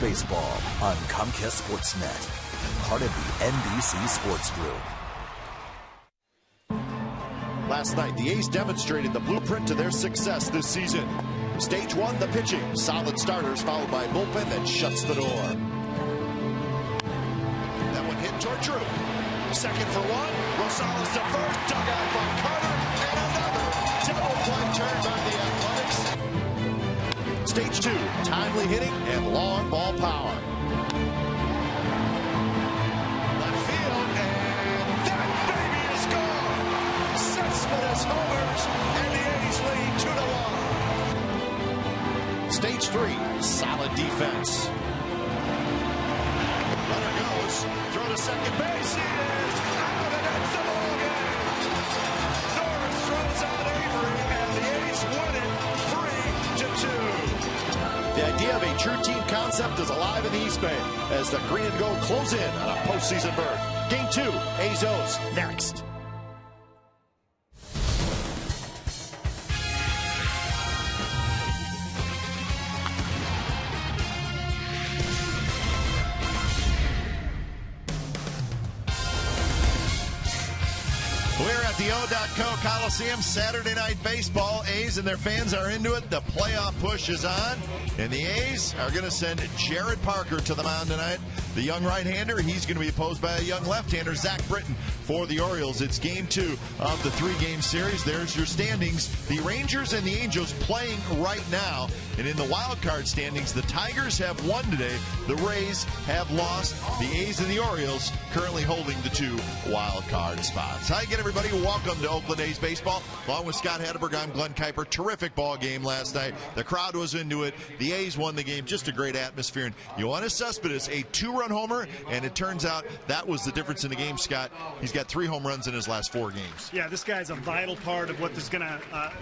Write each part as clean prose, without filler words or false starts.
Baseball on Comcast Sportsnet, part of the NBC Sports Group. Last night, the A's demonstrated the blueprint to their success this season. Stage one, the pitching. Solid starters followed by a bullpen that shuts the door. That one hit toward Drew. Second for one. Rosales to first. Dug out by Carter. And another double play turn by the Athletics. Stage two, timely hitting and long ball power. Left field, and that baby is gone. Cespedes homers, and the A's lead 2-1. Stage three, solid defense. Runner goes, throw to second base, he is out, and it's the ball game. Norris throws out Avery, and the A's win it 3-2. The idea of a true team concept is alive in the East Bay as the green and gold close in on a postseason berth. Game two, A's-O's next. We're at the O.K Coliseum, Saturday Night Baseball. A's and their fans are into it. The playoff push is on, and the A's are going to send Jared Parker to the mound tonight. The young right-hander, he's going to be opposed by a young left-hander, Zach Britton, for the Orioles. It's game two of the three-game series. There's your standings. The Rangers and the Angels playing right now. And in the wild card standings, the Tigers have won today. The Rays have lost. The A's and the Orioles currently holding the two wild card spots. Hi again, everybody. Welcome to Oakland A's baseball. Along with Scott Hedberg, I'm Glenn Kuiper. Terrific ball game last night. The crowd was into it. The A's won the game. Just a great atmosphere. And Yoenis Cespedes, a two-run homer, and it turns out that was the difference in the game, Scott. He's got 3 home runs in his last 4 games. Yeah, this guy's a vital part of what is going to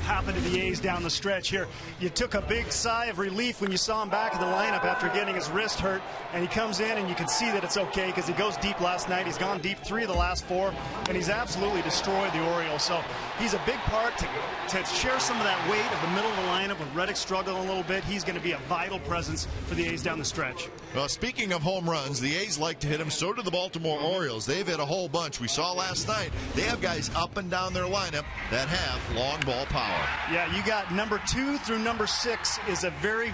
happen to the A's down the stretch here. You took a big sigh of relief when you saw him back in the lineup after getting his wrist hurt, and he comes in and you can see that it's okay because he goes deep last night. He's gone deep 3 of the last 4, and he's absolutely destroyed the Orioles. So he's a big part to share some of that weight of the middle of the lineup. With Reddick struggling a little bit, he's going to be a vital presence for the A's down the stretch. Well, speaking of home runs, the A's like to hit them. So do the Baltimore Orioles. They've hit a whole bunch. We saw last night they have guys up and down their lineup that have long ball power. Yeah, you got number 2 through number 6 is a very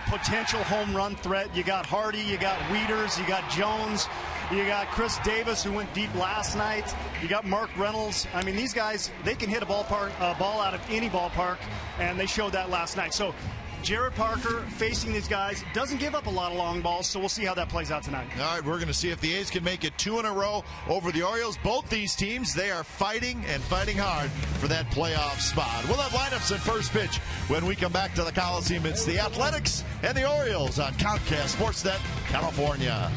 potential home run threat. You got Hardy, you got Wieters, you got Jones, you got Chris Davis, who went deep last night. You got Mark Reynolds. I mean, these guys, they can hit a ball out of any ballpark, and they showed that last night. So Jared Parker facing these guys doesn't give up a lot of long balls, so we'll see how that plays out tonight. All right, we're going to see if the A's can make it 2 in a row over the Orioles. Both these teams, they are fighting and fighting hard for that playoff spot. We'll have lineups at first pitch when we come back to the Coliseum. It's the Athletics and the Orioles on Comcast Sportsnet, California.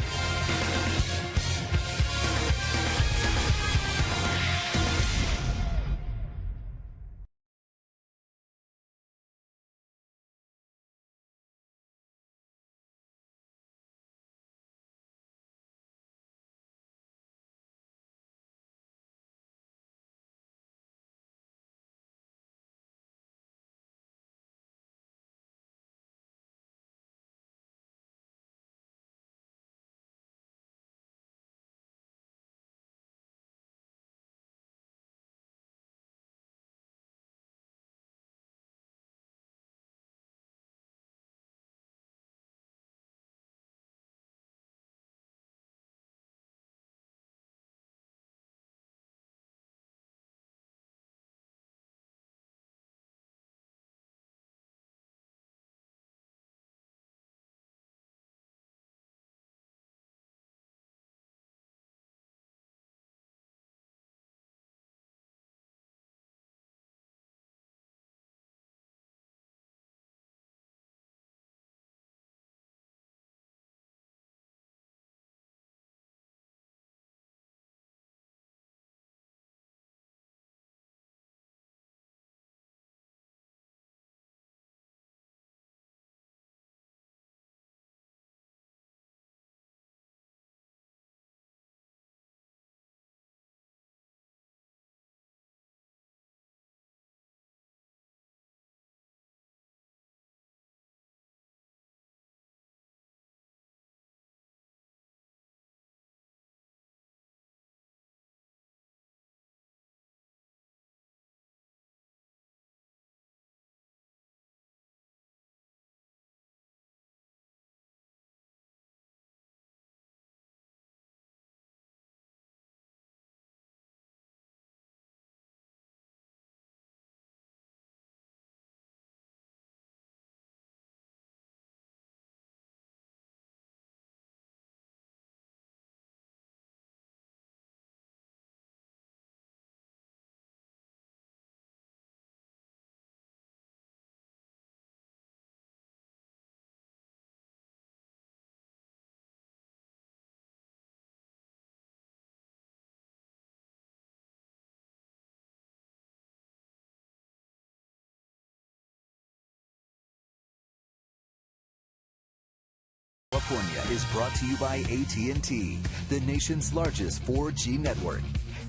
California is brought to you by AT&T, the nation's largest 4G network.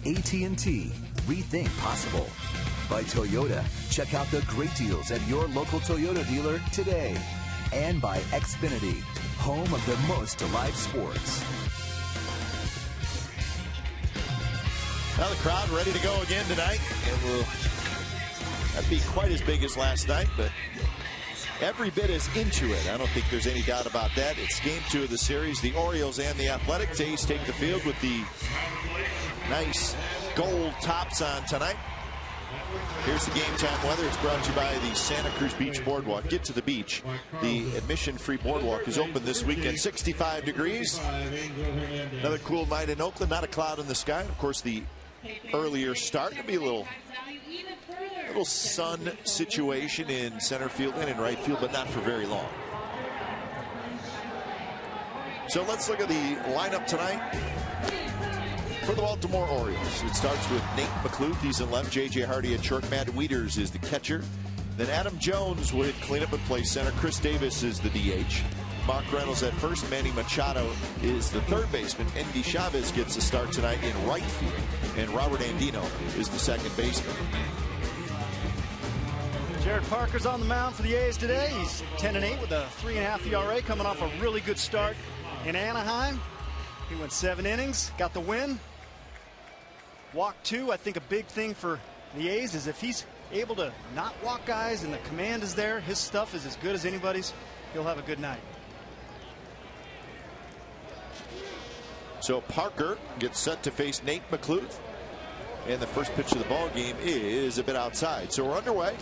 AT&T, rethink possible. By Toyota, check out the great deals at your local Toyota dealer today. And by Xfinity, home of the most live sports. Now the crowd ready to go again tonight. It will not be quite as big as last night, but every bit is into it. I don't think there's any doubt about that. It's game 2 of the series. The Orioles and the Athletics. A's take the field with the nice gold tops on tonight. Here's the game time weather. It's brought to you by the Santa Cruz Beach Boardwalk. Get to the beach. The admission-free boardwalk is open this weekend. 65 degrees. Another cool night in Oakland. Not a cloud in the sky. Of course, the earlier start. It'll be a little sun situation in center field and in right field, but not for very long. So let's look at the lineup tonight for the Baltimore Orioles. It starts with Nate McCluth. He's in left. J.J. Hardy at short. Matt Wieters is the catcher. Then Adam Jones will hit cleanup and play center. Chris Davis is the DH. Mark Reynolds at first. Manny Machado is the third baseman. Endy Chavez gets a start tonight in right field. And Robert Andino is the second baseman. Jared Parker's on the mound for the A's today. He's 10-8 with a 3.5 ERA, coming off a really good start in Anaheim. He went 7 innings, got the win. Walk 2. I think a big thing for the A's is if he's able to not walk guys and the command is there, his stuff is as good as anybody's, he'll have a good night. So Parker gets set to face Nate McCluth. And the first pitch of the ball game is a bit outside. So we're underway.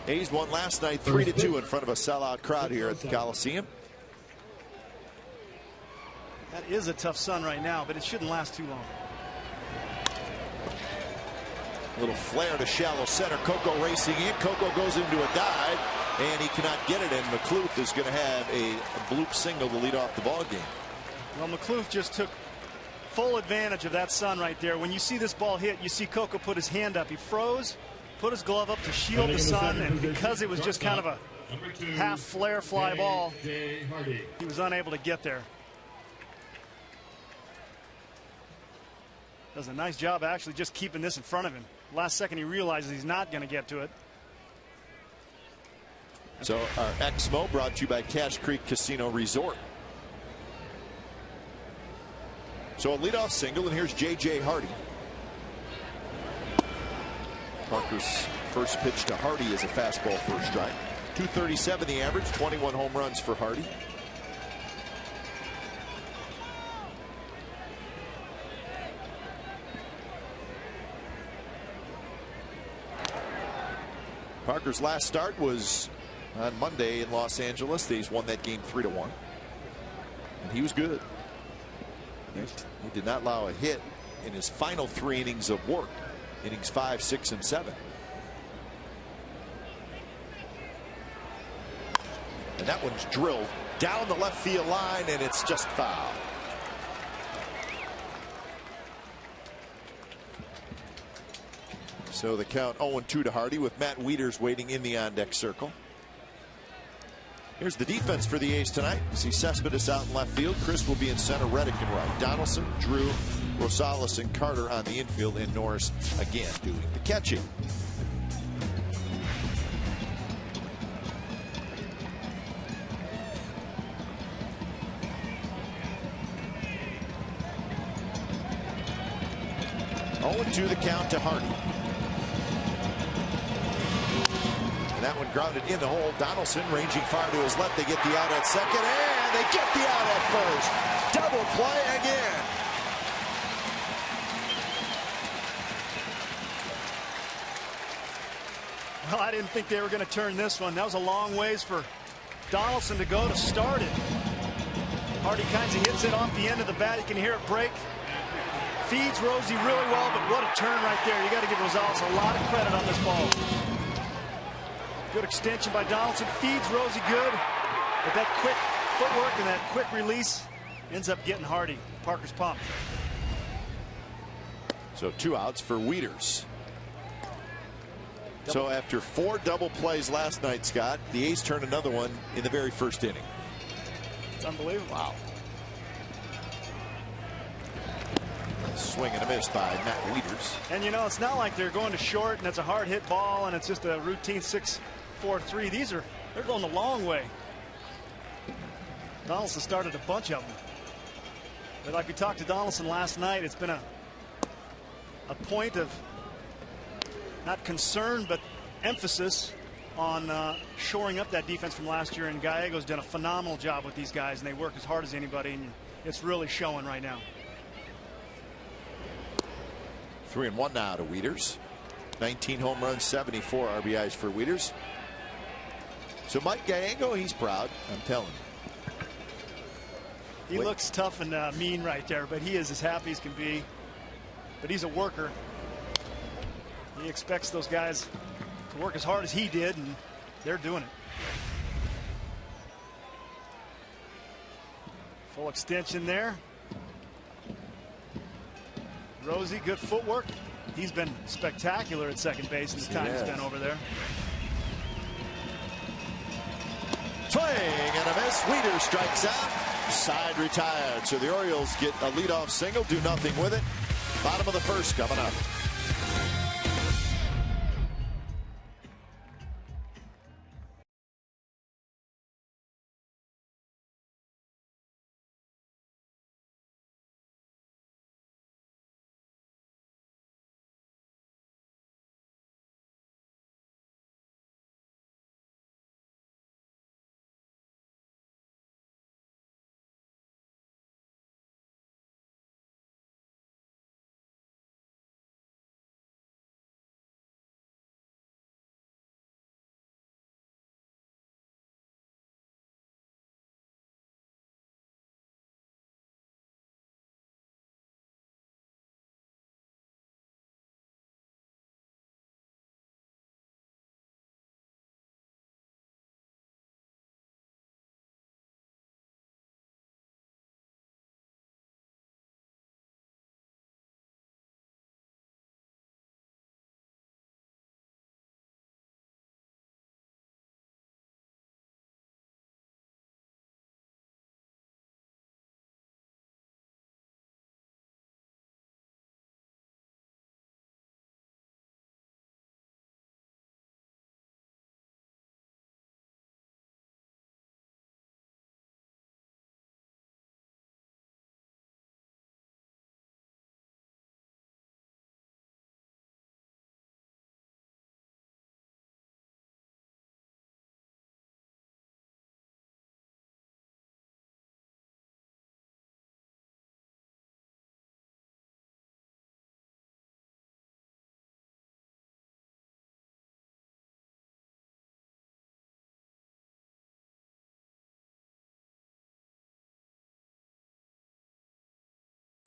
A's won last night 3-2 in front of a sellout crowd here at the Coliseum. That is a tough sun right now, but it shouldn't last too long. A little flare to shallow center. Coco racing in. Coco goes into a dive, and he cannot get it. And McCluth is going to have a bloop single to lead off the ball game. Well, McCluth just took full advantage of that sun right there. When you see this ball hit, you see Coco put his hand up. He froze, put his glove up to shield the sun, and because it was just kind of a half flare fly ball, he was unable to get there. Does a nice job actually just keeping this in front of him. Last second he realizes he's not going to get to it. So our Exmo brought to you by Cache Creek Casino Resort. So a leadoff single, and here's J.J. Hardy. Parker's first pitch to Hardy is a fastball first strike. 237 the average, 21 home runs for Hardy. Parker's last start was on Monday in Los Angeles. He's won that game 3-1. And he was good. He did not allow a hit in his final 3 innings of work. Innings 5, 6, and 7. And that one's drilled down the left field line, and it's just foul. So the count 0-2 to Hardy with Matt Wieters waiting in the on-deck circle. Here's the defense for the A's tonight. You see Cespedes out in left field. Chris will be in center. Reddick in right. Donaldson, Drew, Rosales, and Carter on the infield. And Norris again doing the catching. To the count to Hardy. And that one grounded in the hole. Donaldson ranging far to his left. They get the out at second, and they get the out at first. Double play again. Well, I didn't think they were going to turn this one. That was a long ways for Donaldson to go to start it. Hardy kind of hits it off the end of the bat. You can hear it break. Feeds Rosie really well, but what a turn right there. You got to give Rosales a lot of credit on this ball. Good extension by Donaldson. Feeds Rosie good, but that quick footwork and that quick release ends up getting Hardy. Parker's pumped. So 2 outs for Wieters. So after 4 double plays last night, Scott, the A's turned another one in the very first inning. It's unbelievable. Wow. Swing and a miss by Matt Wieters. And you know, it's not like they're going to short and it's a hard hit ball and it's just a routine 6-4-3. They're going the long way. Donaldson started a bunch of them. But like we talked to Donaldson last night, it's been a point of not concern but emphasis on shoring up that defense from last year, and Gallego's done a phenomenal job with these guys, and they work as hard as anybody, and it's really showing right now. 3-1 now to Wieters. 19 home runs, 74 RBIs for Wieters. So Mike Gallego, he's proud, I'm telling you. He looks tough and mean right there, but he is as happy as can be. But he's a worker. He expects those guys to work as hard as he did, and they're doing it. Full extension there. Rosie, good footwork. He's been spectacular at second base in the time he's been over there. Swing and a miss. Wieters strikes out. Side retired. So the Orioles get a leadoff single, do nothing with it. Bottom of the first coming up.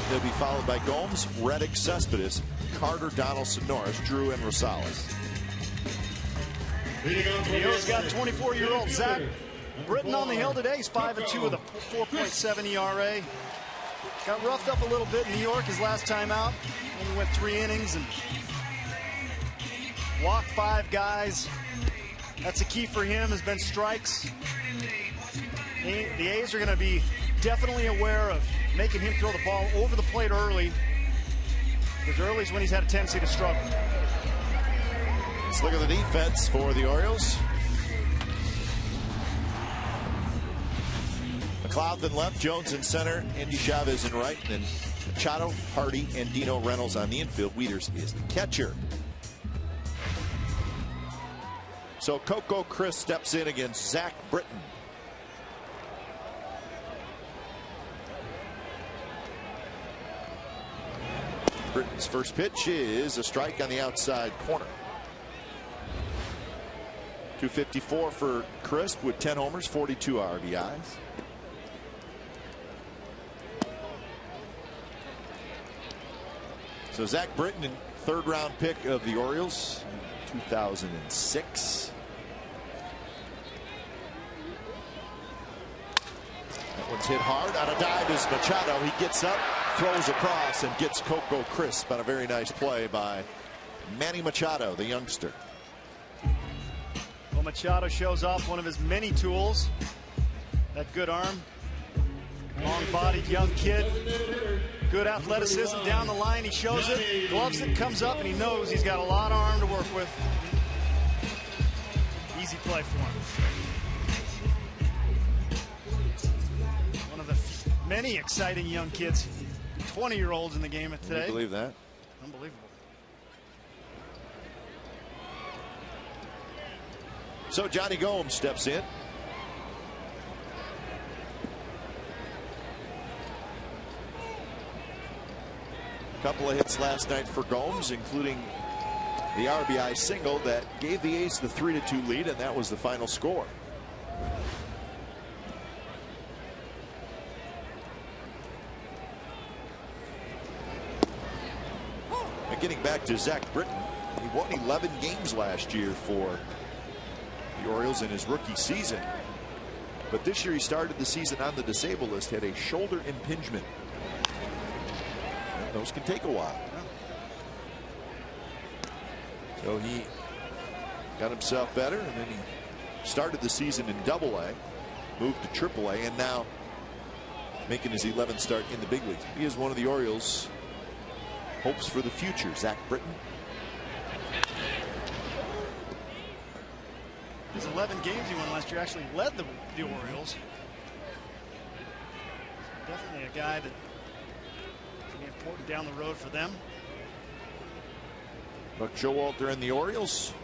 They'll be followed by Gomes, Reddick, Cespedes, Carter, Donaldson, Norris, Drew, and Rosales. The O's got 24-year-old Zach Britton on the hill today. He's 5-2 with a 4.7 ERA. Got roughed up a little bit in New York his last time out. Only went 3 innings and walked 5 guys. That's a key for him, has been strikes. The A's are going to be definitely aware of making him throw the ball over the plate early, because early is when he's had a tendency to struggle. Let's look at the defense for the Orioles. McLeod in left, Jones in center, Andy Chavez in right, and then Machado, Hardy, and Dino Reynolds on the infield. Wieters is the catcher. So Coco Chris steps in against Zach Britton. Britton's first pitch is a strike on the outside corner. 254 for Crisp with 10 homers, 42 RBIs. So Zach Britton, 3rd round pick of the Orioles in 2006. That one's hit hard. On a dive is Machado. He gets up, throws across, and gets Coco Crisp on a very nice play by Manny Machado, the youngster. Well, Machado shows off one of his many tools. That good arm. Long-bodied young kid. Good athleticism down the line. He shows it, gloves it, comes up, and he knows he's got a lot of arm to work with. Easy play for him. One of the many exciting young kids, 20-year-olds in the game today. Can you believe that? Unbelievable. So Johnny Gomes steps in. Couple of hits last night for Gomes, including the RBI single that gave the A's the 3-2 lead, and that was the final score. And getting back to Zach Britton, he won 11 games last year for the Orioles in his rookie season. But this year he started the season on the disabled list, had a shoulder impingement. And those can take a while. So he got himself better, and then he started the season in Double-A, moved to Triple-A, and now making his 11th start in the big leagues. He is one of the Orioles' hopes for the future, Zach Britton. His 11 games he won last year actually led the Orioles. Definitely a guy that can be important down the road for them. Buck Showalter and the Orioles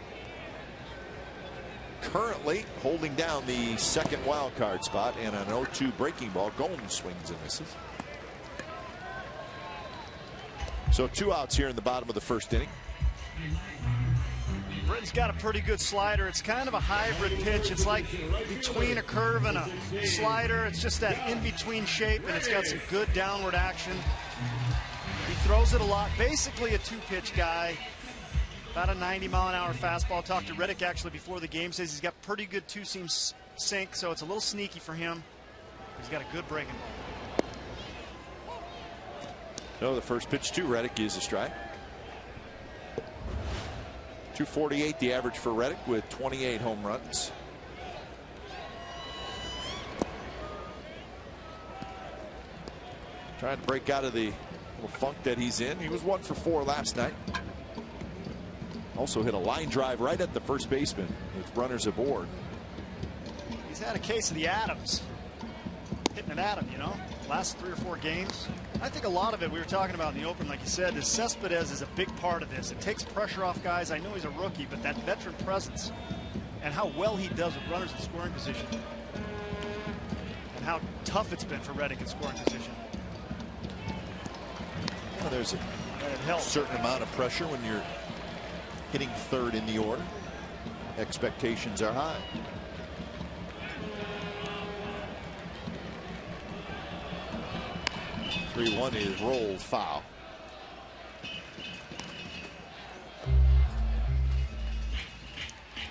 currently holding down the second wild card spot, and an 0-2 breaking ball. Gomes swings and misses. So 2 outs here in the bottom of the first inning. Britton's got a pretty good slider. It's kind of a hybrid pitch. It's like between a curve and a slider. It's just that in-between shape, and it's got some good downward action. He throws it a lot. Basically a 2-pitch guy. About a 90-mile-an-hour fastball. Talked to Reddick actually before the game. Says he's got pretty good 2-seam sink, so it's a little sneaky for him. He's got a good breaking ball. So the first pitch to Reddick is a strike. 248 the average for Reddick with 28 home runs. Trying to break out of the little funk that he's in. He was 1 for 4 last night. Also hit a line drive right at the first baseman with runners aboard. He's had a case of the Adams. Hitting it at him, you know, last 3 or 4 games. I think a lot of it, we were talking about in the open, like you said, is Cespedes is a big part of this. It takes pressure off guys. I know he's a rookie, but that veteran presence and how well he does with runners in scoring position, and how tough it's been for Reddick in scoring position. Well, there's a certain amount of pressure when you're hitting third in the order. Expectations are high. (3-1) is rolled foul.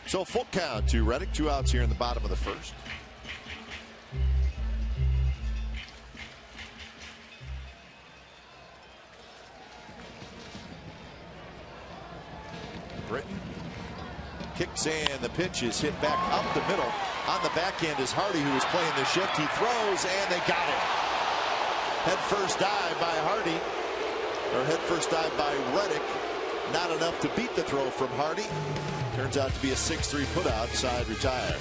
So full count to Reddick. 2 outs here in the bottom of the first. Britton kicks, and the pitch is hit back up the middle. On the back end is Hardy, who is playing the shift. He throws, and they got it. Head first dive by Hardy, or head first dive by Reddick. Not enough to beat the throw from Hardy. Turns out to be a 6-3 putout, side retired.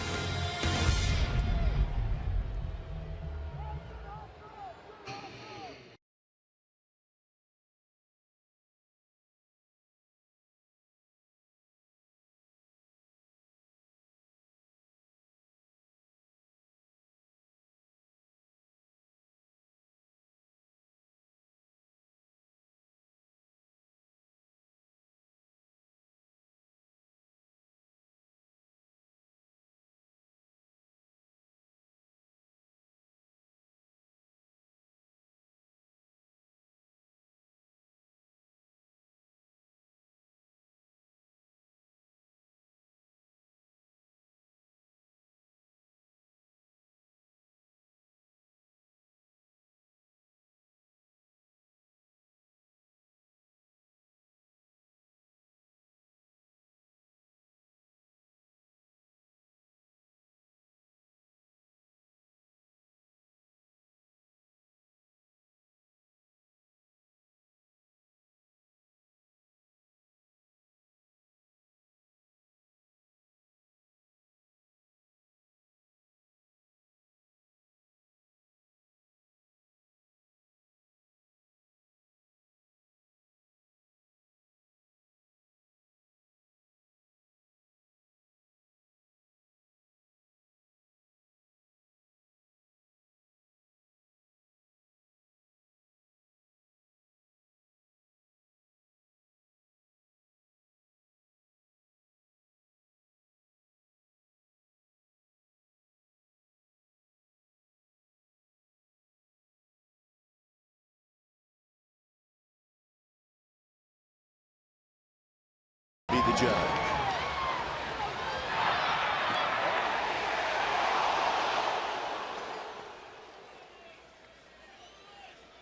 judge.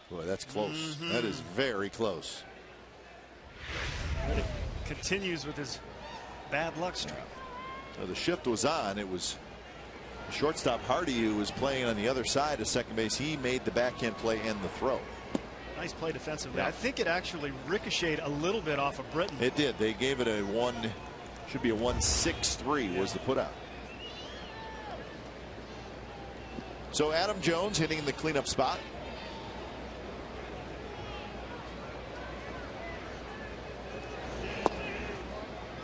Boy, that's close. That is very close. But it continues with his bad luck streak. So the shift was on. It was shortstop Hardy who was playing on the other side of second base. He made the backhand play and the throw. Nice play defensively. Yeah. I think it actually ricocheted a little bit off of Britton. It did. They gave it a should be a 1-6-3 was the putout. So Adam Jones hitting the cleanup spot.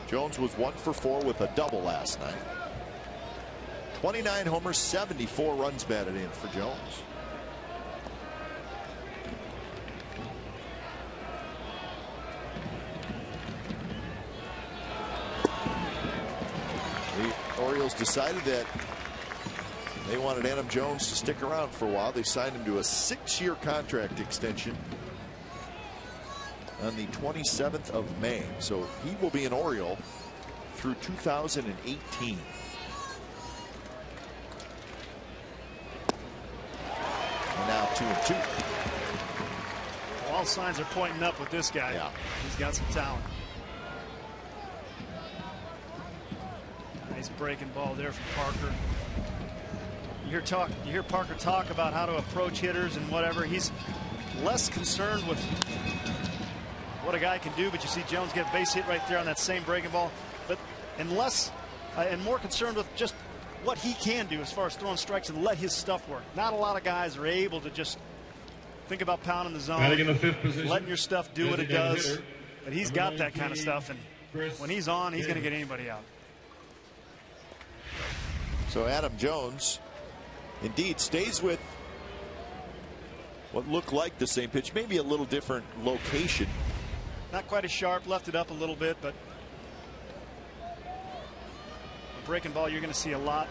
Jones was 1 for 4 with a double last night. 29 homers, 74 runs batted in for Jones. The Orioles decided that they wanted Adam Jones to stick around for a while. They signed him to a 6-year contract extension on the 27th of May. So he will be an Oriole through 2018. And now 2-2. All signs are pointing up with this guy. Yeah. He's got some talent. Nice breaking ball there from Parker. You hear Parker talk about how to approach hitters and whatever. He's less concerned with what a guy can do, but you see Jones get a base hit right there on that same breaking ball. But and more concerned with just what he can do as far as throwing strikes and let his stuff work. Not a lot of guys are able to just think about pounding the zone, in the 5th position, letting your stuff do what it does. hitter, But he's got that kind of stuff, and when he's on, he's going to get anybody out. So Adam Jones indeed stays with what looked like the same pitch, maybe a little different location. Not quite as sharp, left it up a little bit, but a breaking ball you're going to see a lot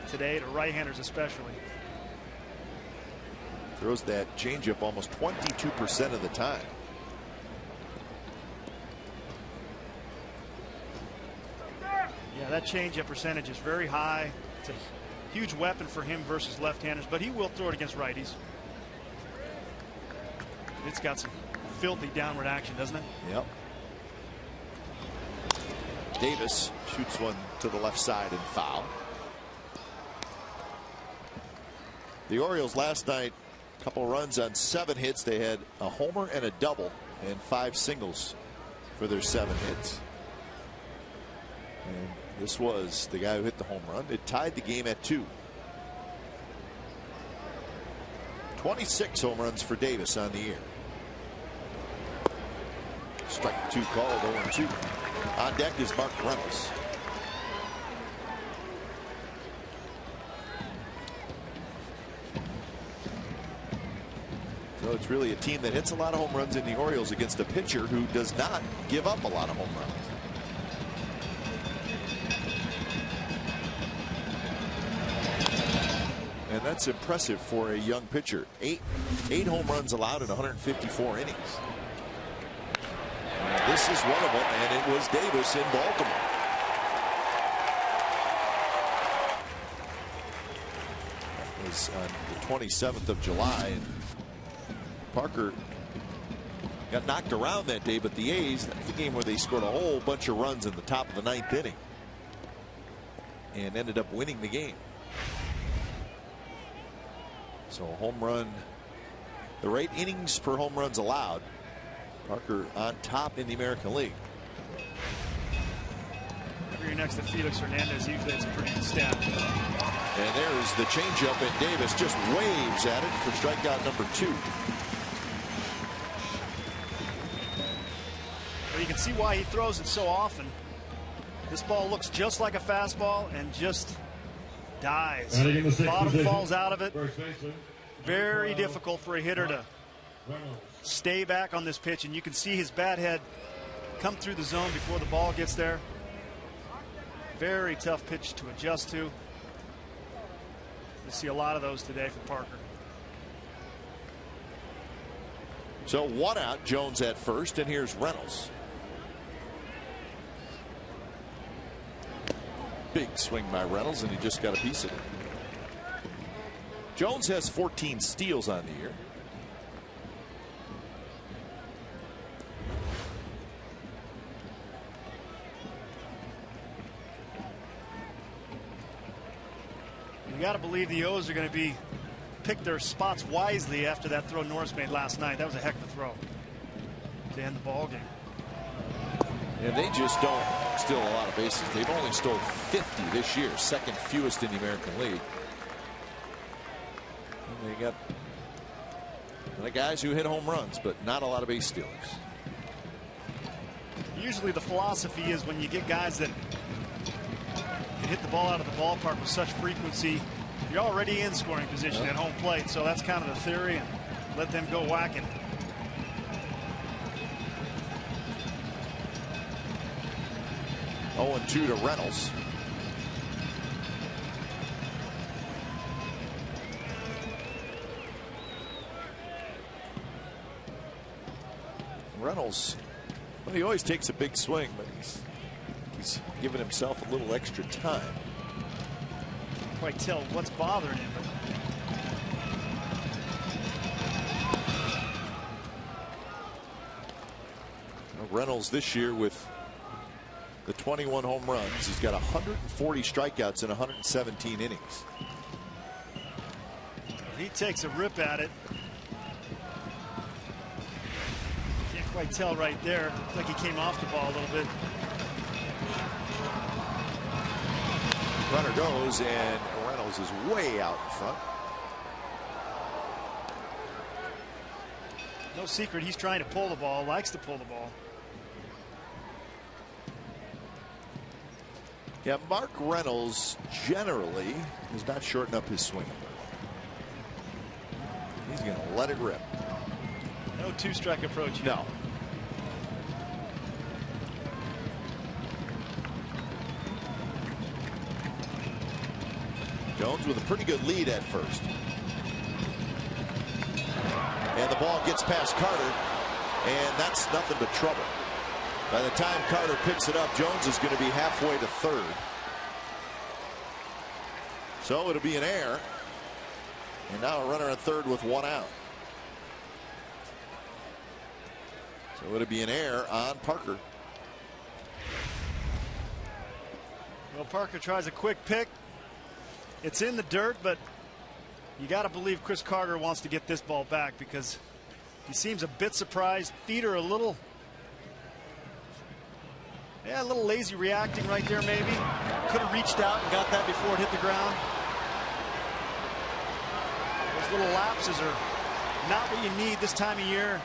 today, to right-handers especially. Throws that changeup almost 22% of the time. Yeah, that changeup percentage is very high. It's a huge weapon for him versus left-handers, but he will throw it against righties. It's got some filthy downward action, doesn't it? Yep. Davis shoots one to the left side and foul. The Orioles last night, a couple runs on 7 hits. They had a homer and a double and 5 singles for their 7 hits. And this was the guy who hit the home run. It tied the game at 2. 26 home runs for Davis on the year. Strike 2 called, 0-2. On deck is Mark Reynolds. So it's really a team that hits a lot of home runs in the Orioles against a pitcher who does not give up a lot of home runs. And that's impressive for a young pitcher. 8 home runs allowed in 154 innings. And this is one of them, and it was Davis in Baltimore. That was on the 27th of July. And Parker got knocked around that day, but the A's, that's the game where they scored a whole bunch of runs in the top of the 9th inning and ended up winning the game. So a home run, the right innings per home runs allowed. Parker on top in the American League. If you're next to Felix Hernandez, usually it's a pretty good stat. And there's the changeup, and Davis just waves at it for strikeout number 2. Well, you can see why he throws it so often. This ball looks just like a fastball and just dies. Bottom falls out of it. Very difficult for a hitter to stay back on this pitch, and you can see his bat head come through the zone before the ball gets there. Very tough pitch to adjust to. You'll see a lot of those today for Parker. So 1 out, Jones at first, and here's Reynolds. big swing by Reynolds, and he just got a piece of it. Jones has 14 steals on the year. You got to believe the O's are going to pick their spots wisely after that throw Norris made last night. That was a heck of a throw to end the ball game. And they just don't steal a lot of bases. They've only stole 50 this year, second fewest in the American League. And they got the guys who hit home runs, but not a lot of base stealers. Usually the philosophy is when you get guys that can hit the ball out of the ballpark with such frequency, you're already in scoring position at home plate. So that's kind of the theory, and let them go whacking. Oh, 0-2 to Reynolds. Reynolds, well, he always takes a big swing, but he's giving himself a little extra time. Can't quite tell what's bothering him. Reynolds this year with the 21 home runs. He's got 140 strikeouts in 117 innings. He takes a rip at it. Can't quite tell right there. Looks like he came off the ball a little bit. Runner goes, and Reynolds is way out in front. No secret, he's trying to pull the ball, likes to pull the ball. Yeah, Mark Reynolds generally does not shorten up his swing. He's going to let it rip. No two-strike approach. No. Jones with a pretty good lead at first. And the ball gets past Carter, and that's nothing but trouble. By the time Carter picks it up, Jones is going to be halfway to third. So it'll be an error. And now a runner at third with one out. So it'll be an error on Parker. Well, Parker tries a quick pick. It's in the dirt, but you got to believe Chris Carter wants to get this ball back because he seems a bit surprised. Feet are a little lazy reacting right there maybe. Could have reached out and got that before it hit the ground. Those little lapses are not what you need this time of year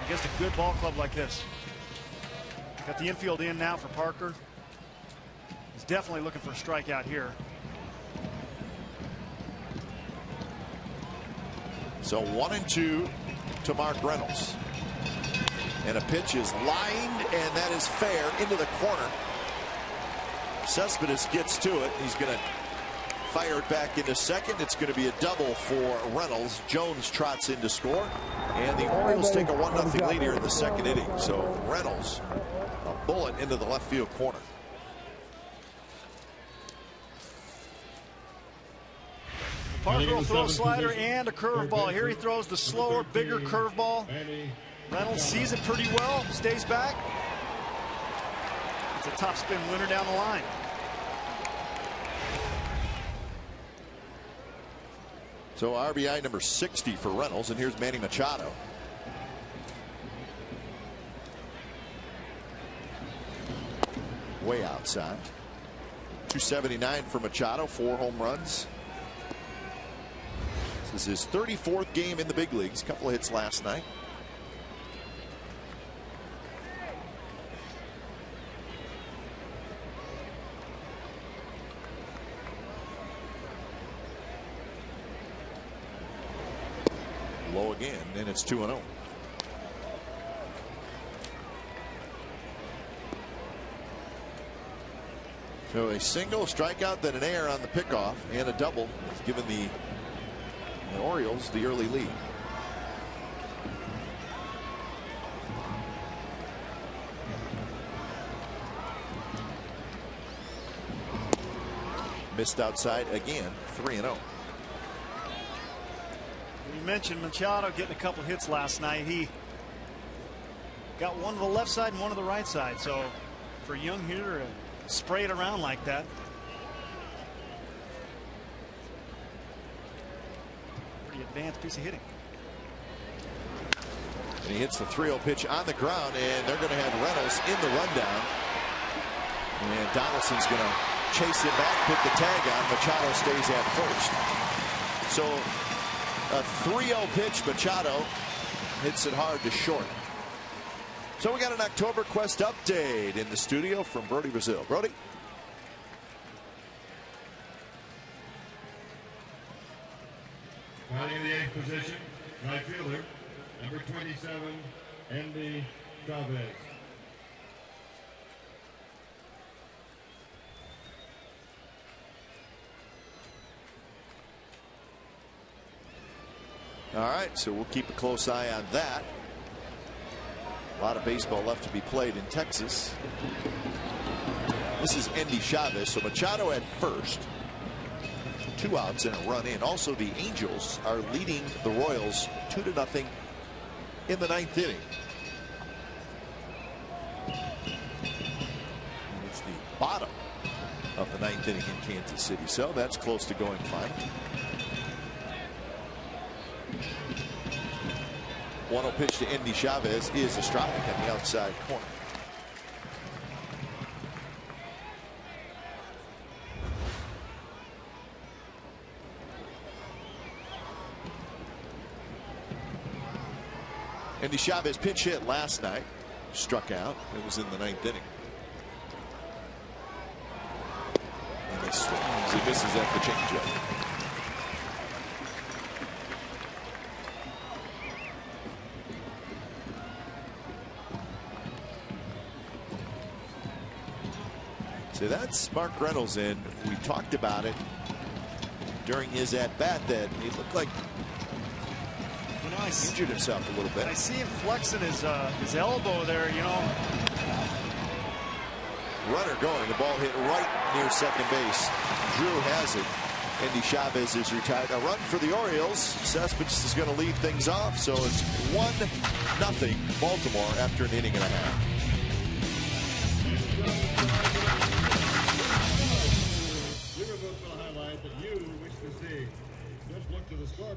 against a good ball club like this. Got the infield in now for Parker. He's definitely looking for a strikeout here. So 1-2 to Mark Reynolds. And a pitch is lined, and that is fair into the corner. Cespedes gets to it. He's going to fire it back into second. It's going to be a double for Reynolds. Jones trots in to score. And the Orioles take a 1-0 lead here in the second inning. So Reynolds, a bullet into the left field corner. Parker will throw a slider and a curveball. Here he throws the slower, bigger curveball. Reynolds sees it pretty well, stays back. It's a top spin winner down the line. So RBI number 60 for Reynolds, and here's Manny Machado. Way outside. 279 for Machado, 4 home runs. This is his 34th game in the big leagues. A couple of hits last night. Low again, and it's 2-0. So a single, strikeout, then an error on the pickoff, and a double has given the Orioles the early lead. Missed outside again, 3-0. You mentioned Machado getting a couple hits last night. He got one to the left side and one to the right side. So for a young hitter to spray it around like that. Pretty advanced piece of hitting. And he hits the 3-0 pitch on the ground, and they're going to have Reynolds in the rundown. And Donaldson's going to chase him back, put the tag on. Machado stays at first. So a 3-0 pitch. Machado hits it hard to short. So we got an October Quest update in the studio from Brody Brazil. Brody. Batting in the 8th position, right fielder, number 27, Andy Chavez. All right, so we'll keep a close eye on that. A lot of baseball left to be played in Texas. This is Andy Chavez. So Machado at first. 2 outs and a run in. Also, the Angels are leading the Royals 2-0 in the 9th inning. And it's the bottom of the 9th inning in Kansas City. So that's close to going fine. 1-0 pitch to Andy Chavez is a strike on the outside corner. Andy Chavez pinch hit last night, struck out. It was in the 9th inning. And he swings. He misses at the changeup. So that's Mark Reynolds, and we talked about it during his at-bat that he looked like he injured himself a little bit. I see him flexing his elbow there, you know. Runner going, the ball hit right near second base. Drew has it. Andy Chavez is retired. A run for the Orioles. Cespedes is going to lead things off, so it's 1-0 Baltimore after an inning and a half. That you wish to see. Just look to the score.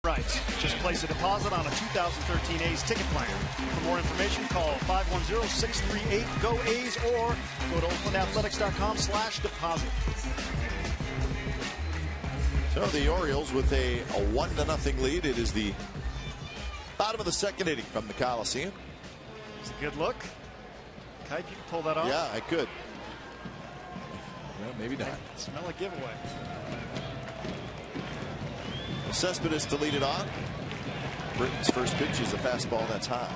Right. Just place a deposit on a 2013 A's ticket plan. For more information, call 510-638-GO-A's or go to oaklandathletics.com/deposit. So the Orioles with a 1-0 lead. It is the bottom of the 2nd inning from the Coliseum. It's a good look. Kite, you can pull that off. Yeah, I could. Well, maybe not. Smell a giveaway. Cespedes to lead it off. Britton's first pitch is a fastball that's high.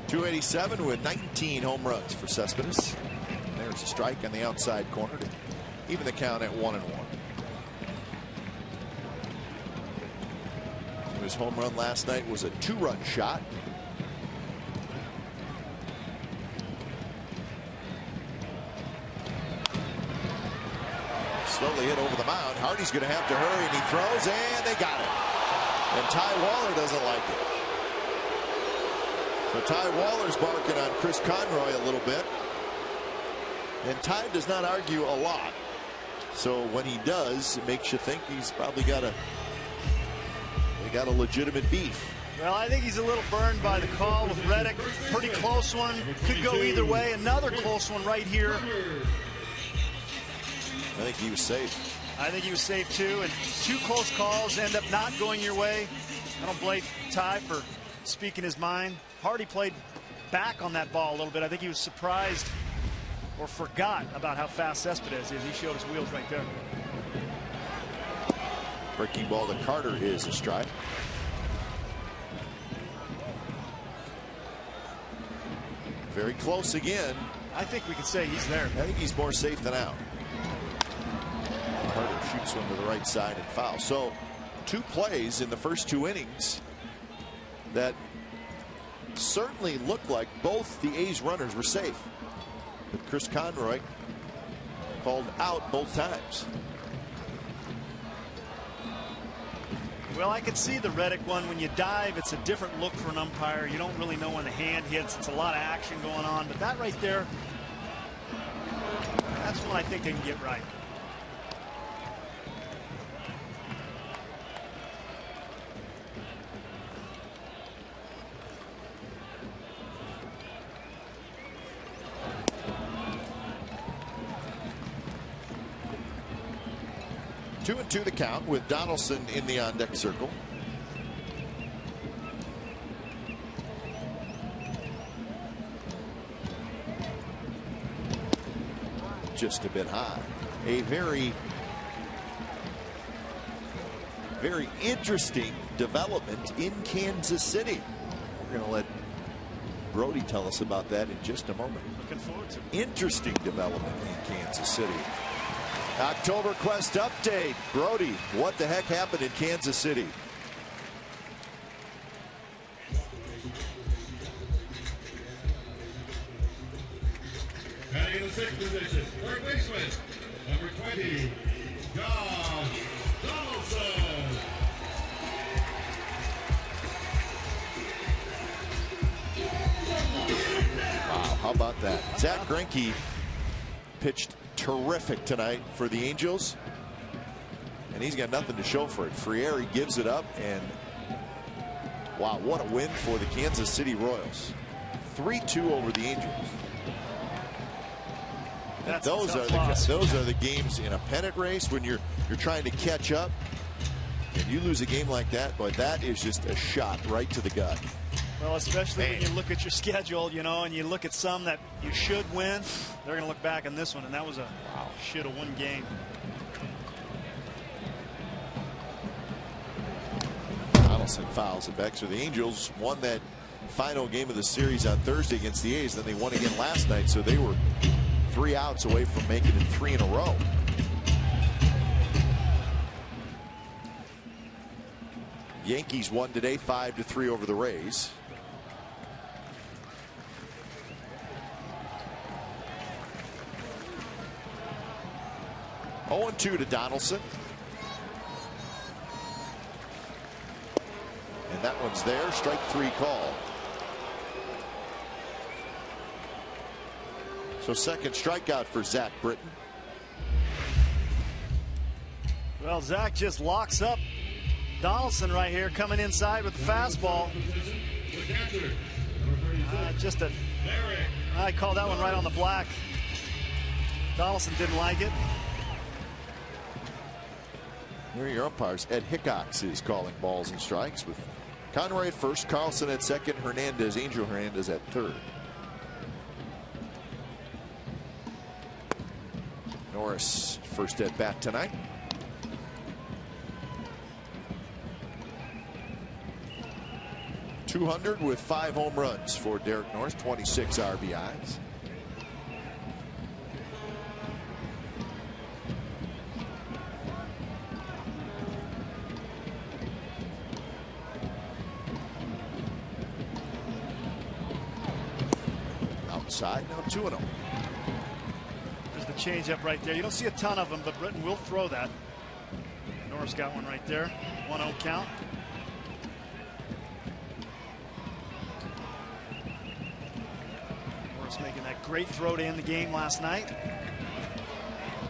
.287 with 19 home runs for Cespedes. There's a strike on the outside corner to even the count at 1-1. His home run last night was a 2-run shot. Slowly hit over the mound. Hardy's going to have to hurry, and he throws, and they got it. And Ty Waller doesn't like it. So Ty Waller's barking on Chris Conroy a little bit. And Ty does not argue a lot. So when he does, it makes you think he's probably got a legitimate beef. Well, I think he's a little burned by the call with Reddick. Pretty close one. Could go either way. Another close one right here. I think he was safe. I think he was safe too. And two close calls end up not going your way. I don't blame Ty for speaking his mind. Hardy played back on that ball a little bit. I think he was surprised or forgot about how fast Cespedes is. He showed his wheels right there. Breaking ball to Carter is a strike. Very close again. I think we can say he's there. I think he's more safe than out. Carter shoots one to the right side and foul. So 2 plays in the first 2 innings that certainly looked like both the A's runners were safe. But Chris Conroy called out both times. Well, I could see the Reddick one. When you dive, it's a different look for an umpire. You don't really know when the hand hits. It's a lot of action going on. But that right there, that's one I think they can get right. Two and 2 the count with Donaldson in the on-deck circle. Just a bit high. A very interesting development in Kansas City. We're going to let Brody tell us about that in just a moment. Looking forward to it. Interesting development in Kansas City. October Quest update. Brody, what the heck happened in Kansas City? Batting in the 6th position, third baseman, number 20, Josh Donaldson. Wow, how about that? Zach Greinke pitched terrific tonight for the Angels, and he's got nothing to show for it. Frieri gives it up, and wow, what a win for the Kansas City Royals. 3-2 over the Angels. Those are the games in a pennant race when you're trying to catch up, and you lose a game like that. Boy, that is just a shot right to the gut. Well, especially when you look at your schedule, you know, and you look at some that you should win. They're going to look back on this one, and that was a should have won game. Donaldson fouls it back. So the Angels won that final game of the series on Thursday against the A's. Then they won again last night, so they were 3 outs away from making it 3 in a row. Yankees won today 5-3 over the Rays. Oh, 0-2 to Donaldson. And that one's there. Strike 3 call. So second strikeout for Zach Britton. Well, Zach just locks up Donaldson right here, coming inside with the fastball. I called that one right on the black. Donaldson didn't like it. Here are your umpires. Ed Hickox is calling balls and strikes with Conroy at first, Carlson at second, Angel Hernandez at third. Norris first at bat tonight. .200 with 5 home runs for Derek Norris, 26 RBIs. Outside, now 2-0. There's the changeup right there. You don't see a ton of them, but Britton will throw that. Norris got one right there. 1-0 count. Making that great throw to end the game last night.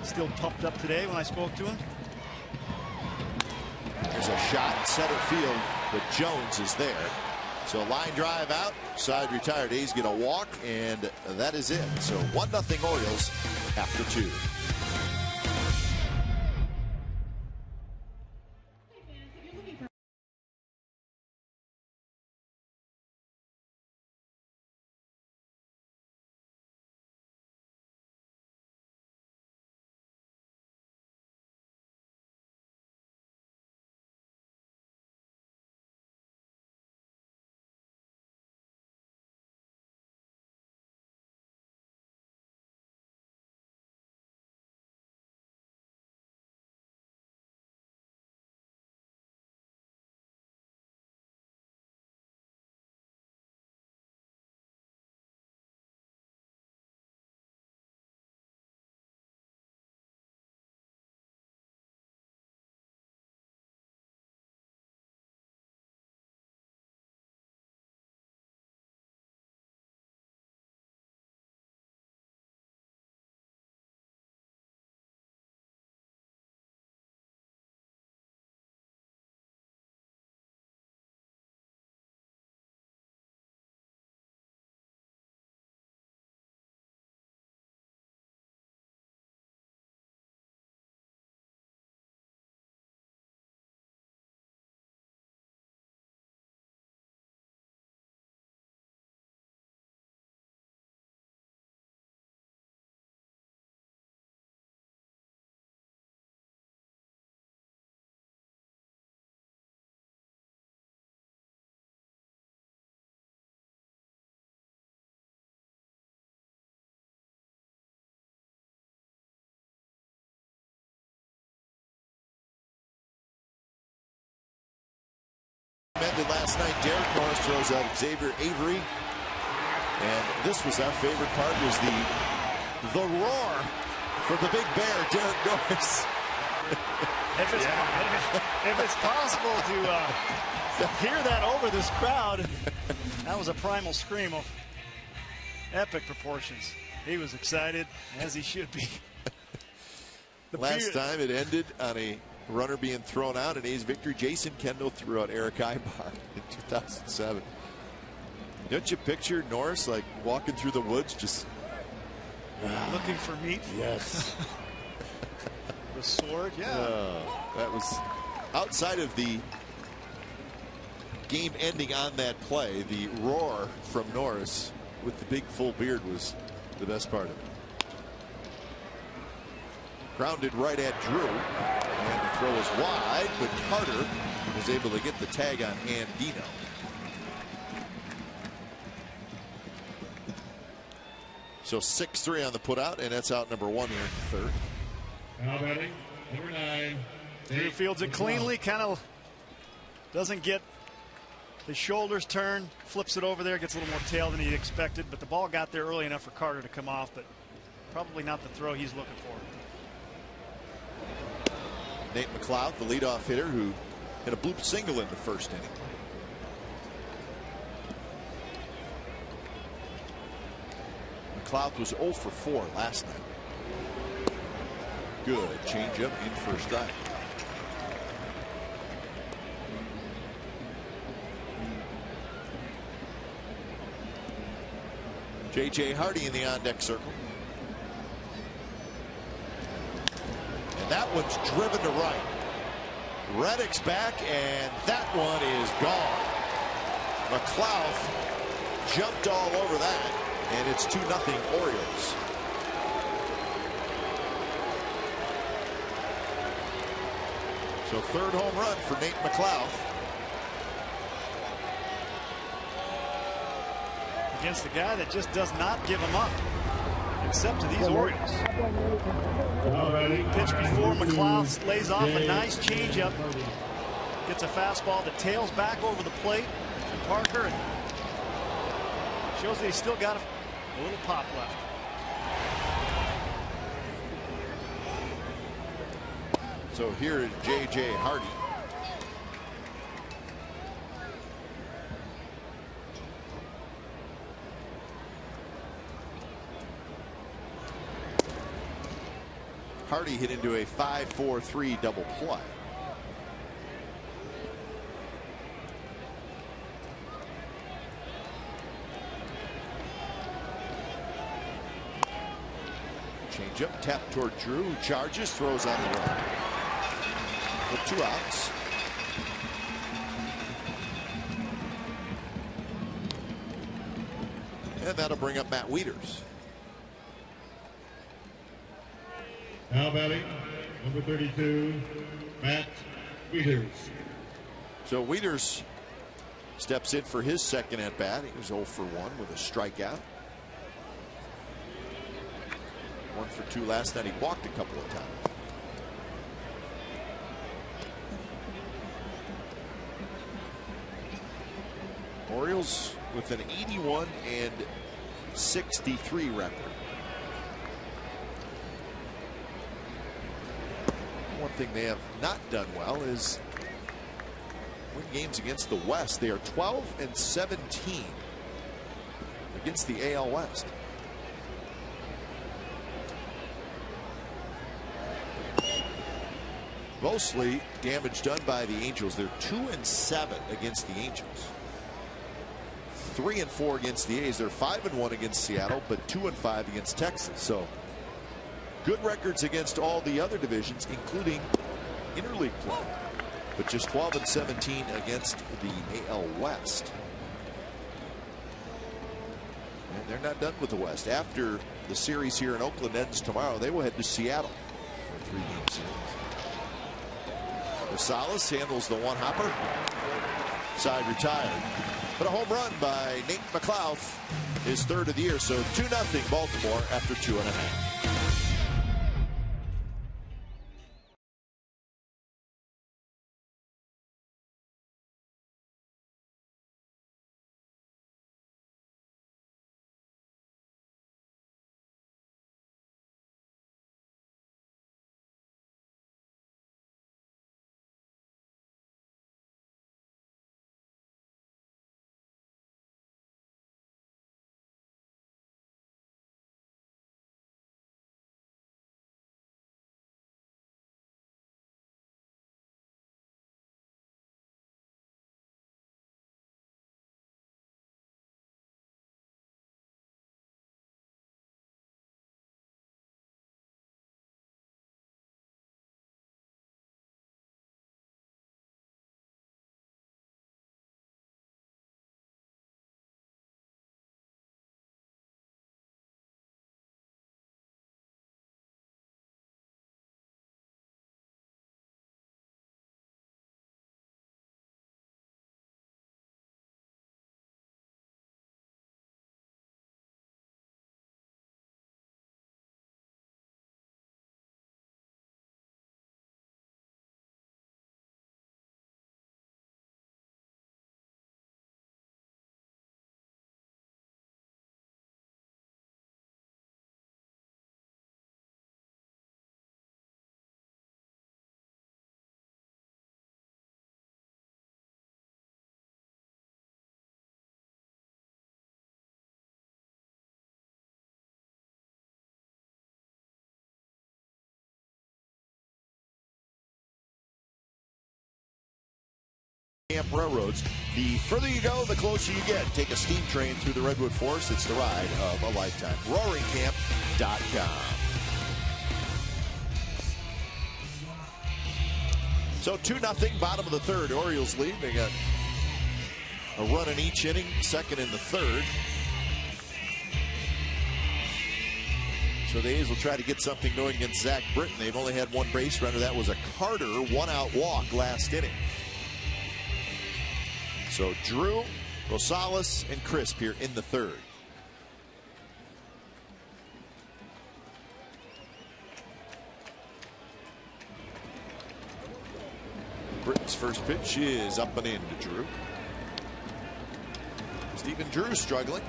Still pumped up today when I spoke to him. There's a shot in center field, but Jones is there. So line drive out, side retired. A's get a walk, and that is it. So 1-0 Orioles after 2. Ended last night. Derek Norris throws out Xavier Avery, and this was our favorite part, was the roar from the big bear, Derek Norris. If it's possible to hear that over this crowd, that was a primal scream of epic proportions. He was excited, as he should be. Last time it ended on a runner being thrown out, and A's victory. Jason Kendall threw out Eric Ibar in 2007. Don't you picture Norris like walking through the woods, just looking for meat? Yes. The sword, yeah. That was outside of the game ending on that play. The roar from Norris with the big full beard was the best part of it. Grounded right at Drew, and the throw is wide, but Carter was able to get the tag on Andino. So 6-3 on the putout, and that's out number 1 here in the third. Now batting, number 9. Drew fields it cleanly, kind of doesn't get his shoulders turned, flips it over there, gets a little more tail than he expected, but the ball got there early enough for Carter to come off, but probably not the throw he's looking for. Nate McLeod, the leadoff hitter, who hit a bloop single in the first inning. McLeod was 0 for 4 last night. Good changeup in for a strike. J.J. Hardy in the on-deck circle. And that one's driven to right. Reddick's back, and that one is gone. McLeod jumped all over that, and it's 2-0 Orioles. So third home run for Nate McLeod. Against the guy that just does not give him up, except to these Orioles. Pitch before, McLeod lays off a nice changeup. Gets a fastball that tails back over the plate from Parker and shows that he's still got a little pop left. So here is J.J. Hardy. Hardy hit into a 5-4-3 double play. Changeup, tap toward Drew, who charges, throws on the run. With 2 outs. And that'll bring up Matt Wieters. Now batting, number 32, Matt Wieters. So Wieters steps in for his second at bat. He was 0 for 1 with a strikeout. 1 for 2 last night. He walked a couple of times. Orioles with an 81-63 record. One thing they have not done well is win games against the West. They are 12-17 against the AL West. Mostly damage done by the Angels. They're 2-7 against the Angels. 3-4 against the A's. They're 5-1 against Seattle, but 2-5 against Texas. So good records against all the other divisions, including interleague play, but just 12-17 against the AL West. And they're not done with the West. After the series here in Oakland ends tomorrow, they will head to Seattle for a 3-game series. Rosales handles the one hopper. Side retired. But a home run by Nate McLeod, his third of the year. So 2-0 Baltimore after 2.5. Camp Railroads. The further you go, the closer you get. Take a steam train through the Redwood Forest. It's the ride of a lifetime. RoaringCamp.com. So 2-0, bottom of the third. Orioles lead. They got a run in each inning, second and the third. So the A's will try to get something going against Zach Britton. They've only had one base runner. That was a Carter one-out walk last inning. So Drew, Rosales, and Crisp here in the third. Britton's first pitch is up and in to Drew. Stephen Drew struggling.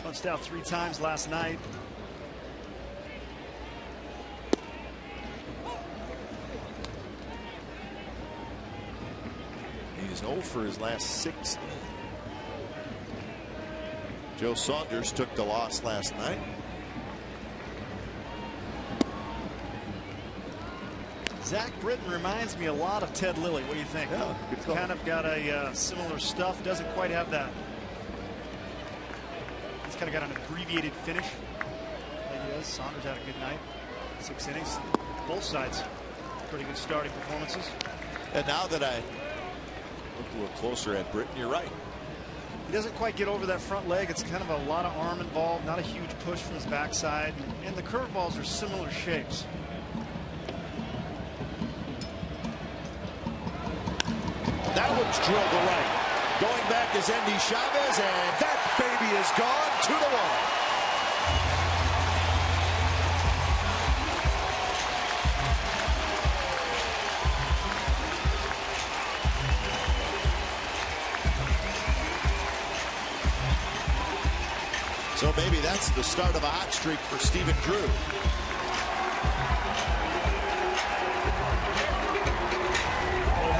Punched out 3 times last night. He's 0 for his last 6. Joe Saunders took the loss last night. Zach Britton reminds me a lot of Ted Lilly. What do you think? Yeah, good call. Kind of got a similar stuff. Doesn't quite have that. He's kind of got an abbreviated finish. Like he does. Saunders had a good night. 6 innings. Both sides. Pretty good starting performances. And now that I look a little closer at Britton, you're right. He doesn't quite get over that front leg. It's kind of a lot of arm involved. Not a huge push from his backside. And the curveballs are similar shapes. That one's drilled to right. Going back is Endy Chavez, and that baby is gone 2-1. So maybe that's the start of a hot streak for Stephen Drew.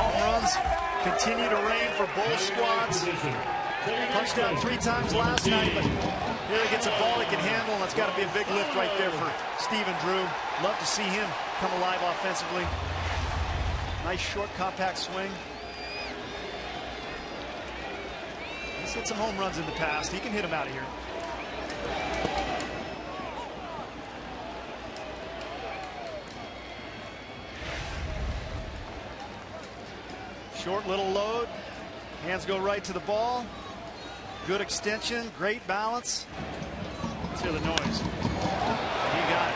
Home runs continue to reign for both squads. Punched out 3 times last night, but here he gets a ball he can handle, and that's got to be a big lift right there for Stephen Drew. Love to see him come alive offensively. Nice short, compact swing. He's hit some home runs in the past. He can hit them out of here. Short little load. Hands go right to the ball. Good extension. Great balance. Let's hear the noise. He got it.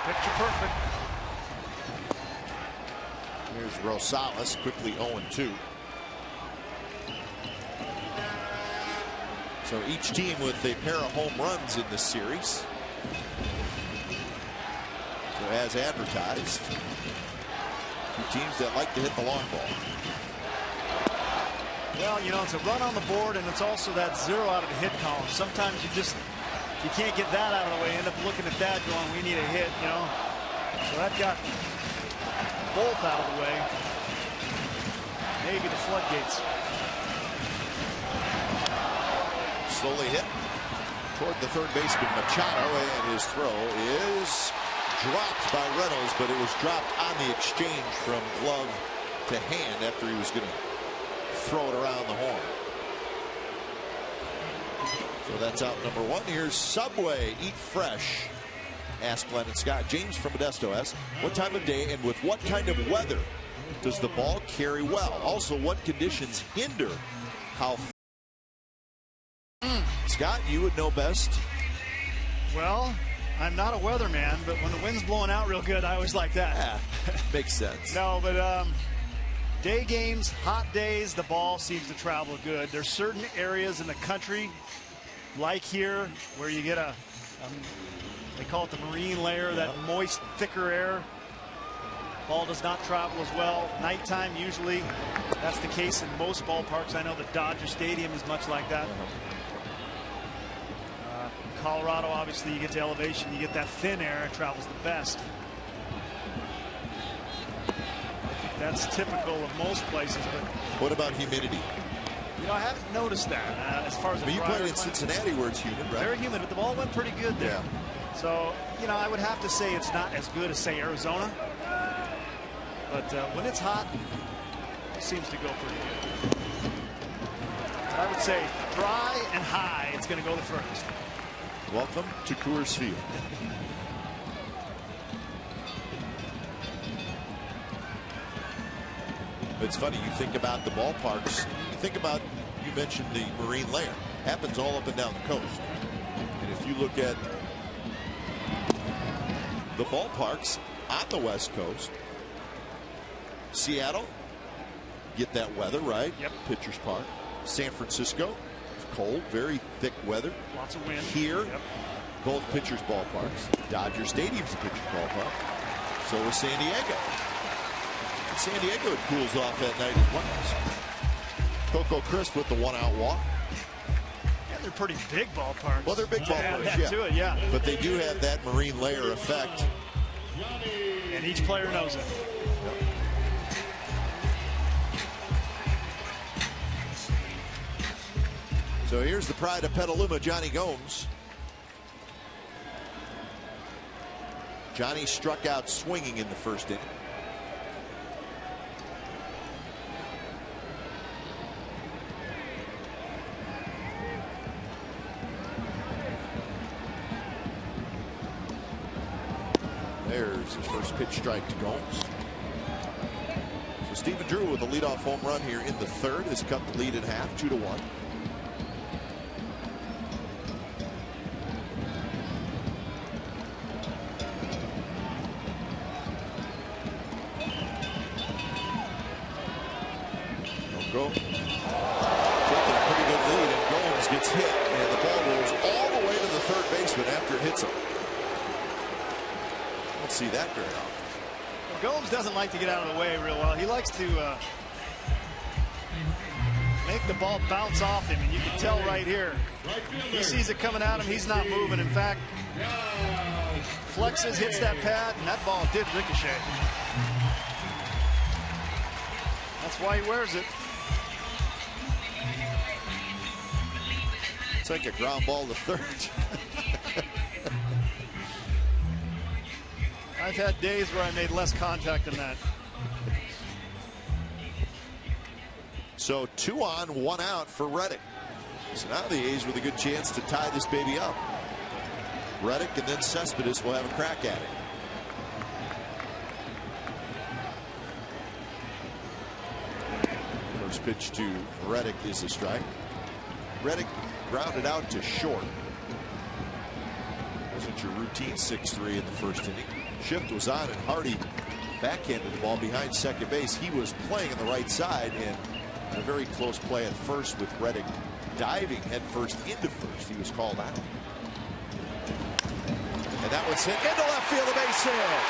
Picture perfect. Here's Rosales, quickly 0-2. So each team with a pair of home runs in this series. So as advertised, 2 teams that like to hit the long ball. Well, you know, it's a run on the board, and it's also that 0 out of the hit column. Sometimes you can't get that out of the way. End up looking at that going, we need a hit, you know. So that got both out of the way. Maybe the floodgates. Slowly hit toward the third baseman Machado, and his throw is dropped by Reynolds, but it was dropped on the exchange from glove to hand after he was going to throw it around the horn. So that's out number 1. Here's Subway. Eat fresh. Ask Glenn and Scott. James from Modesto asks, what time of day and with what kind of weather does the ball carry well? Also, what conditions hinder how Scott, you would know best. Well, I'm not a weatherman, but when the wind's blowing out real good, I always like that. Yeah, makes sense. No, but day games, hot days, the ball seems to travel good. There's certain areas in the country, like here, where you get they call it the marine layer, that moist, thicker air. Ball does not travel as well. Nighttime, usually, that's the case in most ballparks. I know the Dodger Stadium is much like that. Colorado, obviously, you get to elevation, you get that thin air, it travels the best. I think that's typical of most places. But what about humidity? You know, I haven't noticed that as far as. But you played in Cincinnati, where it's humid, right? Very humid, but the ball went pretty good there. Yeah. So, you know, I would have to say it's not as good as, say, Arizona. But when it's hot, it seems to go pretty good. But I would say dry and high, it's going to go the furthest. Welcome to Coors Field. It's funny, you think about the ballparks, you think about, you mentioned the marine layer. Happens all up and down the coast. And if you look at the ballparks on the West Coast, Seattle, get that weather, right? Yep. Pitchers Park. San Francisco, it's cold, very thick weather. Lots of wind. Here, yep. both pitchers' ballparks. Dodger Stadium's a pitcher's ballpark. So is San Diego. San Diego, it cools off at night as well. Coco Crisp with the 1-out walk. Yeah, they're pretty big ballparks. Well, they're big ballparks, yeah. To it, yeah. But they do have that marine layer effect. And each player knows it. So here's the pride of Petaluma, Johnny Gomes. Johnny struck out swinging in the first inning. There's his first pitch strike to Gomes. So Stephen Drew with a leadoff home run here in the third has cut the lead in half, 2-1. Go. Taking a pretty good lead, and Gomes gets hit, and the ball rolls all the way to the third baseman after it hits him. Don't see that very often. Well, Gomes doesn't like to get out of the way real well. He likes to make the ball bounce off him, and you can tell right here. He sees it coming at him. He's not moving. In fact, flexes, hits that pad, and that ball did ricochet. That's why he wears it. It's like a ground ball to third. I've had days where I made less contact than that. So 2 on, 1 out for Reddick. So now the A's with a good chance to tie this baby up. Reddick and then Cespedes will have a crack at it. First pitch to Reddick is a strike. Reddick grounded out to short. Wasn't your routine 6-3 in the first inning. Shift was on, and Hardy backhanded the ball behind second base. He was playing on the right side, and a very close play at first with Reddick diving headfirst into first. He was called out. And that was hit into left field, a base hit.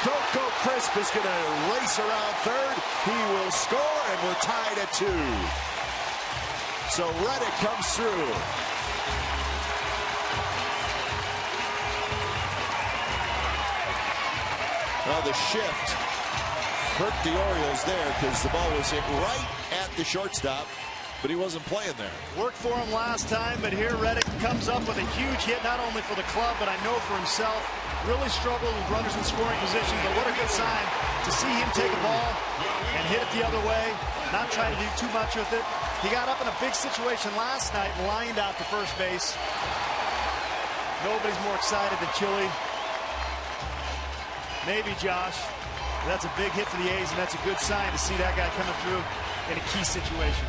Coco Crisp is going to race around third. He will score, and we're tied at 2. So Reddick comes through. Well, the shift hurt the Orioles there because the ball was hit right at the shortstop, but he wasn't playing there. Worked for him last time, but here Reddick comes up with a huge hit, not only for the club, but I know for himself. Really struggled with runners in scoring position, but what a good sign to see him take a ball and hit it the other way, not try to do too much with it. He got up in a big situation last night and lined out to first base. Nobody's more excited than Chili. Maybe Josh. That's a big hit for the A's, and that's a good sign to see that guy coming through in a key situation.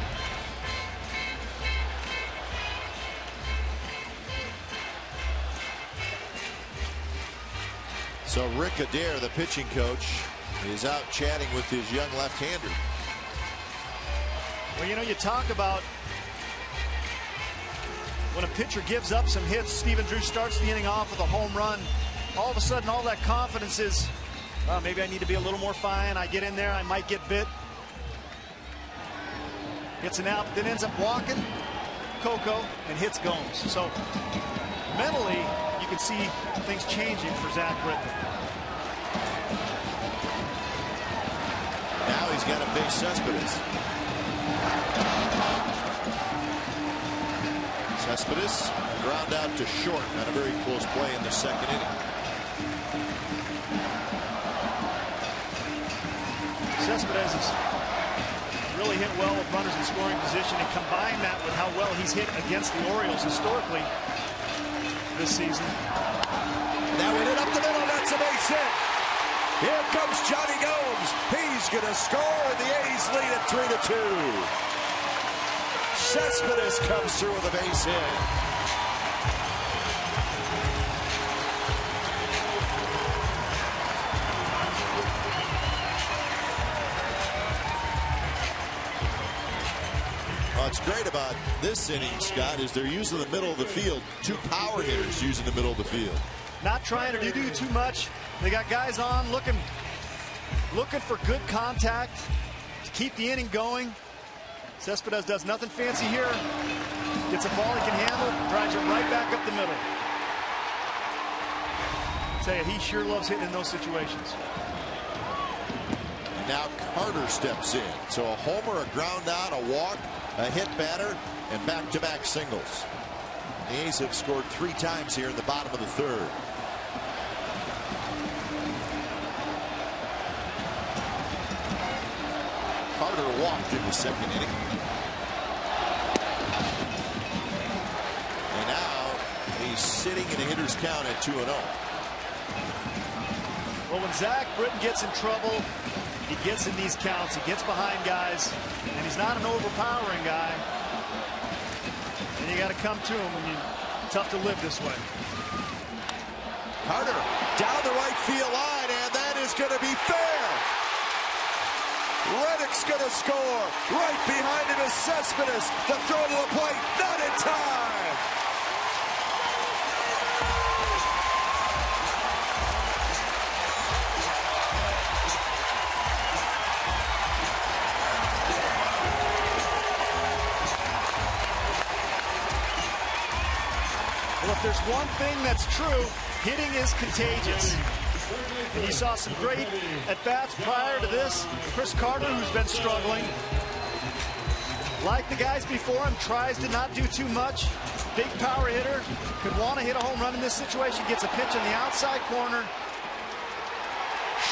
So Rick Adair, the pitching coach, is out chatting with his young left-hander. Well, you know, you talk about when a pitcher gives up some hits. Stephen Drew starts the inning off with a home run. All of a sudden, all that confidence is, maybe I need to be a little more fine. I get in there, I might get bit. Gets an out, but then ends up walking Coco and hits Gomes. So mentally, you can see things changing for Zach Britton. Now he's got to face Cespedes. Cespedes ground out to short on a very close play in the second inning. Cespedes has really hit well with runners in scoring position, and combine that with how well he's hit against the Orioles historically this season. Now we hit up the middle. That's a base hit. Here comes Johnny Gomes. He's going to score, and the A's lead at 3-2. Cespedes comes through with a base hit. What's great about this inning, Scott, is they're using the middle of the field. 2 power hitters using the middle of the field. Not trying to do too much. They got guys on looking for good contact to keep the inning going. Cespedes does nothing fancy here. Gets a ball he can handle, drives it right back up the middle. I tell you, he sure loves hitting in those situations. Now Carter steps in. So a homer, a ground out, a walk, a hit batter, and back-to-back singles. The A's have scored 3 times here in the bottom of the 3rd. Carter walked in the 2nd inning. And now he's sitting in a hitter's count at 2-0. Well, when Zach Britton gets in trouble, he gets in these counts. He gets behind guys, and he's not an overpowering guy. And you got to come to him when you're tough to live this way. Carter down the right field line, and that is going to be fair. Reddick's going to score. Right behind him is Cespedes. The throw to the plate, not in time. Well, if there's one thing that's true, hitting is contagious. And you saw some great at-bats prior to this. Chris Carter, who's been struggling. Like the guys before him, tries to not do too much. Big power hitter. Could want to hit a home run in this situation. Gets a pitch on the outside corner.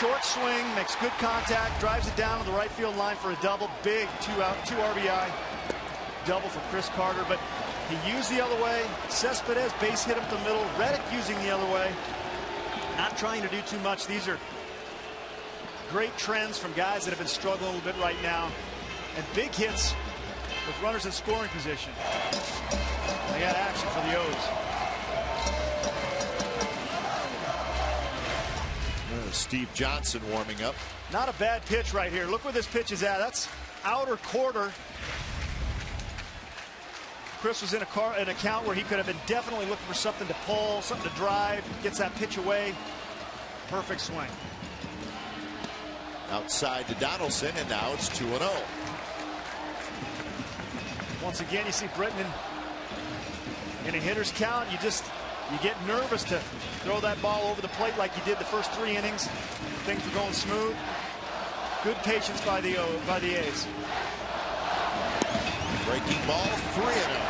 Short swing, makes good contact, drives it down to the right field line for a double. Big 2 RBI double for Chris Carter. But he used the other way. Cespedes base hit up the middle. Reddick using the other way. Not trying to do too much. These are great trends from guys that have been struggling a little bit right now. And big hits with runners in scoring position. They got action for the O's. Steve Johnson warming up. Not a bad pitch right here. Look where this pitch is at. That's outer quarter. Chris was in a count where he could have been definitely looking for something to pull, something to drive. Gets that pitch away. Perfect swing. Outside to Donaldson, and now it's 2-0. Once again, you see Britton in a hitter's count. You get nervous to throw that ball over the plate like you did the first 3 innings. Things were going smooth. Good patience by the A's. Breaking ball, 3-0.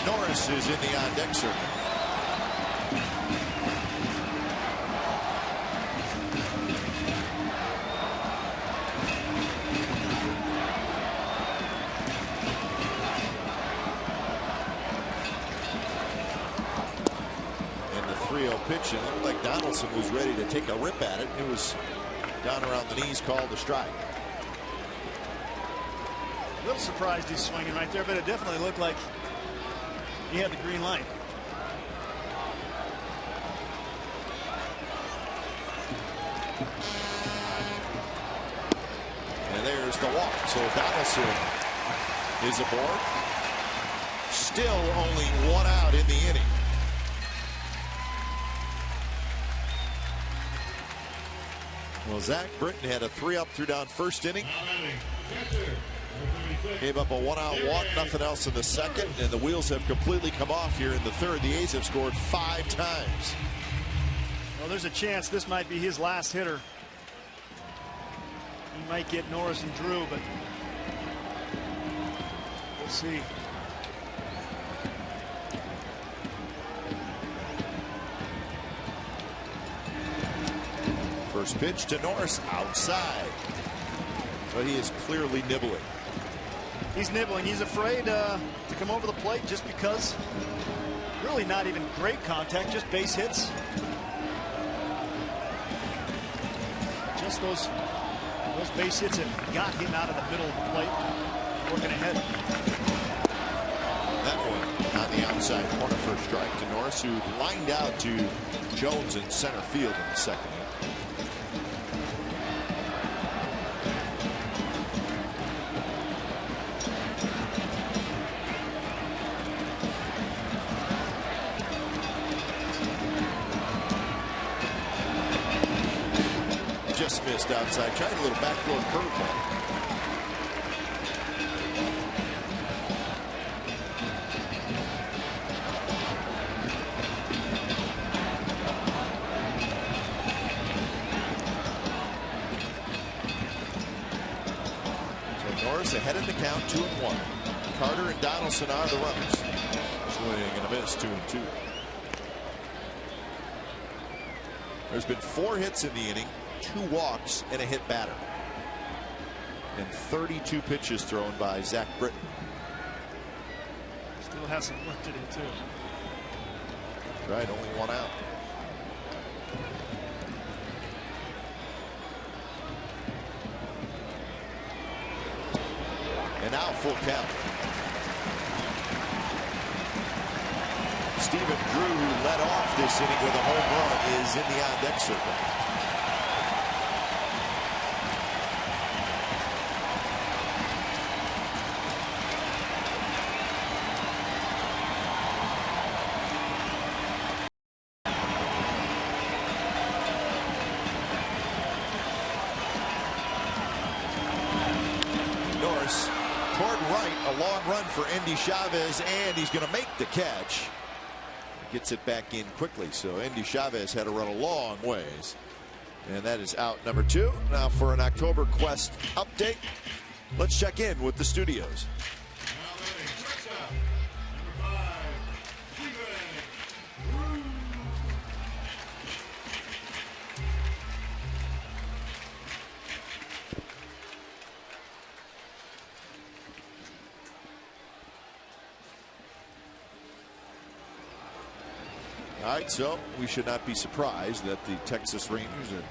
Norris is in the on-deck circle. And the 3-0 pitch, it looked like Donaldson was ready to take a rip at it. It was down around the knees, called a strike. A little surprised he's swinging right there, but it definitely looked like he had the green light. And there's the walk. So Donaldson is aboard. Still only 1 out in the inning. Well, Zach Britton had a 3-up, 2-down first inning. Gave up a 1-out walk, nothing else in the second, and the wheels have completely come off here in the 3rd. The A's have scored 5 times. Well, there's a chance this might be his last hitter. He might get Norris and Drew, but we'll see. First pitch to Norris outside. But he is clearly nibbling. He's nibbling. He's afraid to come over the plate just because really not even great contact, just base hits. Notice those base hits have got him out of the middle of the plate, working ahead. That one on the outside corner for a strike to Norris, who lined out to Jones in center field in the second. Just missed outside. Tried a little backdoor curveball. So Norris ahead in the count, 2-1. Carter and Donaldson are the runners. Swing and a miss, 2-2. There's been 4 hits in the inning, 2 walks, and a hit batter. And 32 pitches thrown by Zach Britton. Still has some work to do, too. Right, only 1 out. And now full count. Stephen Drew, who led off this inning with a home run, is in the on-deck circle. Norris toward right, a long run for Endy Chavez, and he's going to make the catch. Gets it back in quickly, so Endy Chavez had to run a long ways. And that is out number 2. Now for an October Quest update, let's check in with the studios. All right, so we should not be surprised that the Texas Rangers are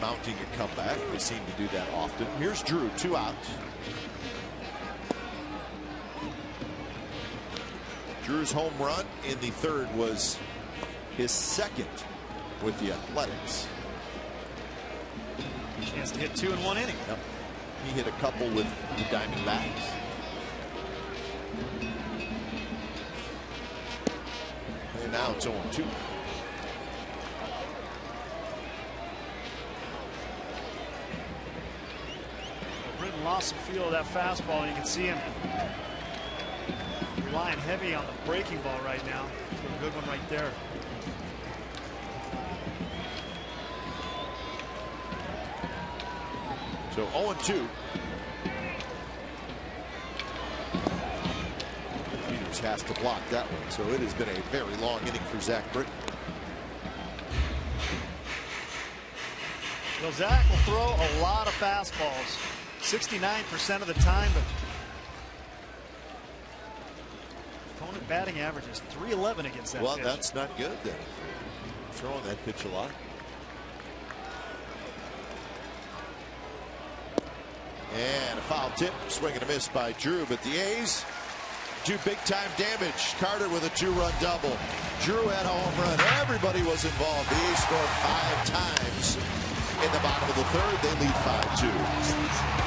mounting a comeback. They seem to do that often. Here's Drew, 2 outs. Drew's home run in the 3rd was his 2nd with the Athletics. Chance to hit 2 in 1 inning. Yep. He hit a couple with the Diamondbacks. And now it's 0-2. Britton lost some feel of that fastball, and you can see him relying heavy on the breaking ball right now. A good one right there. So 0-2. Peters has to block that one. So it has been a very long inning for Zach Britton. Well, Zach will throw a lot of fastballs, 69% of the time, but opponent batting average is .311 against that pitch. Well, that's not good then. Throwing that pitch a lot. And a foul tip, swing and a miss by Drew, but the A's do big time damage. Carter with a 2-run double. Drew had a home run. Everybody was involved. The A's scored 5 times in the bottom of the 3rd. They lead 5-2.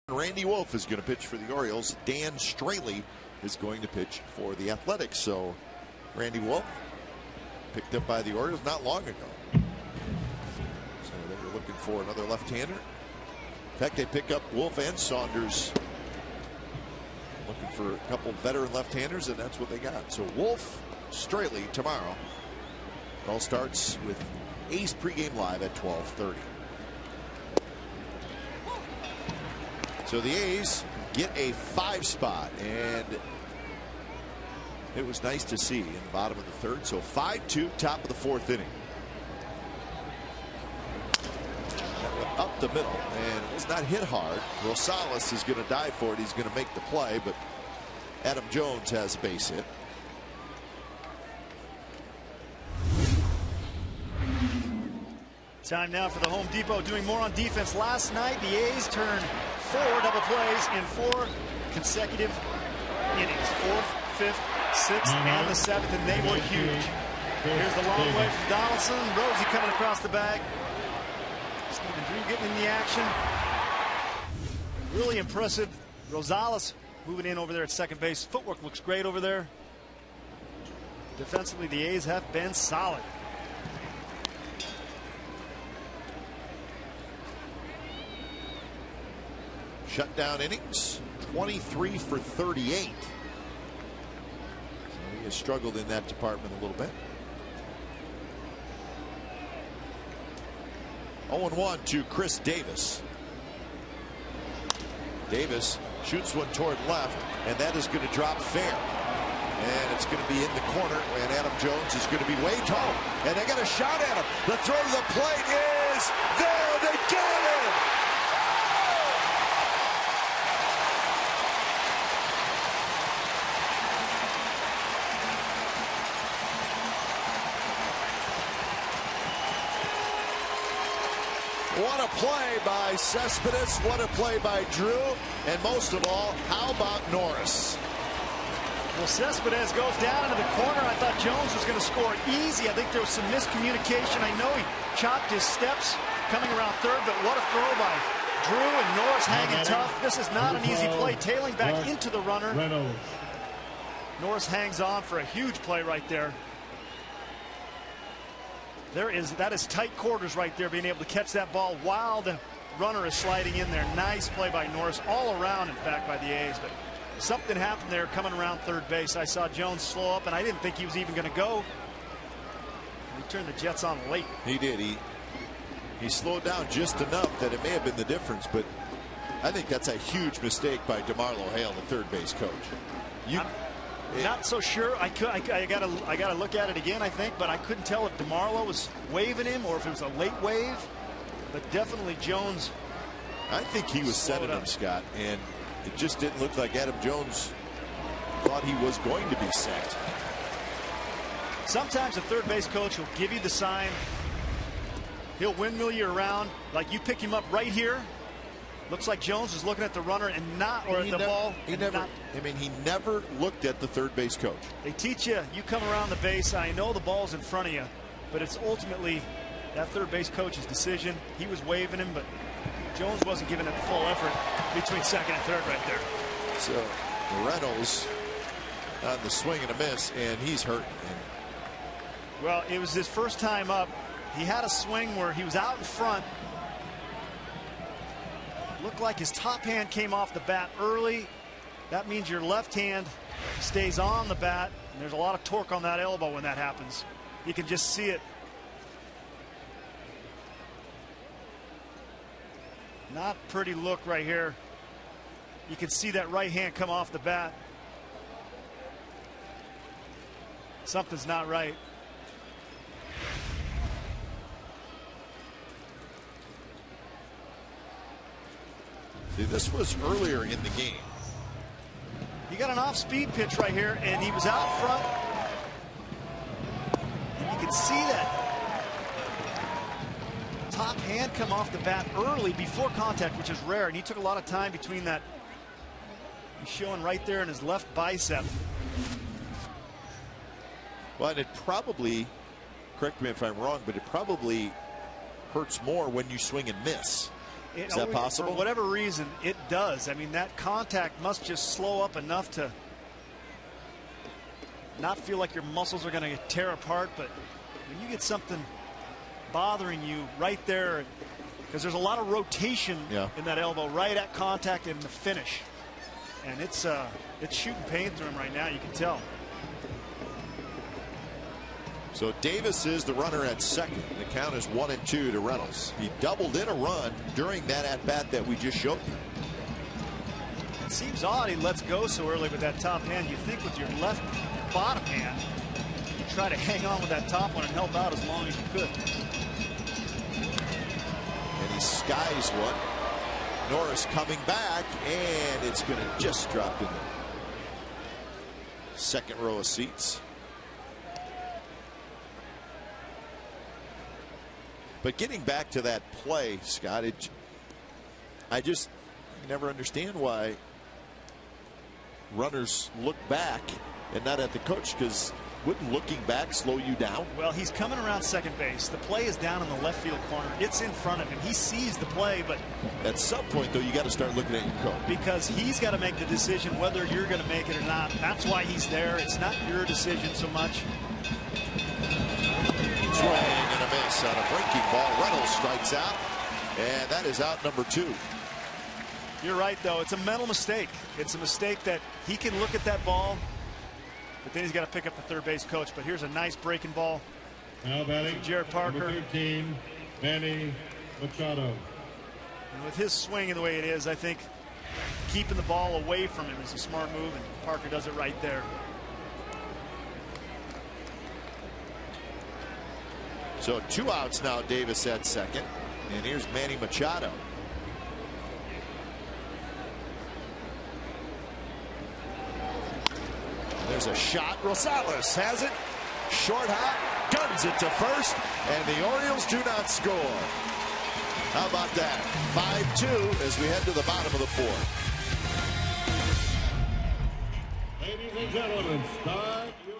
Randy Wolf is going to pitch for the Orioles. Dan Straley is going to pitch for the Athletics. So Randy Wolf picked up by the Orioles not long ago. So they were looking for another left-hander. In fact, they pick up Wolf and Saunders. Looking for a couple veteran left-handers, and that's what they got. So Wolf, Straley tomorrow. It all starts with A's pregame live at 12:30. So the A's get a 5 spot, and it was nice to see in the bottom of the third. So 5-2, top of the 4th inning. That went up the middle, and it was not hit hard. Rosales is going to dive for it. He's going to make the play, but Adam Jones has a base hit. Time now for the Home Depot doing more on defense. Last night, the A's turned 4 double plays in 4 consecutive innings. 4th, 5th, 6th, and the 7th, and they were huge. Here's the long way from Donaldson. Rosie coming across the bag. Stephen Drew getting in the action. Really impressive. Rosales moving in over there at second base. Footwork looks great over there. Defensively, the A's have been solid. Shutdown innings, 23 for 38. So he has struggled in that department a little bit. 0-1 to Chris Davis. Davis shoots one toward left, and that is going to drop fair. And it's going to be in the corner, and Adam Jones is going to be way tall. And they got a shot at him. The throw to the plate is there. They got him. What a play by Cespedes. What a play by Drew. And most of all, how about Norris? Well, Cespedes goes down into the corner. I thought Jones was going to score easy. I think there was some miscommunication. I know he chopped his steps coming around third, but what a throw by Drew, and Norris hanging tough. This is not an easy play. Tailing back into the runner. Norris hangs on for a huge play right there. That is tight quarters right there, being able to catch that ball while the runner is sliding in there. Nice play by Norris, all around, in fact, by the A's. But something happened there coming around third base. I saw Jones slow up, and I didn't think he was even going to go. He turned the Jets on late. He did. He slowed down just enough that it may have been the difference, but I think that's a huge mistake by DeMarlo Hale, the third base coach. Not so sure. I gotta look at it again, I think, but I couldn't tell if DeMarlo was waving him or if it was a late wave. But definitely Jones. I think he was sending him, Scott, and it just didn't look like Adam Jones thought he was going to be sent. Sometimes a third base coach will give you the sign. He'll windmill you around, like you pick him up right here. Looks like Jones was looking at the runner and not, or at the ball. He never looked at the third base coach. They teach you come around the base. I know the ball's in front of you, but it's ultimately that third base coach's decision. He was waving him, but Jones wasn't giving it the full effort between second and third right there. So Reynolds on the swing and a miss, and he's hurt. Well, it was his first time up. He had a swing where he was out in front. Looked like his top hand came off the bat early. That means your left hand stays on the bat, and there's a lot of torque on that elbow when that happens. You can just see it. Not pretty look right here. You can see that right hand come off the bat. Something's not right. See, this was earlier in the game. He got an off-speed pitch right here, and he was out front. And you can see that top hand come off the bat early before contact, which is rare, and he took a lot of time between that. He's showing right there in his left bicep. Well, and it probably, correct me if I'm wrong, but it probably hurts more when you swing and miss. Is that possible? For whatever reason, it does. I mean, that contact must just slow up enough to not feel like your muscles are going to tear apart. But when you get something bothering you right there, because there's a lot of rotation in that elbow right at contact and the finish, and it's shooting pain through him right now. You can tell. So Davis is the runner at second. The count is 1-2 to Reynolds. He doubled in a run during that at bat that we just showed you. It seems odd he lets go so early with that top hand. You think with your left bottom hand, you try to hang on with that top one and help out as long as you could. And he skies one. Norris coming back, and it's going to just drop in the second row of seats. But getting back to that play, Scott, I just never understand why runners look back and not at the coach, because wouldn't looking back slow you down? Well, he's coming around second base. The play is down in the left field corner. It's in front of him. He sees the play, but at some point, though, you got to start looking at your coach, because he's got to make the decision whether you're going to make it or not. That's why he's there. It's not your decision so much. Swing and a miss on a breaking ball. Reynolds strikes out, and that is out number 2. You're right, though. It's a mental mistake. It's a mistake that he can look at that ball, but then he's got to pick up the third base coach. But here's a nice breaking ball. Now batting, Jared Parker. Number 13, Manny Machado. And with his swing and the way it is, I think keeping the ball away from him is a smart move, and Parker does it right there. So 2 outs now. Davis at second, and here's Manny Machado. There's a shot. Rosales has it. Short hop, guns it to first, and the Orioles do not score. How about that? 5-2 as we head to the bottom of the 4th. Ladies and gentlemen, start your...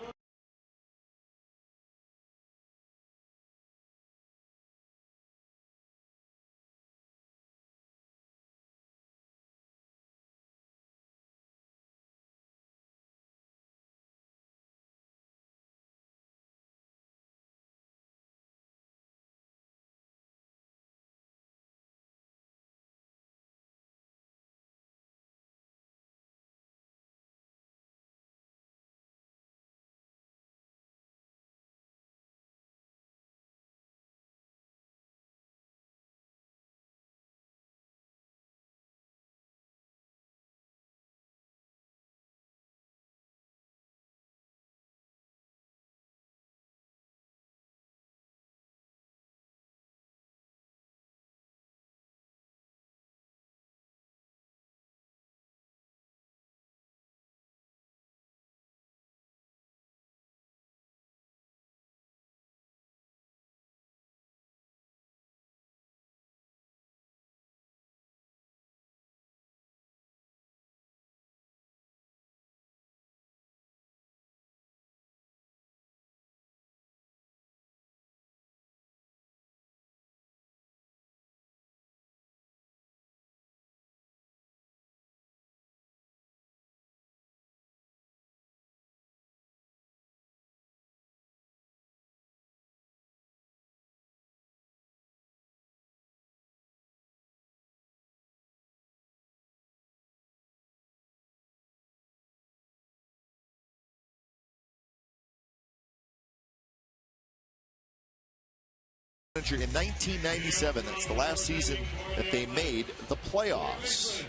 In 1997, that's the last season that they made the playoffs.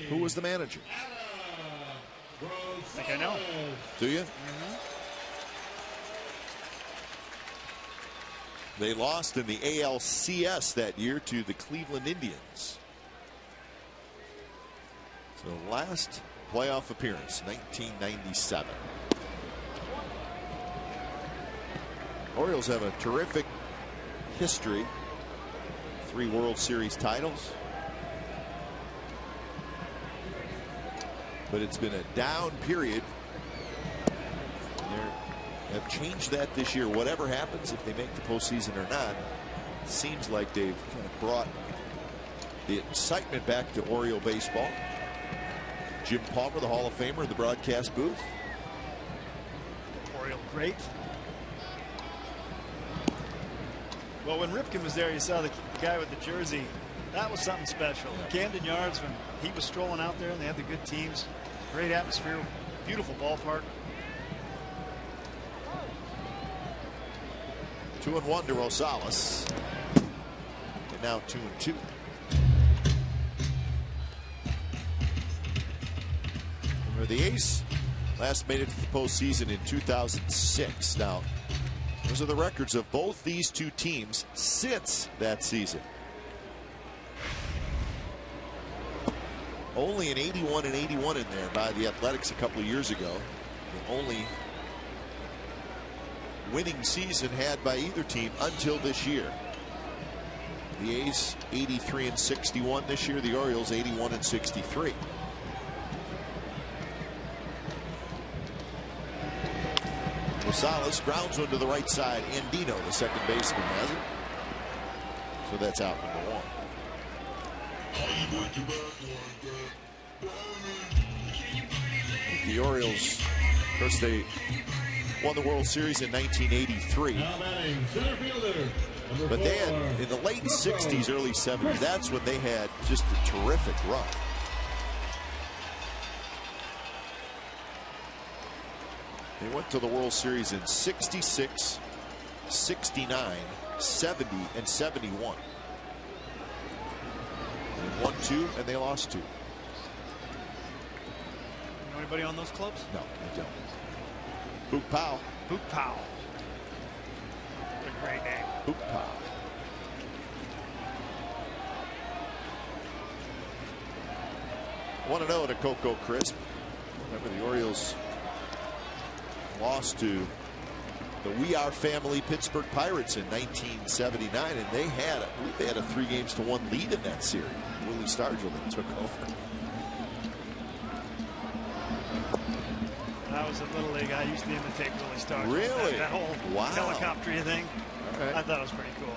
Who was the manager? I think I know. Do you? They lost in the ALCS that year to the Cleveland Indians. So last playoff appearance, 1997. Orioles have a terrific history. 3 World Series titles. But it's been a down period. They have changed that this year. Whatever happens, if they make the postseason or not, seems like they've kind of brought the excitement back to Oriole baseball. Jim Palmer, the Hall of Famer, in the broadcast booth. Oriole great. Well, when Ripken was there, you saw the guy with the jersey. That was something special. Camden Yards, when he was strolling out there and they had the good teams. Great atmosphere. Beautiful ballpark. 2-1 to Rosales. And now 2-2. Remember, the A's last made it to the postseason in 2006. Now, those are the records of both these two teams since that season. Only an 81 and 81 in there by the Athletics a couple of years ago. The only winning season had by either team until this year. The A's 83 and 61 this year. The Orioles 81 and 63. Rosales grounds one to the right side. Andino, the second baseman, has it. So that's out number one. The Orioles, of course, they won the World Series in 1983. But they had, in the late 60s, early 70s, that's when they had just a terrific run. They went to the World Series in 66, 69, 70, and 71. They won 2 and they lost 2. Know anybody on those clubs? No, I don't. Book Powell. Book Powell. What a great name. Book Powell. Want to know to Coco Crisp. Remember, the Orioles lost to the We Are Family Pittsburgh Pirates in 1979, and they had, I believe they had a 3-1 lead in that series. Willie Stargell then took over. When I was at Little League, I used to imitate Willie Stargell. Really? That whole helicopter thing. Right. I thought it was pretty cool.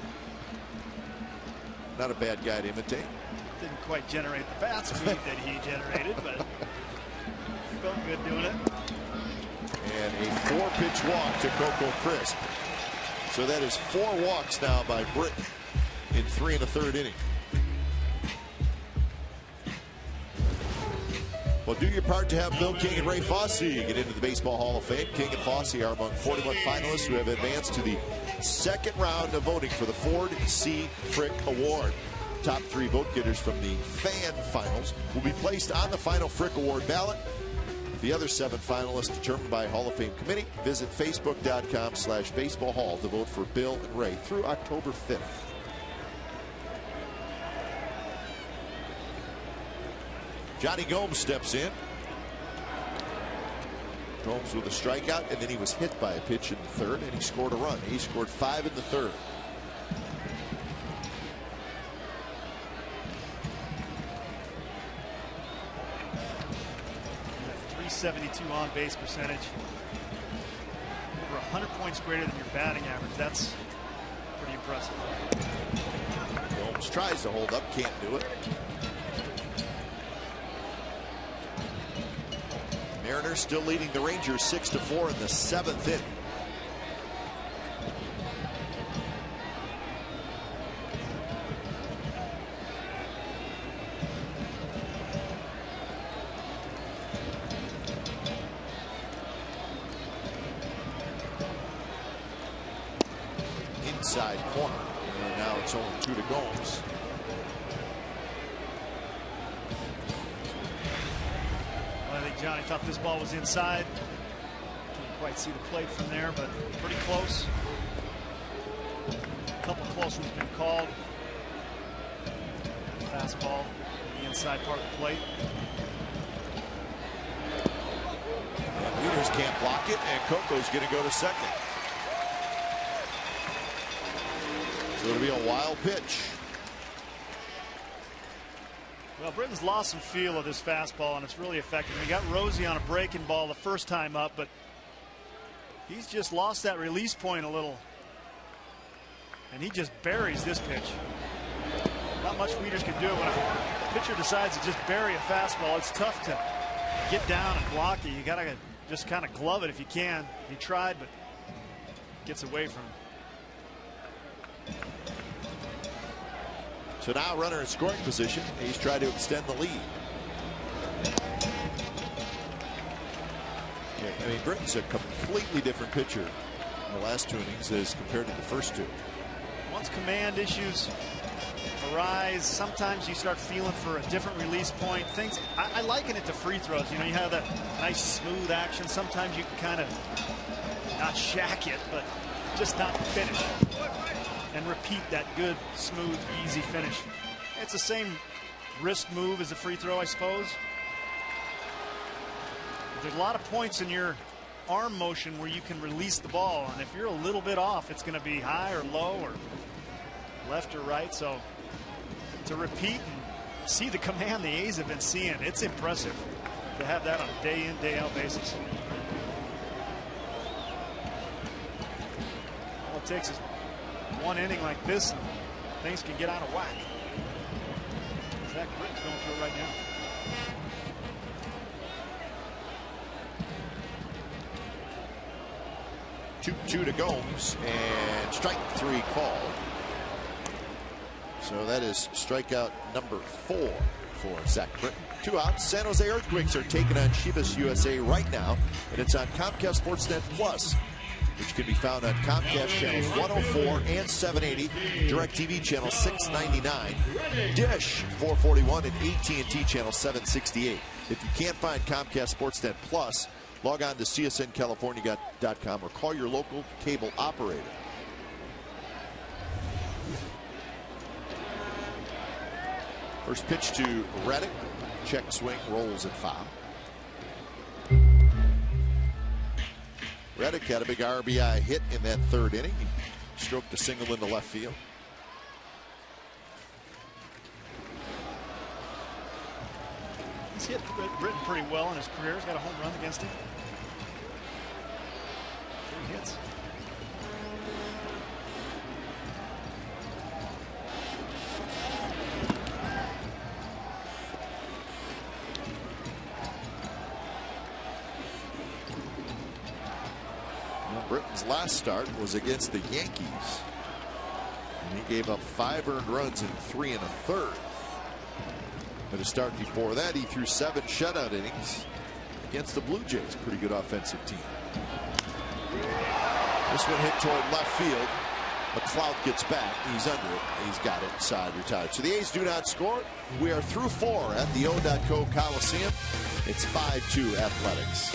Not a bad guy to imitate. Didn't quite generate the bat speed that he generated, but felt good doing it. And a 4-pitch walk to Coco Crisp. So that is 4 walks now by Britton in 3 1/3 innings. Well, do your part to have Bill King and Ray Fosse get into the Baseball Hall of Fame. King and Fosse are among 41 finalists who have advanced to the second round of voting for the Ford C. Frick Award. Top 3 vote getters from the fan finals will be placed on the final Frick Award ballot. The other 7 finalists determined by a Hall of Fame committee. Visit facebook.com/baseballhall to vote for Bill and Ray through October 5th. Johnny Gomes steps in. Gomes with a strikeout, and then he was hit by a pitch in the 3rd, and he scored a run. He scored 5 in the 3rd. .372 on base percentage. Over 100 points greater than your batting average. That's pretty impressive. Gomes tries to hold up, can't do it. Mariners still leading the Rangers 6-4 in the 7th inning. Inside corner, and now it's 0-2 to Gomes. I think Johnny thought this ball was inside. Couldn't quite see the plate from there, but pretty close. A couple close ones been called. Fastball, the inside part of the plate. And Wieters can't block it, and Coco's going to go to second. So it'll be a wild pitch. Well, Britton's lost some feel of this fastball, and it's really affected him. He got Rosie on a breaking ball the first time up, but he's just lost that release point a little. And he just buries this pitch. About not much Wieters can do. When a pitcher decides to just bury a fastball, it's tough to get down and block it. You got to just kind of glove it if you can. He tried, but gets away from him. So now runner in scoring position. He's trying to extend the lead. Yeah, I mean, Britton's a completely different pitcher in the last 2 innings as compared to the first 2. Once command issues arise, sometimes you start feeling for a different release point. Things I liken it to free throws. You know, you have that nice smooth action. Sometimes you can kind of not shack it, but just not finish and repeat that good, smooth, easy finish. It's the same wrist move as a free throw, I suppose. There's a lot of points in your arm motion where you can release the ball, and if you're a little bit off, it's going to be high or low or left or right. So to repeat and see the command the A's have been seeing, it's impressive to have that on a day in, day out basis. All it takes is one inning like this, and things can get out of whack. Zach Britton's going through it right now. Two to Gomes, and strike 3 called. So that is strikeout number 4 for Zach Britton. 2 outs. San Jose Earthquakes are taking on Chivas USA right now, and it's on Comcast Sportsnet Plus, which can be found on Comcast channels 104 and 780, DirecTV channel 699, Dish 441, and AT&T channel 768. If you can't find Comcast Sportsnet Plus, log on to csncalifornia.com or call your local cable operator. First pitch to Reddick. Check swing, rolls and foul. Reddick had a big RBI hit in that 3rd inning. He stroked a single into left field. He's hit Britton pretty well in his career. He's got a home run against him. 3 hits. Britton's last start was against the Yankees, and he gave up 5 earned runs in 3 1/3. But his start before that, he threw 7 shutout innings against the Blue Jays. Pretty good offensive team. This one hit toward left field. McLeod gets back. He's under it. He's got it. Side retired. So the A's do not score. We are through 4 at the O.co Coliseum. It's 5-2 Athletics.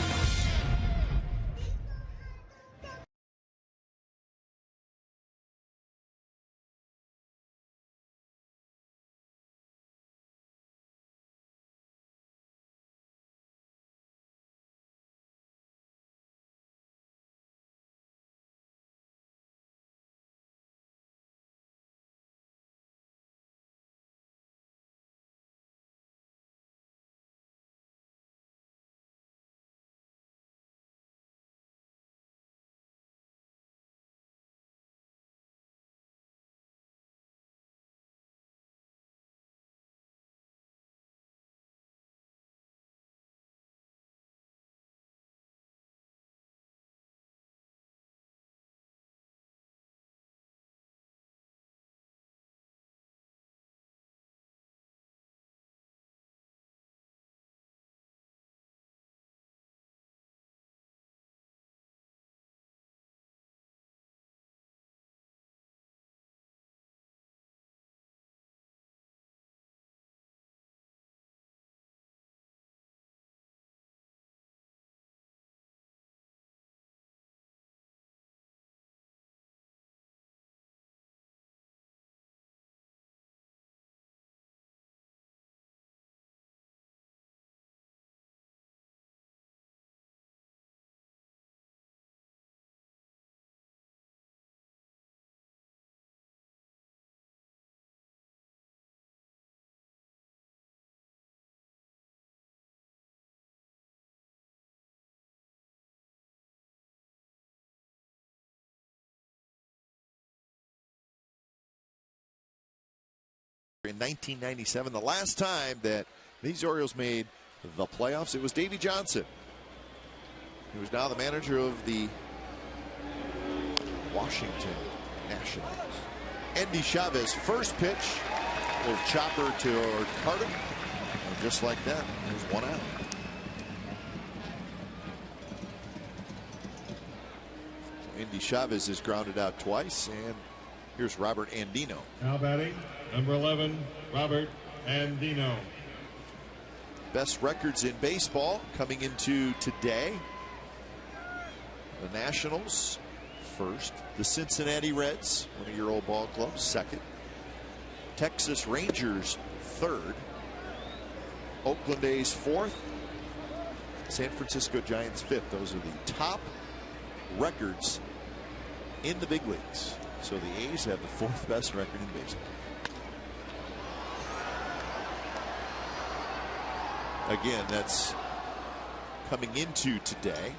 1997. The last time that these Orioles made the playoffs, it was Davey Johnson. He was now the manager of the Washington Nationals. Endy Chavez, first pitch, little chopper to Carter, and just like that, there's one out. Endy Chavez is grounded out twice, and here's Robert Andino. Now batting, number 11, Robert Andino. Best records in baseball coming into today. The Nationals first, the Cincinnati Reds, one of your old ball clubs, second, Texas Rangers third, Oakland A's fourth, San Francisco Giants fifth. Those are the top records in the big leagues. So the A's have the fourth best record in baseball. Again, that's coming into today.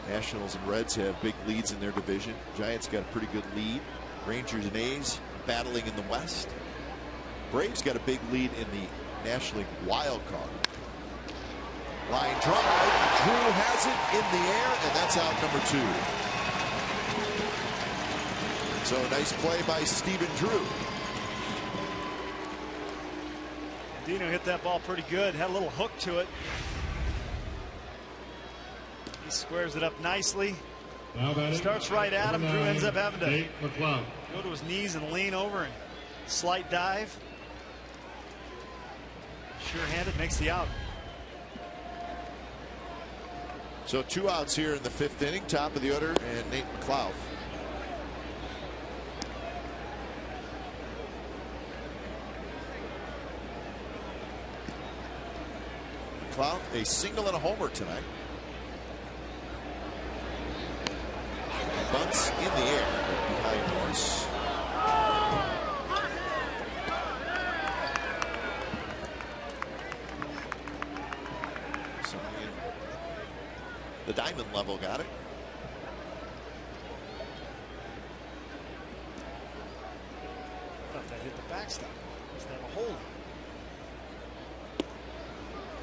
Nationals and Reds have big leads in their division. Giants got a pretty good lead. Rangers and A's battling in the West. Braves got a big lead in the National League wild card. Line drive. Drew has it in the air, and that's out number 2. So a nice play by Stephen Drew. Dino hit that ball pretty good. Had a little hook to it. He squares it up nicely. Starts right at him. Drew ends up having to go to his knees and lean over and slight dive. Sure-handed, makes the out. So 2 outs here in the 5th inning. Top of the order, and Nate McLeod. McLeod, a single and a homer tonight. Bunts in the air behind Morris. So the diamond level got it. I thought that hit the backstop. Is that a hole?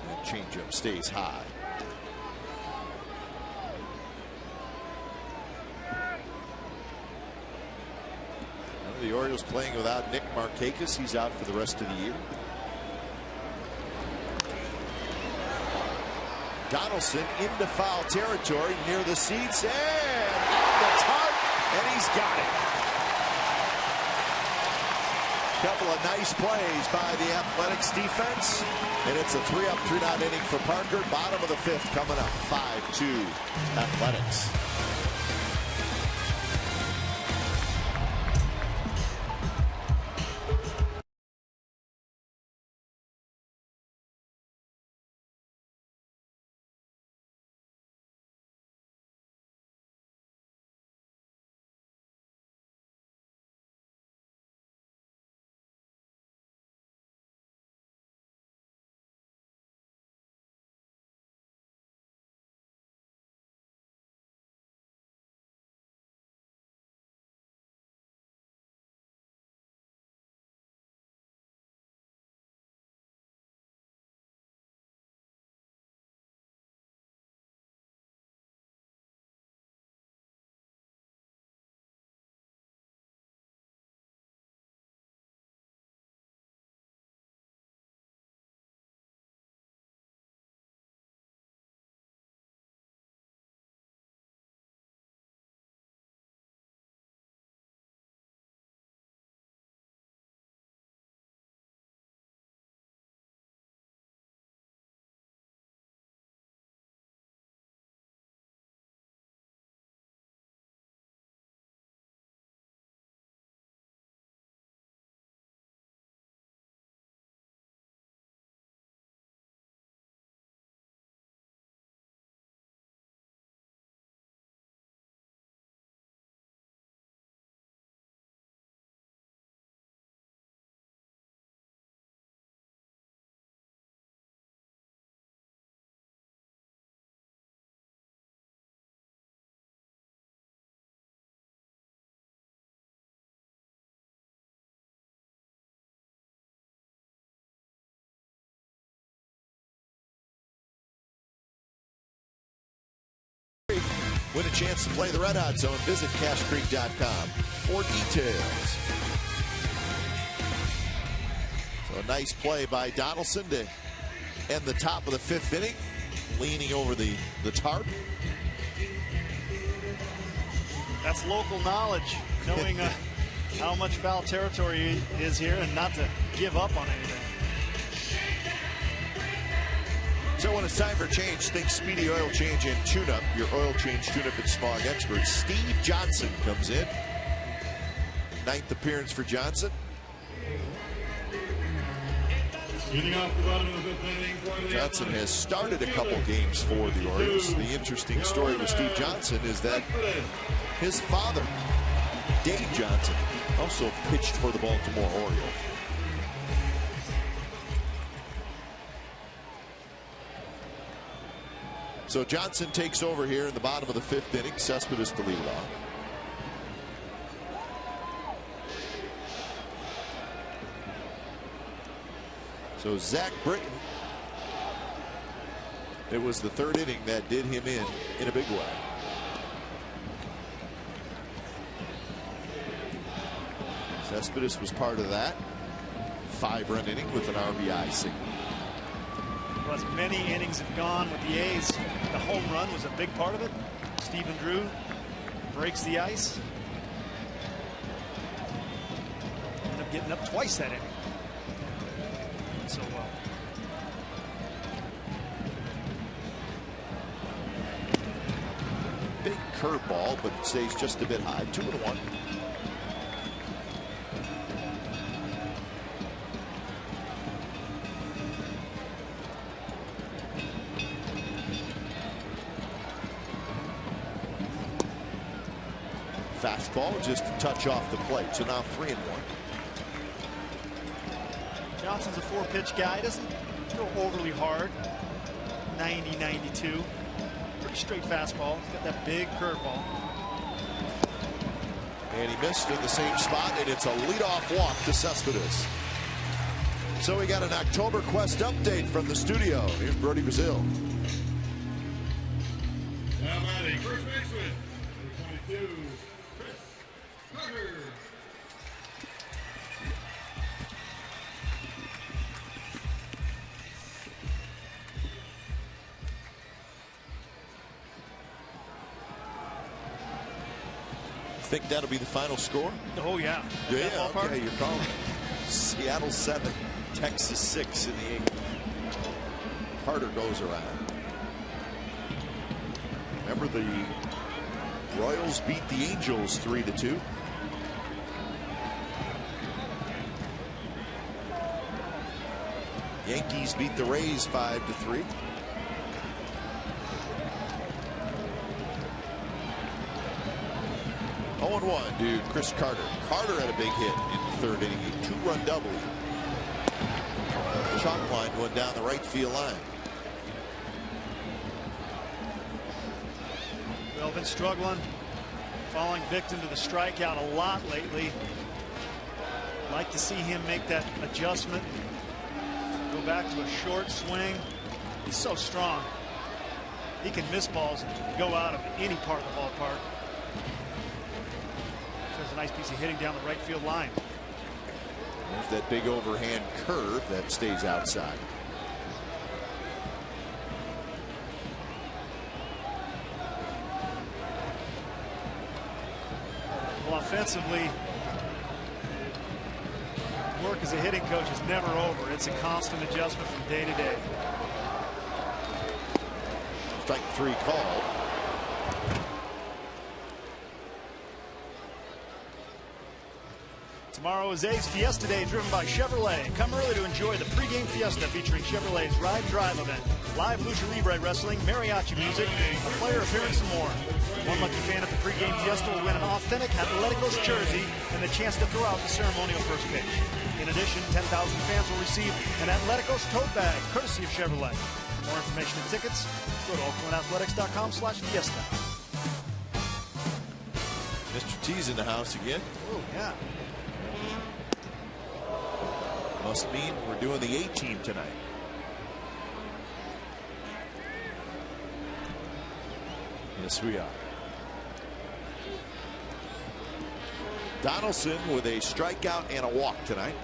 And changeup stays high. The Orioles playing without Nick Markakis. He's out for the rest of the year. Donaldson into foul territory near the seats and on the target, and he's got it. Couple of nice plays by the Athletics defense, and it's a 3-up, 3-out inning for Parker. Bottom of the 5th coming up. 5-2 Athletics. Win a chance to play the Red Hot Zone. Visit cashcreek.com for details. So a nice play by Donaldson to end the top of the 5th inning, leaning over the tarp. That's local knowledge, knowing how much foul territory is here and not to give up on anything. So when it's time for change, think Speedy Oil Change and Tune-Up. Your oil change, tune-up, and smog expert. Steve Johnson comes in. 9th appearance for Johnson. Johnson has started a couple games for the Orioles. The interesting story with Steve Johnson is that his father, Dave Johnson, also pitched for the Baltimore Orioles. So Johnson takes over here in the bottom of the 5th inning. Cespedes to lead it off. So Zach Britton, it was the 3rd inning that did him in a big way. Cespedes was part of that 5-run inning with an RBI single. Well, as many innings have gone with the A's, the home run was a big part of it. Stephen Drew breaks the ice. Ended up getting up twice that inning. So well. Big curveball, but it stays just a bit high. 2-1. Fastball just a touch off the plate. So now 3-1. Johnson's a 4-pitch guy. Doesn't go overly hard. 90, 92. Pretty straight fastball. He's got that big curveball. And he missed in the same spot, and it's a leadoff walk to Cespedes. So we got an October Quest update from the studio. Here's Brody Brazil. Now batting, first baseman, number 22, Chris Carter. Think that'll be the final score? Oh, yeah. Yeah, okay, you're calling. Seattle 7, Texas 6 in the 8th. Carter goes around. Remember, the Royals beat the Angels 3-2. Yankees beat the Rays 5-3. Oh-1 to Chris Carter. Carter had a big hit in the 3rd inning. A 2-run double. Chalk line going down the right field line. Well, been struggling, falling victim to the strikeout a lot lately. Like to see him make that adjustment. Go back to a short swing. He's so strong. He can miss balls and go out of any part of the ballpark. There's a nice piece of hitting down the right field line. There's that big overhand curve that stays outside. Well, offensively, work as a hitting coach is never over. It's a constant adjustment from day to day. Strike 3 call. Tomorrow is A's Fiesta Day, driven by Chevrolet. Come early to enjoy the pregame Fiesta featuring Chevrolet's Ride Drive event, live Lucha Libre wrestling, mariachi music, a player appearance, and more. One lucky fan at the pregame Fiesta will win an authentic Atleticos jersey and the chance to throw out the ceremonial first pitch. In addition, 10,000 fans will receive an Atleticos tote bag, courtesy of Chevrolet. For more information and tickets, go to oaklandathletics.com/fiesta. Mr. T's in the house again. Oh, yeah. Must mean we're doing the A team tonight. Yes, we are. Donaldson with a strikeout and a walk tonight.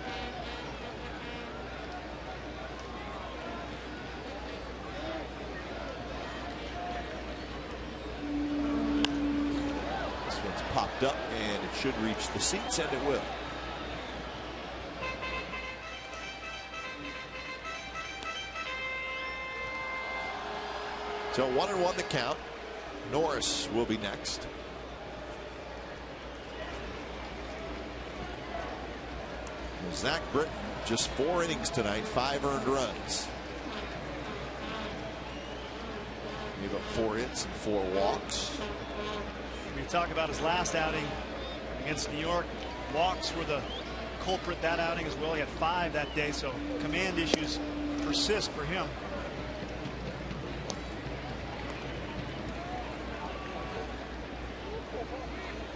This one's popped up and it should reach the seats, and it will. So 1-1 the count. Norris will be next. Zach Britton, just 4 innings tonight, 5 earned runs. Gave up 4 hits and 4 walks. We talk about his last outing against New York. Walks were the culprit that outing as well. He had 5 that day, so command issues persist for him.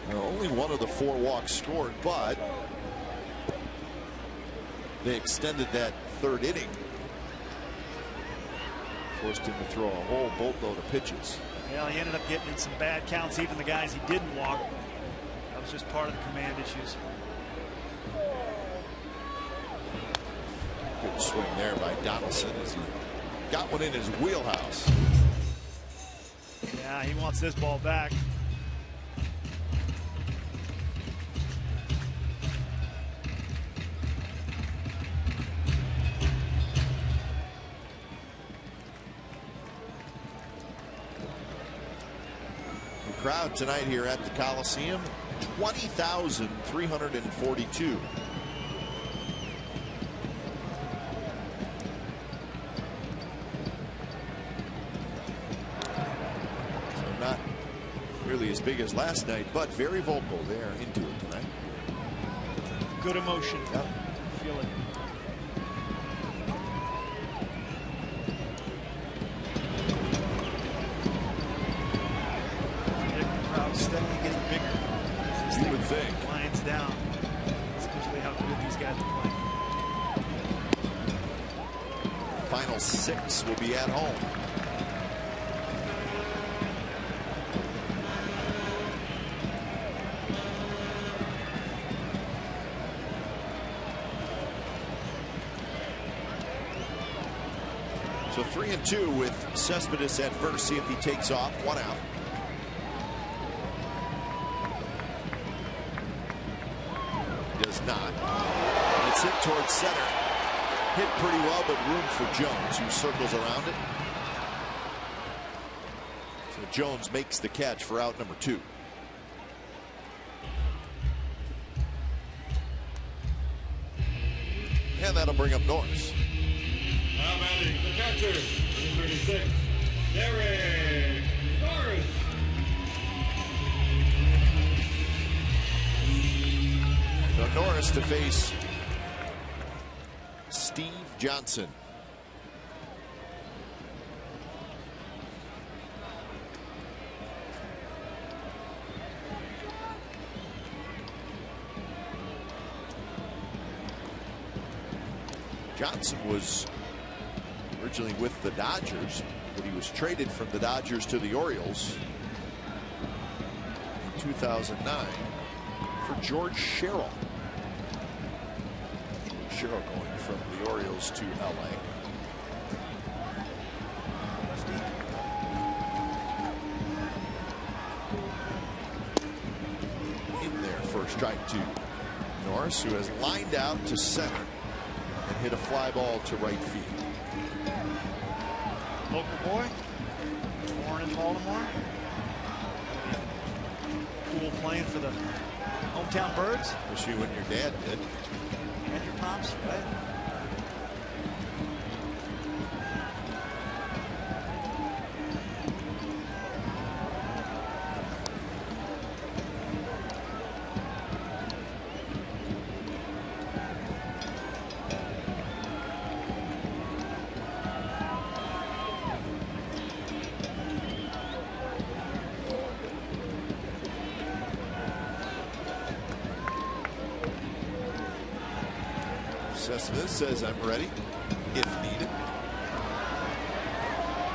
Now, only 1 of the 4 walks scored, but they extended that 3rd inning. Forced him to throw a whole boatload of pitches. Well, he ended up getting in some bad counts, even the guys he didn't walk. That was just part of the command issues. Good swing there by Donaldson as he got one in his wheelhouse. Yeah, he wants this ball back. Crowd tonight here at the Coliseum, 20,342. So not really as big as last night, but very vocal. They're into it tonight. Good emotion. Yep. Feel it. Steadily getting bigger. You would think. Lines down. That's usually how good these guys are playing. Final 6 will be at home. So 3-2 with Cespedes at first. See if he takes off. 1 out. Does not. It's hit towards center. Hit pretty well, but room for Jones, who circles around it. So Jones makes the catch for out number 2. And that'll bring up Norris. Now batting the catcher, number 36, Derek Norris. So Norris to face Steve Johnson. Johnson was originally with the Dodgers, but he was traded from the Dodgers to the Orioles in 2009 for George Sherrill. Sherrill going from the Orioles to LA. In there for a strike to Norris, who has lined out to center and hit a fly ball to right field. Local boy, born in Baltimore. Cool playing for the hometown Birds. Especially when your dad did. And your pops, right? Cespedes says I'm ready if needed.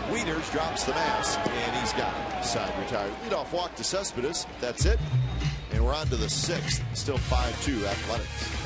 Wieters drops the mask and he's got it. Side retired. Leadoff walk to Cespedes. That's it. And And we're on to the 6th. Still 5-2 Athletics.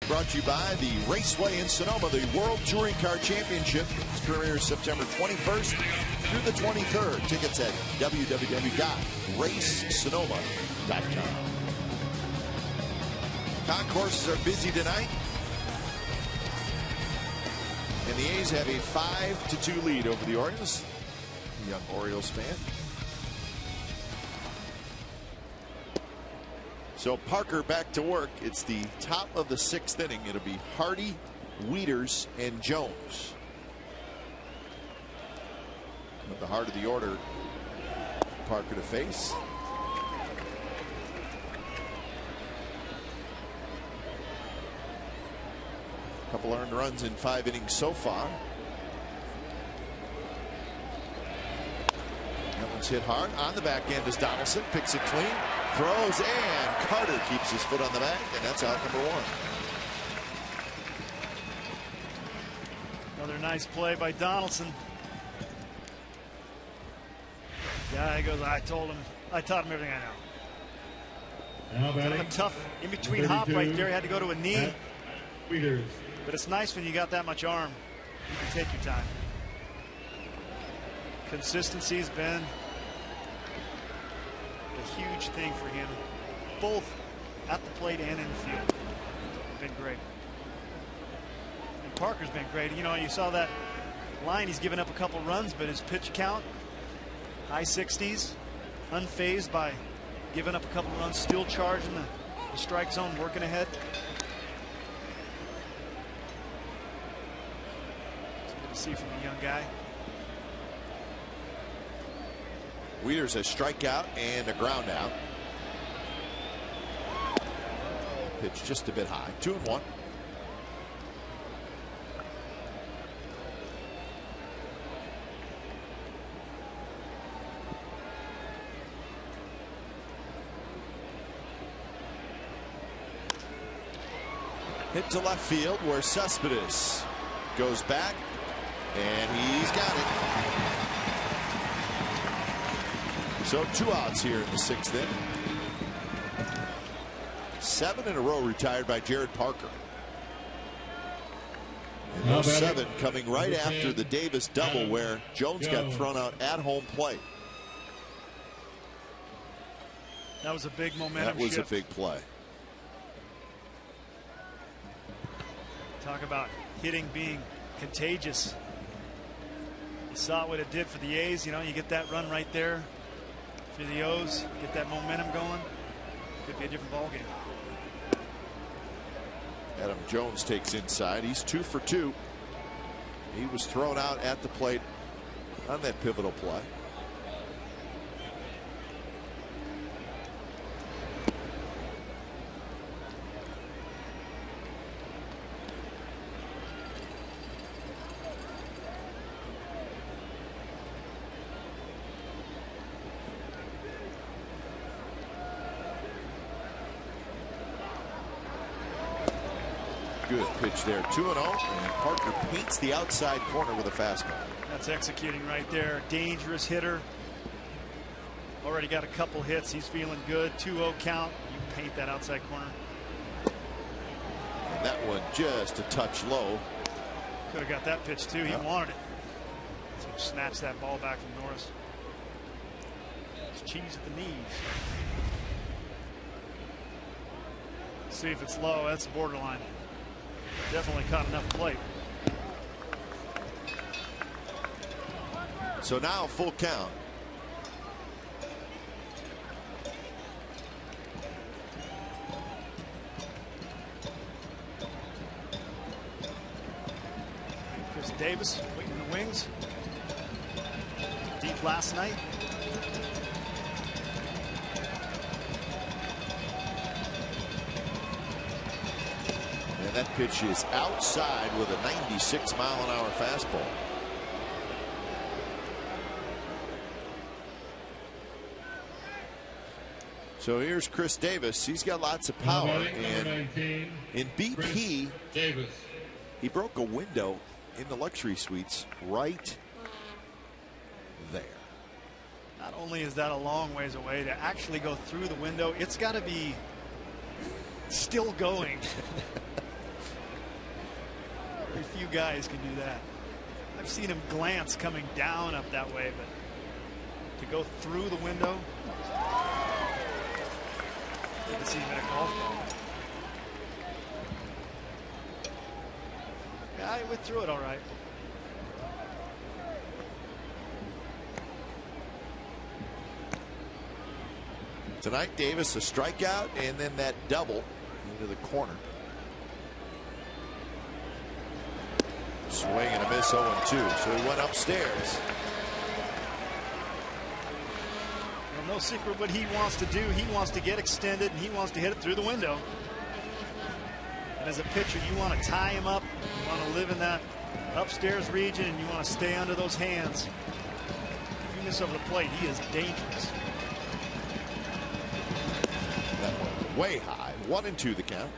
Brought to you by the Raceway in Sonoma, the World Touring Car Championship. It's premieres September 21st through the 23rd. Tickets at www.racesonoma.com. Concourses are busy tonight. And the A's have a 5-2 lead over the Orioles. A young Orioles fan. So Parker back to work. It's the top of the 6th inning. It'll be Hardy, Wieters, and Jones. At the heart of the order, Parker to face. A couple earned runs in 5 innings so far. That one's hit hard. On the back end is Donaldson. Picks it clean. Throws, and Carter keeps his foot on the bag, and that's out number 1. Another nice play by Donaldson. Guy goes, I taught him everything I know. Kind of a tough in-between hop right there. He had to go to a knee. But it's nice when you got that much arm. You can take your time. Consistency's been a huge thing for him, both at the plate and in the field. Been great. And Parker's been great. You know, you saw that line. He's given up a couple runs, but his pitch count, high 60s, unfazed by giving up a couple runs, still charging the strike zone, working ahead. It's good to see from a young guy. Wieters a strikeout and a ground out. Pitch just a bit high. 2-1. Hit to left field where Cespedes goes back, and he's got it. So 2 outs here in the 6th inning. 7 in a row retired by Jared Parker. And those 7 coming right after the Davis double where Jones got thrown out at home plate. That was a big momentum That was shift. a big play. Talk about hitting being contagious. You saw what it did for the A's. You know, you get that run right there for the O's, get that momentum going. Could be a different ball game. Adam Jones takes inside. He's 2 for 2. He was thrown out at the plate on that pivotal play. Good pitch there, 2-0, and Parker paints the outside corner with a fastball. That's executing right there. Dangerous hitter. Already got a couple hits. He's feeling good. 2-0 count. You paint that outside corner. And that one just a touch low. Could have got that pitch too. He wanted it. So snatched that ball back from Norris. It's cheese at the knees. See if it's low. That's borderline. Definitely caught enough plate. So now full count. Chris Davis waiting in the wings. Deep last night. And that pitch is outside with a 96-mile-an-hour fastball. So here's Chris Davis. He's got lots of power. And in BP, he broke a window in the luxury suites right there. Not only is that a long ways away, to actually go through the window, it's got to be still going. Very few guys can do that. I've seen him glance coming down up that way, but to go through the window, you can see him at a golf ball. Yeah, he went through it all right. Tonight, Davis a strikeout and then that double into the corner. Swing and a miss, 0-2. So he went upstairs. Well, no secret what he wants to do. He wants to get extended and he wants to hit it through the window. And as a pitcher, you want to tie him up. You want to live in that upstairs region and you want to stay under those hands. If you miss over the plate, he is dangerous. That one way high. 1-2 the count.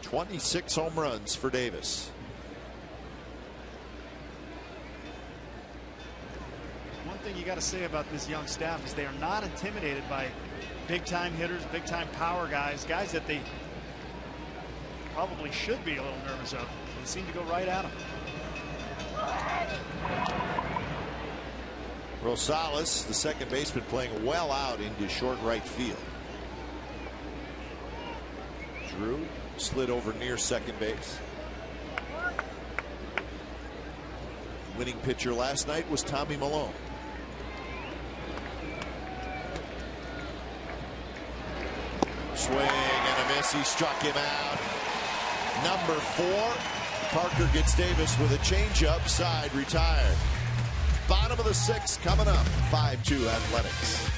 26 home runs for Davis. One thing you got to say about this young staff is they are not intimidated by big time hitters, big time power guys, guys that they probably should be a little nervous of. They seem to go right at them. Rosales, the second baseman, playing well out into short right field. Drew slid over near second base. Winning pitcher last night was Tommy Malone. Swing and a miss. He struck him out. Number 4. Parker gets Davis with a changeup, side retired. Bottom of the 6th coming up. 5-2 Athletics.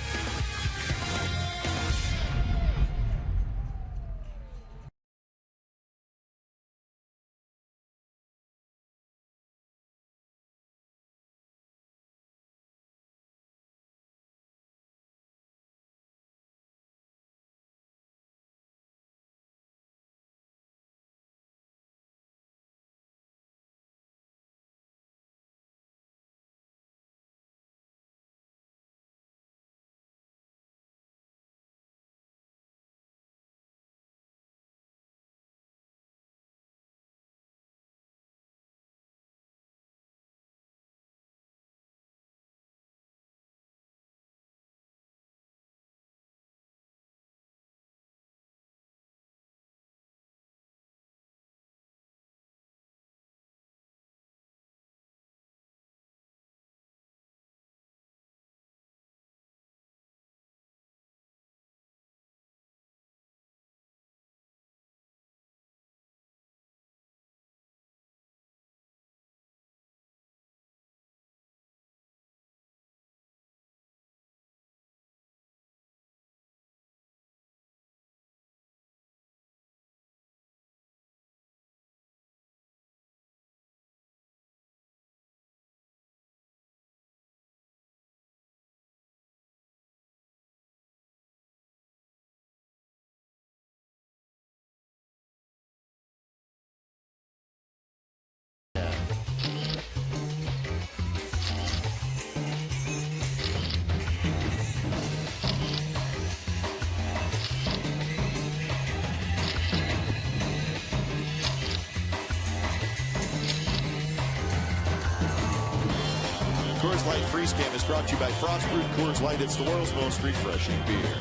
Coors Light Freeze Game is brought to you by Frost Brewed Coors Light. It's the world's most refreshing beer.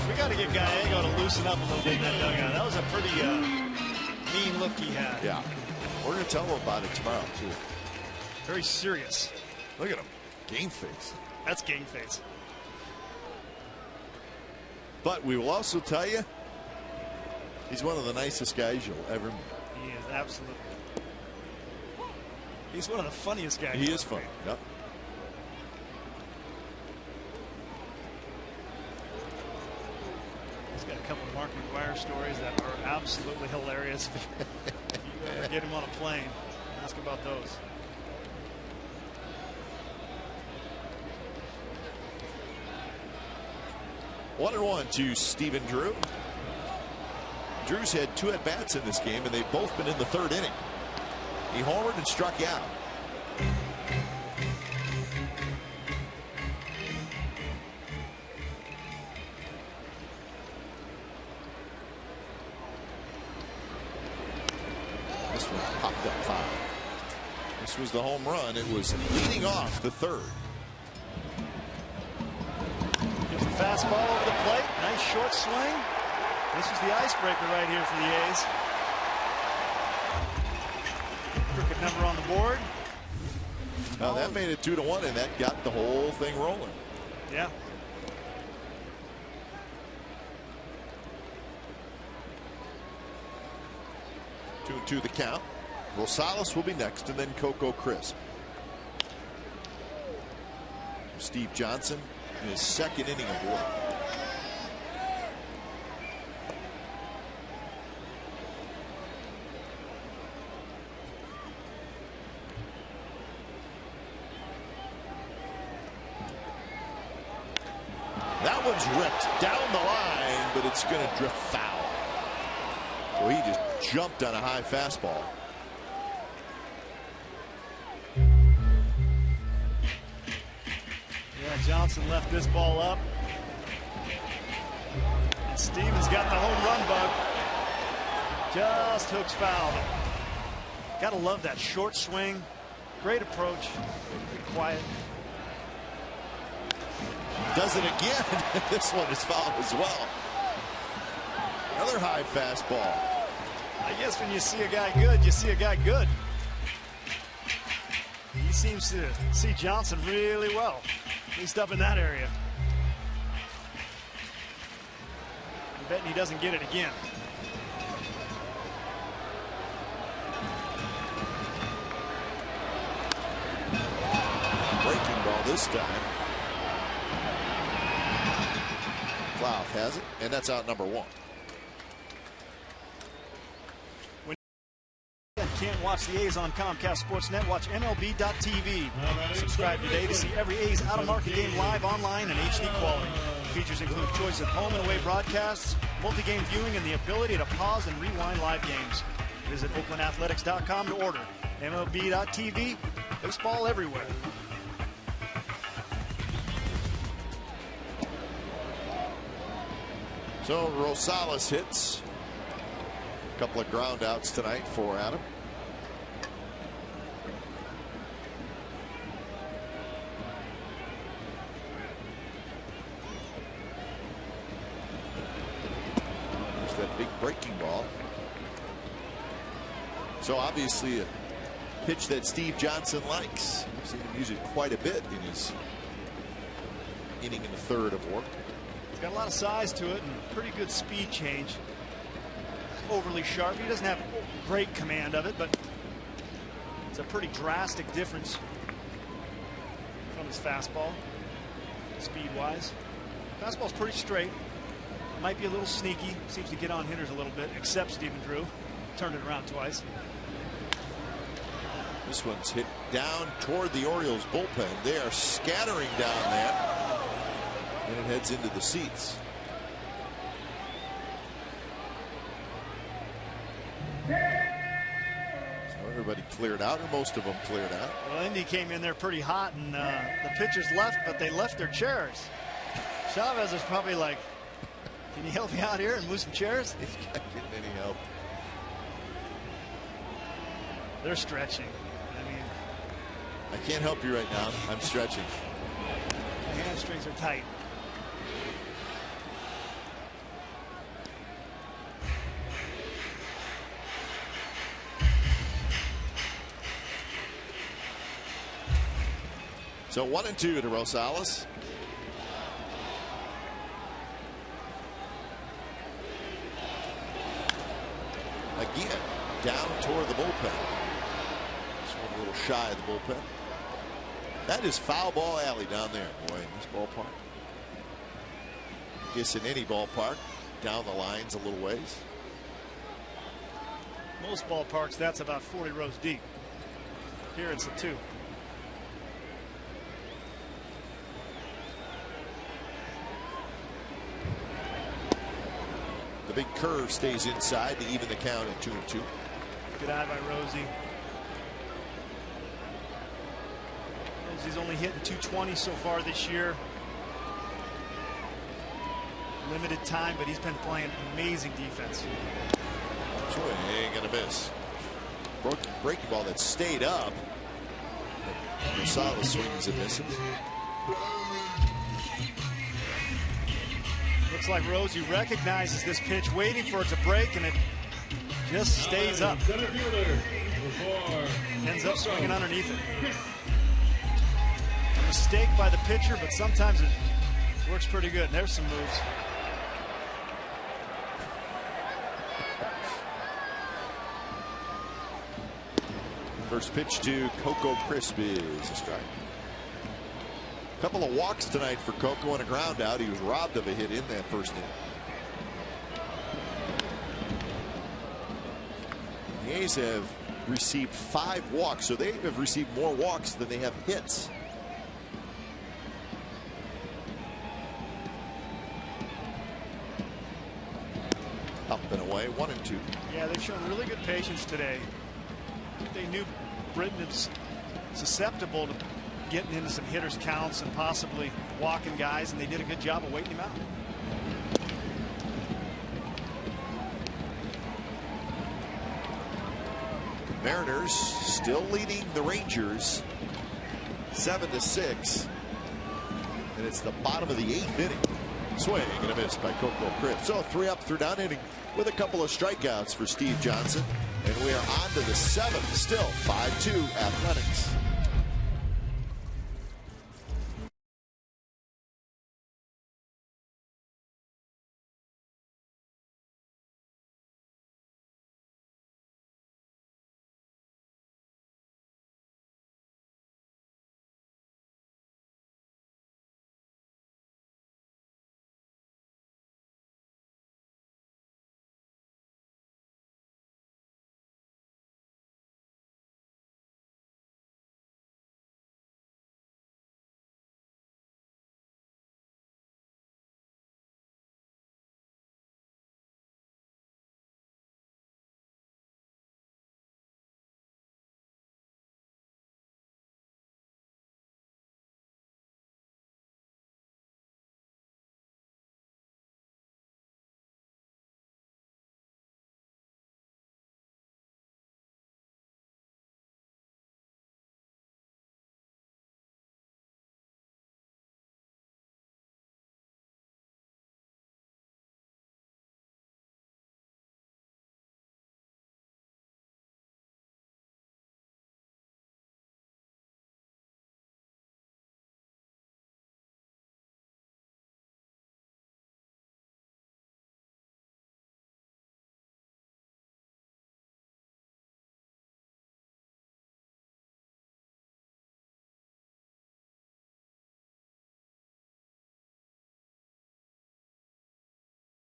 We got to get Gallego to loosen up a little bit in that dugout. That was a pretty mean look he had. Yeah. We're going to tell him about it tomorrow, too. Very serious. Look at him. Game face. That's game face. But we will also tell you, he's one of the nicest guys you'll ever meet. He is, absolutely. He's one of the funniest guys. He is funny. Yep. He's got a couple of Mark McGuire stories that are absolutely hilarious. If you ever get him on a plane, ask about those. One and one to Stephen Drew. Drew's had 2 at-bats in this game, and they've both been in the 3rd inning. He homered and struck out. This one popped up foul. This was the home run. It was leading off the 3rd. Gets a fastball over the plate. Nice short swing. This is the icebreaker right here for the A's. Crooked number on the board. Now that made it 2-1, and that got the whole thing rolling. Yeah. Two the count. Rosales will be next, and then Coco Crisp. Steve Johnson in his 2nd inning of work. That one's ripped down the line, but it's going to drift foul. So he just jumped on a high fastball. Yeah, Johnson left this ball up. And Stevens got the home run bug. Just hooks foul. Gotta love that short swing. Great approach. Very quiet. Does it again. This one is fouled as well. Another high fastball. I guess when you see a guy good, you see a guy good. He seems to see Johnson really well, at least up in that area. I'm betting he doesn't get it again. Breaking ball this time. Clough has it, and that's out number 1. Can't watch the A's on Comcast Sportsnet? Watch MLB.tv. Subscribe today to see every A's out-of-market game live online in HD quality. Features include choice of home and away broadcasts, multi-game viewing, and the ability to pause and rewind live games. Visit OaklandAthletics.com to order. MLB.tv, baseball everywhere. So Rosales hits. A couple of ground outs tonight for Adam. There's that big breaking ball. So obviously a pitch that Steve Johnson likes. I've seen him use it quite a bit in his inning in the 3rd of work. It's got a lot of size to it and pretty good speed change. Overly sharp. He doesn't have great command of it, but it's a pretty drastic difference from his fastball, speed-wise. Fastball's pretty straight. Might be a little sneaky. Seems to get on hitters a little bit, except Stephen Drew. Turned it around twice. This one's hit down toward the Orioles bullpen. They are scattering down there, and it heads into the seats. So everybody cleared out, or most of them cleared out. Well, Indy came in there pretty hot, and the pitchers left, but they left their chairs. Chavez is probably like, can you help me out here and move some chairs? He's not getting any help. They're stretching. I mean, I can't help you right now. I'm stretching. The hamstrings are tight. So 1-2 to Rosales. Again, down toward the bullpen. This one a little shy of the bullpen. That is foul ball alley down there, boy, in this ballpark. I guess in any ballpark, down the lines a little ways. Most ballparks, that's about 40 rows deep. Here it's a 2. The big curve stays inside to even the count at 2-2. Good eye by Rosie. Rosie's only hitting 220 so far this year. Limited time, but he's been playing amazing defense. Swing and a miss. Breaking ball that stayed up. Rosales swings and misses. Looks like Rosie recognizes this pitch, waiting for it to break, and it just stays up. Ends up swinging underneath it. A mistake by the pitcher, but sometimes it works pretty good. And there's some moves. First pitch to Coco Crisp is a strike. Couple of walks tonight for Coco and a ground out. He was robbed of a hit in that first inning. The A's have received 5 walks, so they have received more walks than they have hits. Up and away, 1-2. Yeah, they've shown really good patience today. They knew Britton is susceptible to getting into some hitters counts and possibly walking guys, and they did a good job of waiting him out. Mariners still leading the Rangers 7-6, and it's the bottom of the 8th inning. Swing and a miss by Coco Crisp. So 3 up through 9 inning with a couple of strikeouts for Steve Johnson, and we are on to the 7th. Still 5-2 Athletics.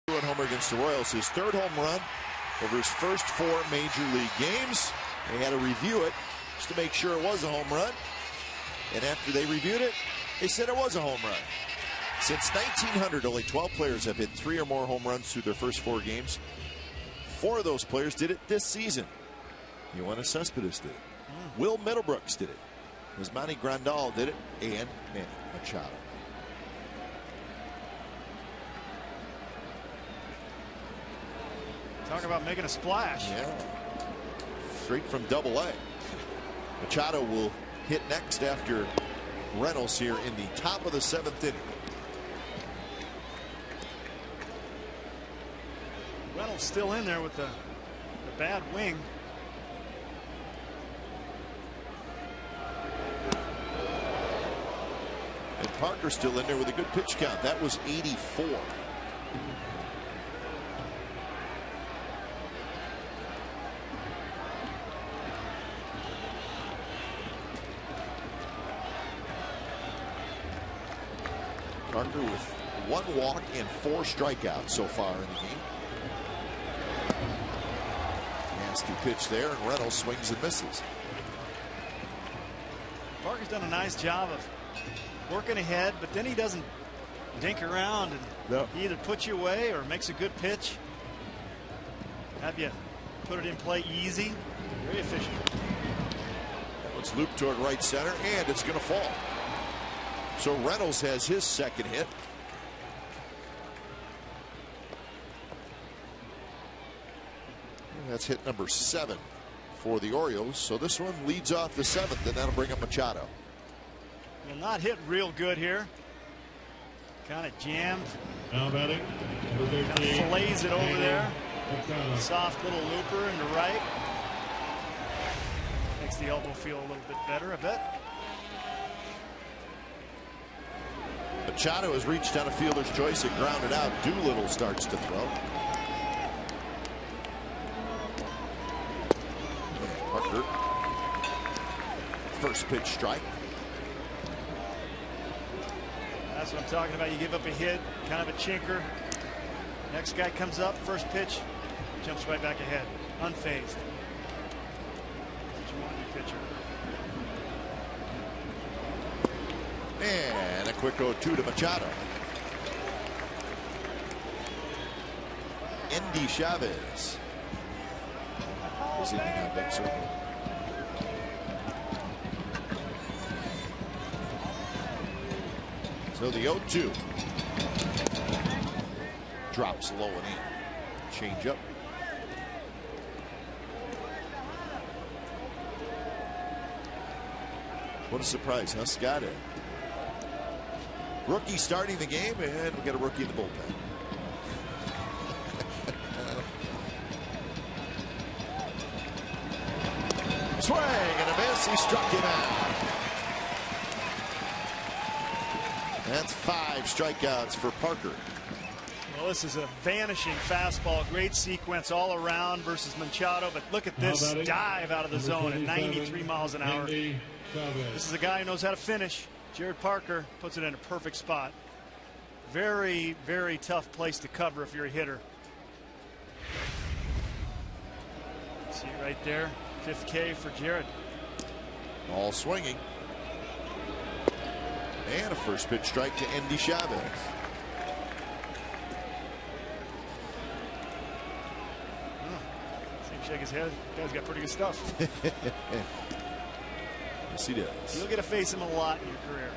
Homer against the Royals, his 3rd home run over his first 4 major league games. They had to review it just to make sure it was a home run, and after they reviewed it, they said it was a home run. Since 1900, only 12 players have hit 3 or more home runs through their first 4 games. 4 of those players did it this season. Yoenis Cespedes did it. Will Middlebrooks did it. Yasmani Grandal did it, and Manny Machado. Talk about making a splash. Yeah. Straight from Double-A. Machado will hit next after Reynolds here in the top of the 7th inning. Reynolds still in there with the bad wing. And Parker still in there with a good pitch count. That was 84. Parker with 1 walk and 4 strikeouts so far in the game. Nasty pitch there, and Reynolds swings and misses. Parker's done a nice job of working ahead, but then he doesn't dink around, and he either puts you away or makes a good pitch. Have you put it in play easy. Very efficient. It's looped toward right center, and it's going to fall. So Reynolds has his 2nd hit. That's hit number 7 for the Orioles. So this one leads off the 7th, and that'll bring up Machado. Well, not hit real good here. Kind of jammed. Now batting, number 13. Kind of fillets it over there. Soft little looper into right. Makes the elbow feel a little bit better, I bet. Machado has reached on a fielder's choice and grounded out. Doolittle starts to throw. Parker. First pitch strike. That's what I'm talking about. You give up a hit, kind of a chinker. Next guy comes up, first pitch, jumps right back ahead, unfazed. That's what you want in your pitcher. And a quick 0-2 to Machado. Endy Chavez is in the big circle. So the 0-2 drops low and in. Change up. What a surprise, huh, Scott? Rookie starting the game, and we got a rookie in the bullpen. Swing and a miss. He struck him out. That's 5 strikeouts for Parker. Well, this is a vanishing fastball. Great sequence all around versus Machado. But look at this dive out of the zone at 93 miles an hour. This is a guy who knows how to finish. Jared Parker puts it in a perfect spot. Very, very tough place to cover if you're a hitter. See it right there. 5th K for Jared. All swinging. And a first pitch strike to Endy Chavez. See him shake his head. Guy's got pretty good stuff. Yes, he does. You'll get to face him a lot in your career.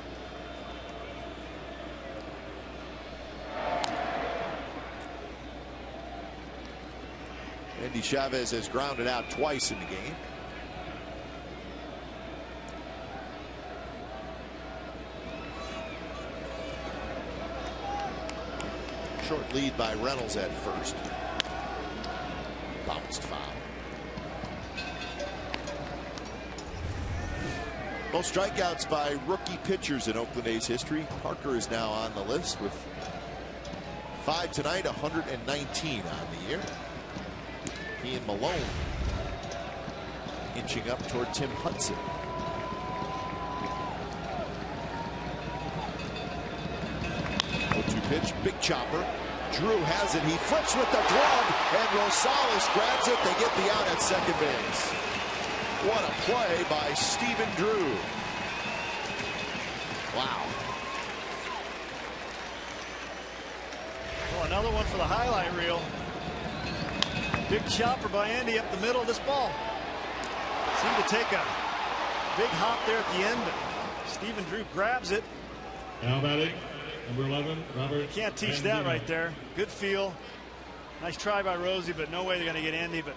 Endy Chavez has grounded out twice in the game. Short lead by Reynolds at first. Bounced foul. Most strikeouts by rookie pitchers in Oakland A's history. Parker is now on the list with 5 tonight, 119 on the year. He and Malone inching up toward Tim Hudson. Pitch, big chopper. Drew has it. He flips with the glove, and Rosales grabs it. They get the out at second base. What a play by Stephen Drew. Wow. Well, another one for the highlight reel. Big chopper by Andy up the middle of this ball. Seemed to take a big hop there at the end, but Stephen Drew grabs it. Now batting, number 11, Robert. You can't teach that right there. Good feel. Nice try by Rosie, but no way they're going to get Andy. But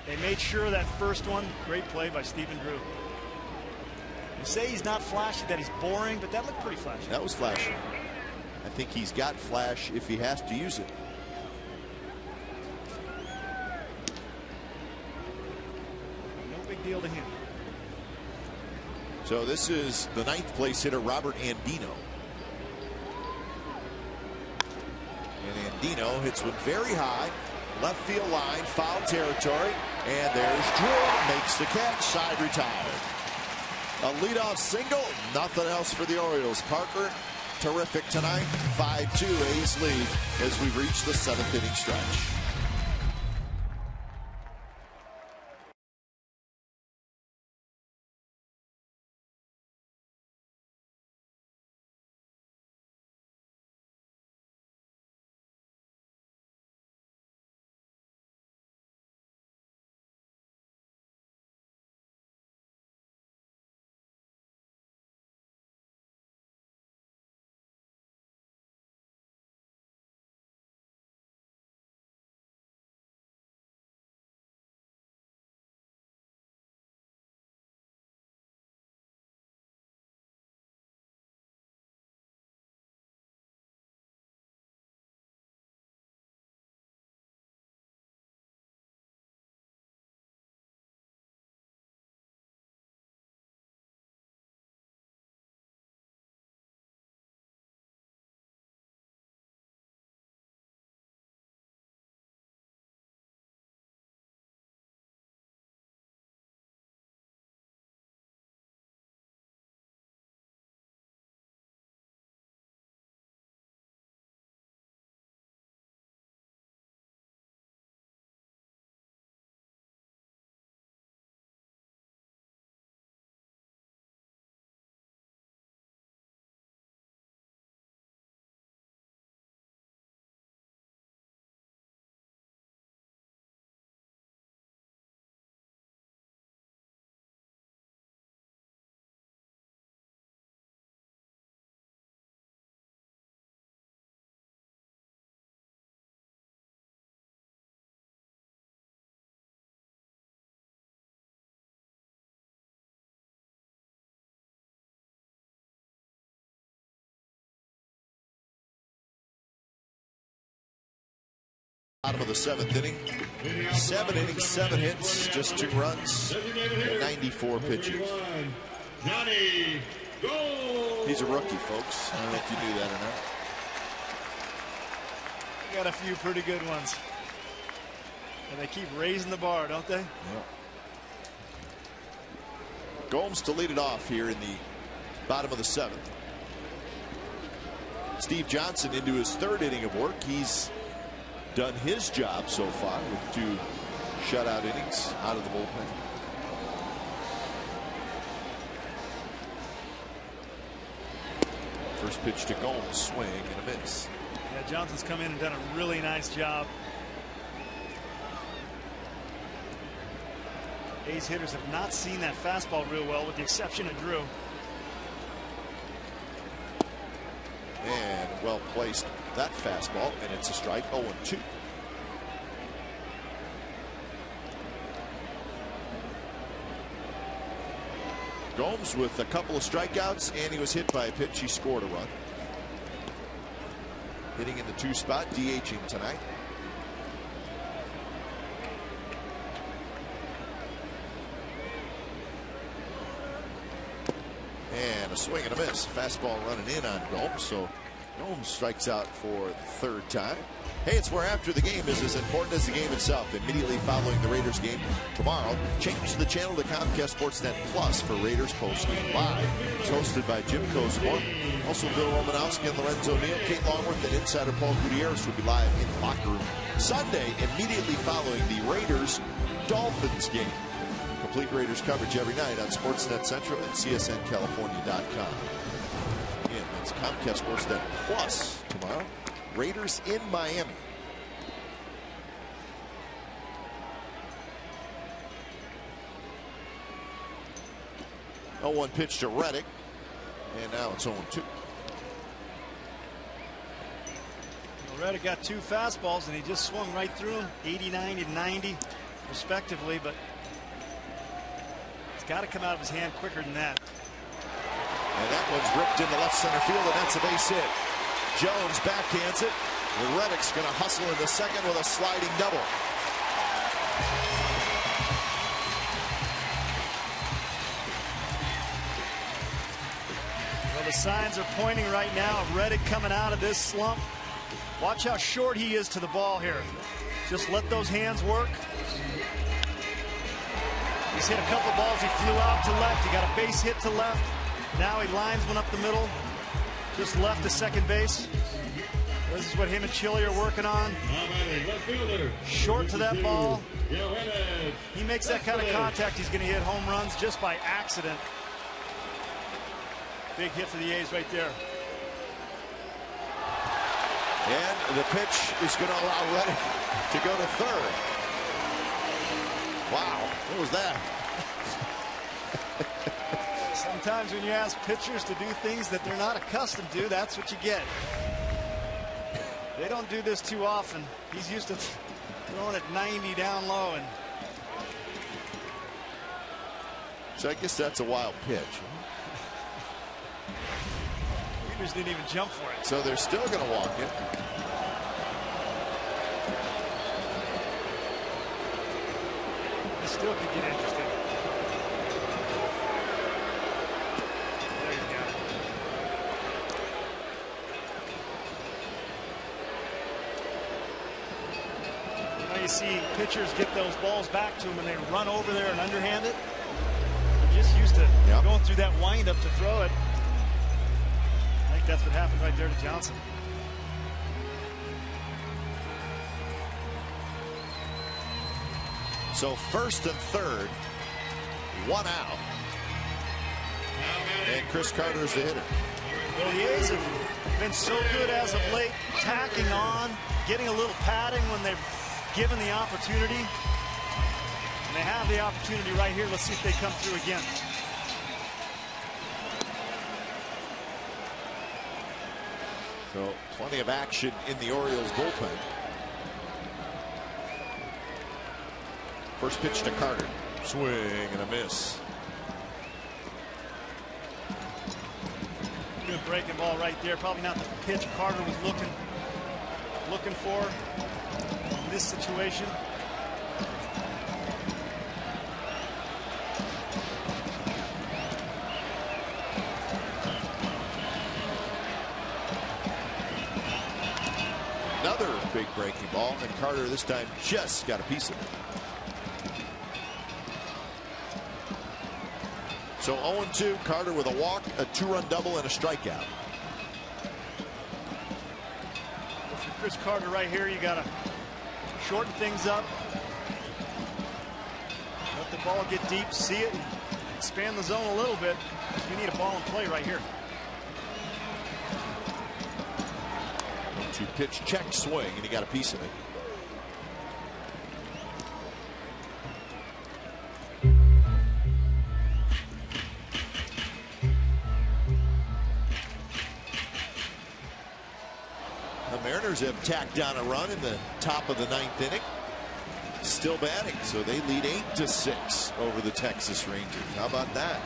they made sure that first one. Great play by Stephen Drew. say he's not flashy, that he's boring, but that looked pretty flashy. That was flashy. I think he's got flash if he has to use it. No big deal to him. So this is the 9th place hitter, Robert Andino. And Andino hits one very high, left field line, foul territory, and there's Drew, makes the catch, side retired. A leadoff single, nothing else for the Orioles. Parker, terrific tonight. 5-2 A's lead as we reach the 7th inning stretch. Bottom of the 7th inning. 7 innings, 7 hits, just 2 runs, 94 pitches. Johnny, go! He's a rookie, folks. I don't know if you knew that or not. Got a few pretty good ones. And they keep raising the bar, don't they? Yep. Gomes to lead it off here in the bottom of the 7th. Steve Johnson into his 3rd inning of work. He's done his job so far with 2 shutout innings out of the bullpen. First pitch to Gomes, swing and a miss. Yeah, Johnson's come in and done a really nice job. A's hitters have not seen that fastball real well, with the exception of Drew. And well placed that fastball, and it's a strike. 0-2. Gomes with a couple of strikeouts, and he was hit by a pitch. He scored a run. Hitting in the 2 spot, DHing tonight. And a swing and a miss. Fastball running in on Gomes, so Gomes strikes out for the 3rd time. Hey, it's where after the game is as important as the game itself. Immediately following the Raiders game tomorrow, change the channel to Comcast Sportsnet Plus for Raiders Postgame Live. It's hosted by Jim Cosmore. Also, Bill Romanowski and Lorenzo Neal. Kate Longworth and insider Paul Gutierrez will be live in the locker room Sunday, immediately following the Raiders-Dolphins game. Complete Raiders coverage every night on Sportsnet Central and CSNCalifornia.com. Again, that's Comcast Sportsnet Plus tomorrow. Raiders in Miami. Oh, 1 pitch to Reddick, and now it's 0-2. Reddick got 2 fastballs, and he just swung right through them, 89 and 90 respectively, but it's got to come out of his hand quicker than that. And that one's ripped into left center field, and that's a base hit. Jones backhands it. And Reddick's going to hustle into second with a sliding double. Well, the signs are pointing right now of Reddick coming out of this slump. Watch how short he is to the ball here. Just let those hands work. He's hit a couple balls. He flew out to left. He got a base hit to left. Now he lines one up the middle. Just left to second base. This is what him and Chili are working on. Short to that ball. He makes that kind of contact, he's going to hit home runs just by accident. Big hit for the A's right there. And the pitch is going to allow Reddick to go to third. Wow, what was that? Sometimes when you ask pitchers to do things that they're not accustomed to, that's what you get. They don't do this too often. He's used to throwing it 90 down low. And so I guess that's a wild pitch. Peters didn't even jump for it. So they're still going to walk it. This still could get interesting. There you go. You know, you see pitchers get those balls back to them and they run over there and underhand it. They're just used to going through that windup to throw it. I think that's what happened right there to Johnson. So first and third, one out. And Chris Carter's the hitter. Well, the A's have been so good as of late, tacking on, getting a little padding when they've given the opportunity. And they have the opportunity right here. Let's see if they come through again. So plenty of action in the Orioles bullpen. First pitch to Carter. Swing and a miss. Good breaking ball right there. Probably not the pitch Carter was looking for in this situation. Another big breaking ball, and Carter this time just got a piece of it. So 0-2, Carter with a walk, a 2-run double, and a strikeout. Well, for Chris Carter right here, you got to shorten things up. Let the ball get deep, see it, and expand the zone a little bit. You need a ball in play right here. 1-2 pitch, check, swing, and he got a piece of it. Mariners have tacked down a run in the top of the 9th inning. Still batting, so they lead 8-6 over the Texas Rangers. How about that?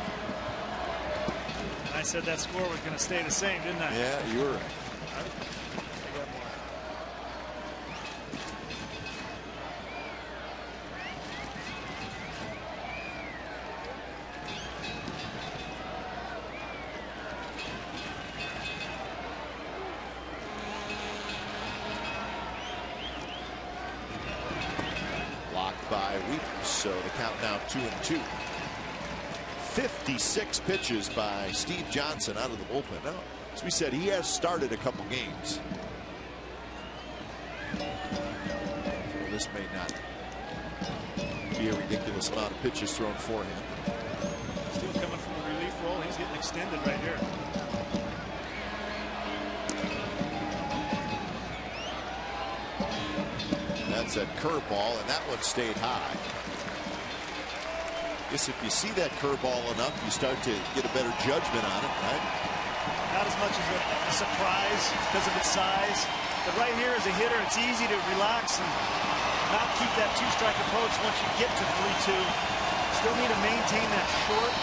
I said that score was going to stay the same, didn't I? Yeah, you were right. By Weaver, so the count now 2-2. 56 pitches by Steve Johnson out of the bullpen. Now, as we said, he has started a couple games. So this may not be a ridiculous amount of pitches thrown for him. Still coming from the relief role. He's getting extended right here. That's a curveball, and that one stayed high. Guess if you see that curveball enough, you start to get a better judgment on it, right? Not as much as a surprise because of its size. But right here as a hitter, it's easy to relax and not keep that 2-strike approach once you get to 3-2. Still need to maintain that short,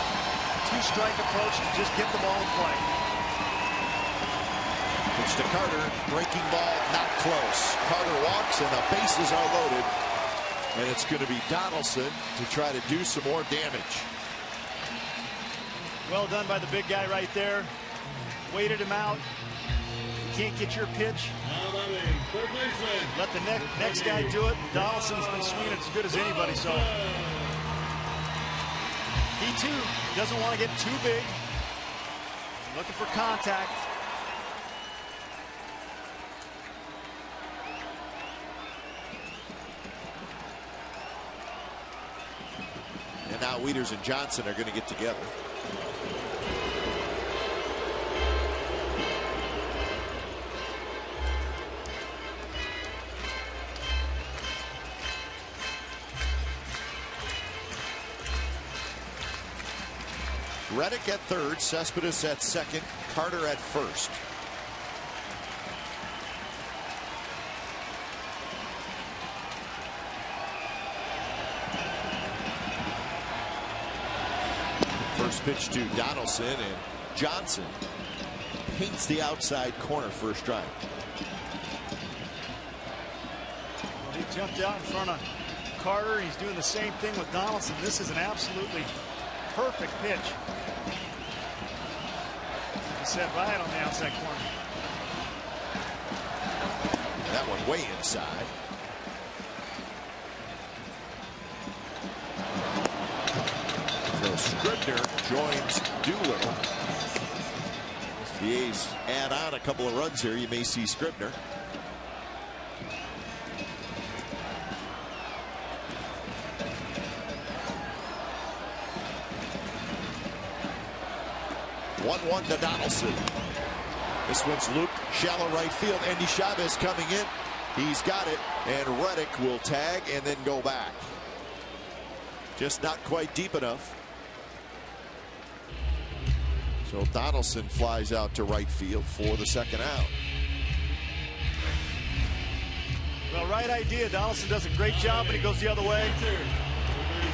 two-strike approach to just get the ball in play. Pitch to Carter, breaking ball, not close. Carter walks and the bases are loaded. And it's going to be Donaldson to try to do some more damage. Well done by the big guy right there. Waited him out. You can't get your pitch. Let the next guy do it. Donaldson's been swinging as good as anybody, so he too doesn't want to get too big. Looking for contact. And now Wieters and Johnson are going to get together. Reddick at third, Cespedes at second, Carter at first. First pitch to Donaldson, and Johnson paints the outside corner for a strike. Well, he jumped out in front of Carter. He's doing the same thing with Donaldson. This is an absolutely perfect pitch. He set right on the outside corner. That one way inside. So Scribner joins Doolittle. If the A's add on a couple of runs here, you may see Scribner. One to Donaldson. This one's looped, shallow right field. Andy Chavez coming in. He's got it, and Reddick will tag and then go back. Just not quite deep enough. So Donaldson flies out to right field for the second out. Well, right idea. Donaldson does a great job, but he goes the other way.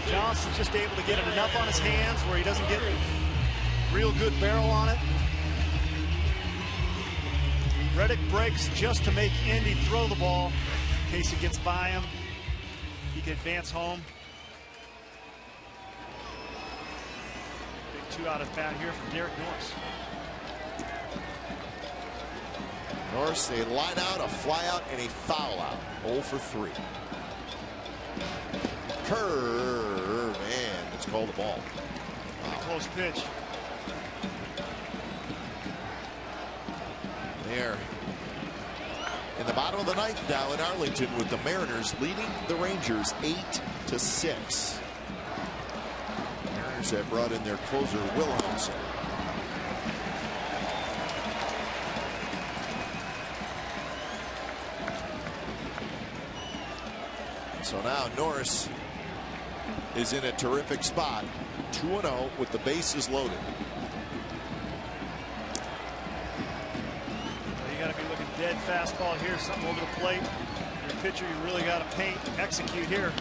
Johnson's just able to get it enough on his hands where he doesn't get real good barrel on it. Reddick breaks just to make Indy throw the ball in case it gets by him. He can advance home. Big two out of bat here from Derek Norris. Norris, a line out, a fly out, and a foul out. 0 for 3. Curve, and it's called a ball. Wow. Close pitch. There in the bottom of the ninth now in Arlington, with the Mariners leading the Rangers 8-6. Mariners have brought in their closer Wilhelmsen. So now Norris is in a terrific spot, 2-0 with the bases loaded. Dead fastball here, something over the plate. Your pitcher, you really got to paint, execute here.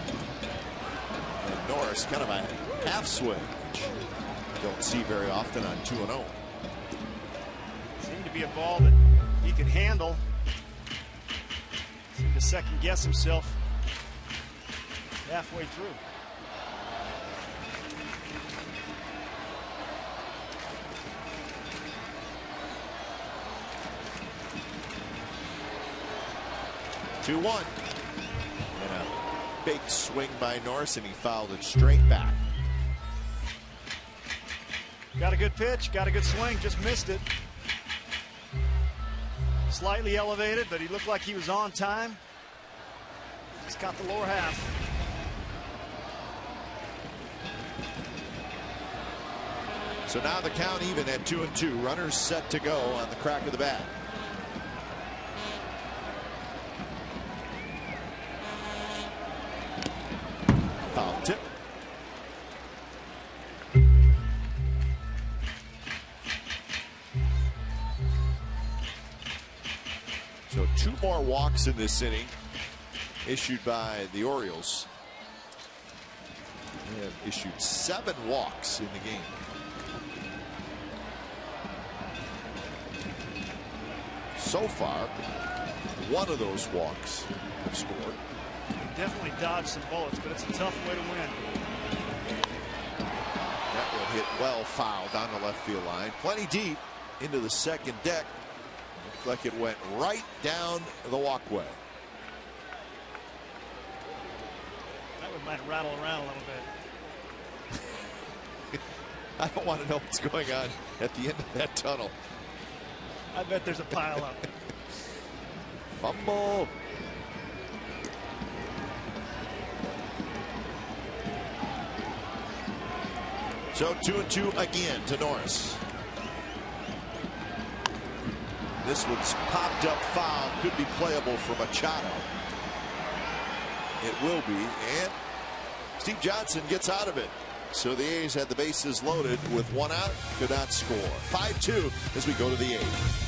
And Norris, kind of a half swing, which you don't see very often on 2-0. Seemed to be a ball that he could handle. Seemed to second guess himself halfway through. Two one, and a big swing by Norris, and he fouled it straight back. Got a good pitch, got a good swing, just missed it. Slightly elevated, but he looked like he was on time. He's got the lower half. So now the count even at 2-2. Runners set to go on the crack of the bat. Foul tip. So 2 more walks in this inning issued by the Orioles. They have issued 7 walks in the game. so far, one of those walks have scored. Definitely dodged some bullets, but it's a tough way to win. That one hit well foul down the left field line. Plenty deep into the second deck. Looks like it went right down the walkway. That one might rattle around a little bit. I don't want to know what's going on at the end of that tunnel. I bet there's a pile up. Fumble. So 2-2 again to Norris. This one's popped up foul. Could be playable for Machado. It will be. And Steve Johnson gets out of it. So the A's had the bases loaded with one out. Could not score. 5-2 as we go to the 8th.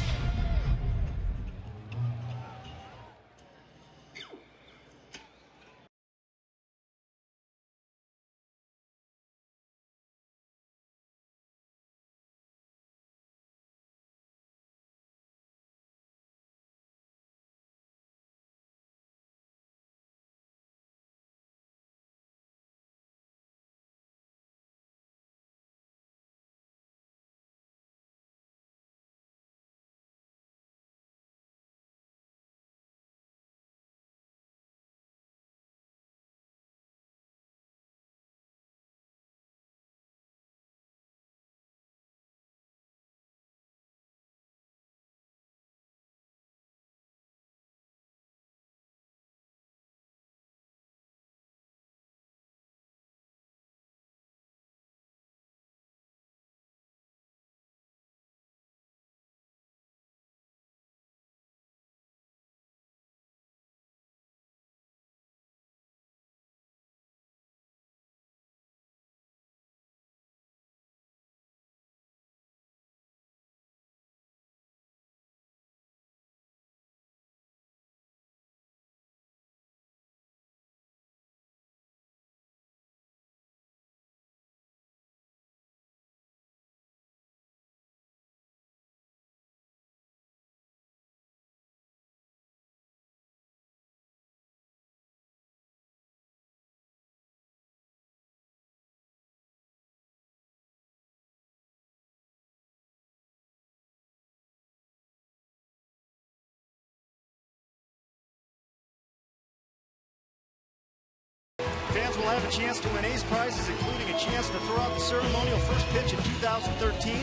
Fans will have a chance to win A's prizes, including a chance to throw out the ceremonial first pitch in 2013,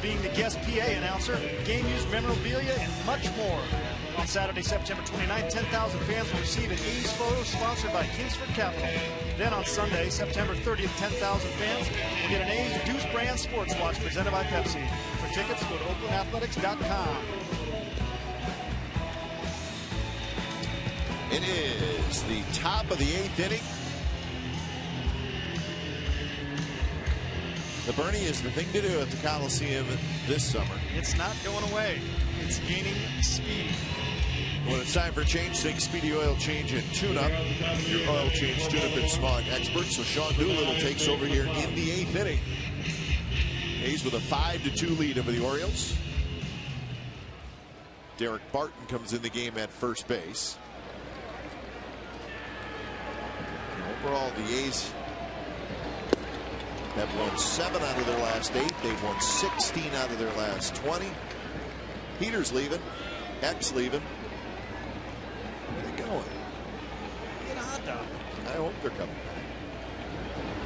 being the guest PA announcer, game-used memorabilia, and much more. On Saturday, September 29th, 10,000 fans will receive an A's photo sponsored by Kingsford Capital. Then on Sunday, September 30th, 10,000 fans will get an A's Deuce Brand Sports Watch presented by Pepsi. For tickets, go to OaklandAthletics.com. It is the top of the 8th inning. The Bernie is the thing to do at the Coliseum this summer. It's not going away. It's gaining speed. When it's time for change, take Speedy Oil Change and Tune-Up. Your oil change, tune-up, and smog expert. So Sean Doolittle takes over here in the 8th inning. A's with a 5-2 lead over the Orioles. Derek Barton comes in the game at first base. Overall, the A's have won 7 out of their last 8. They've won 16 out of their last 20. Peter's leaving. X leaving. Where are they going? Get a hot dog. I hope they're coming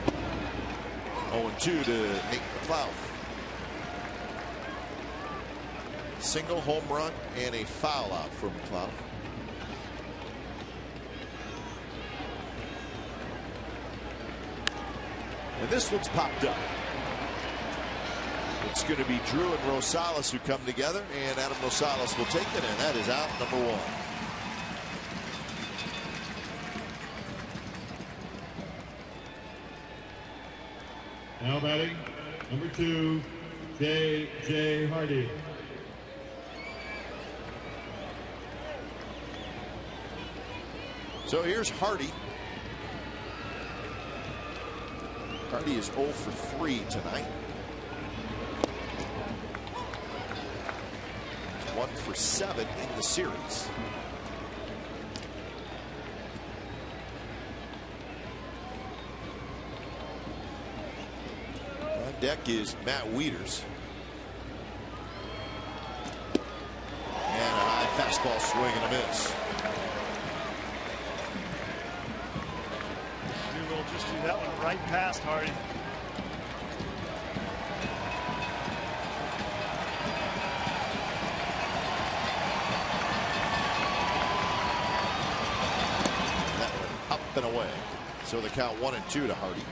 back. 0-2 to Nate McLeod. Single home run and a foul out for McLeod. And this one's popped up. It's going to be Drew and Rosales who come together, and Adam Rosales will take it, and that is out number 1. Now batting, number 2, J.J. Hardy. So here's Hardy. Hardy is 0 for 3 tonight. It's 1 for 7 in the series. On deck is Matt Wieters. And a high fastball swing and a miss. Doolittle just threw that one right past Hardy. That one up and away. So the count 1-2 to Hardy.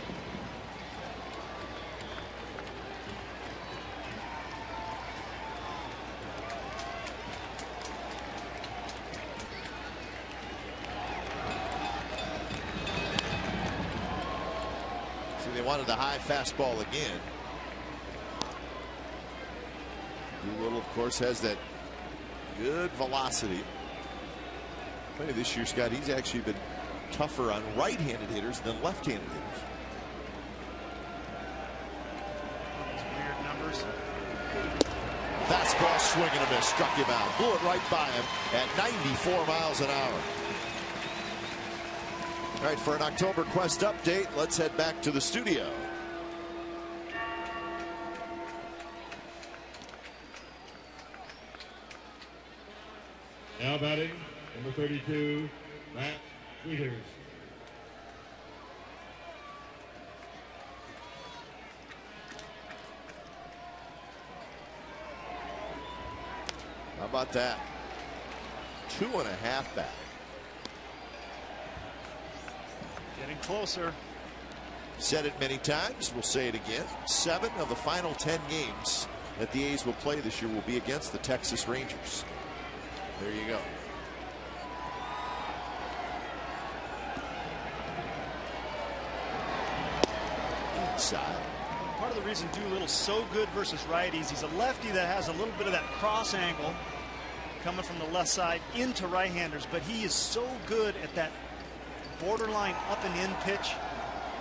They wanted the high fastball again. Doolittle, of course, has that good velocity. Funny this year, Scott, he's actually been tougher on right-handed hitters than left-handed hitters. Those weird numbers. Fastball swing and a miss. Struck him out. Blew it right by him at 94 miles an hour. All right, for an October Quest update, let's head back to the studio. Now batting, number 32, Matt Wieters. How about that? 2.5 back. Getting closer. Said it many times. We'll say it again. 7 of the final 10 games that the A's will play this year will be against the Texas Rangers. There you go. Inside. Part of the reason Doolittle's so good versus righties, he's a lefty that has a little bit of that cross angle coming from the left side into right-handers, but he is so good at that borderline up and in pitch.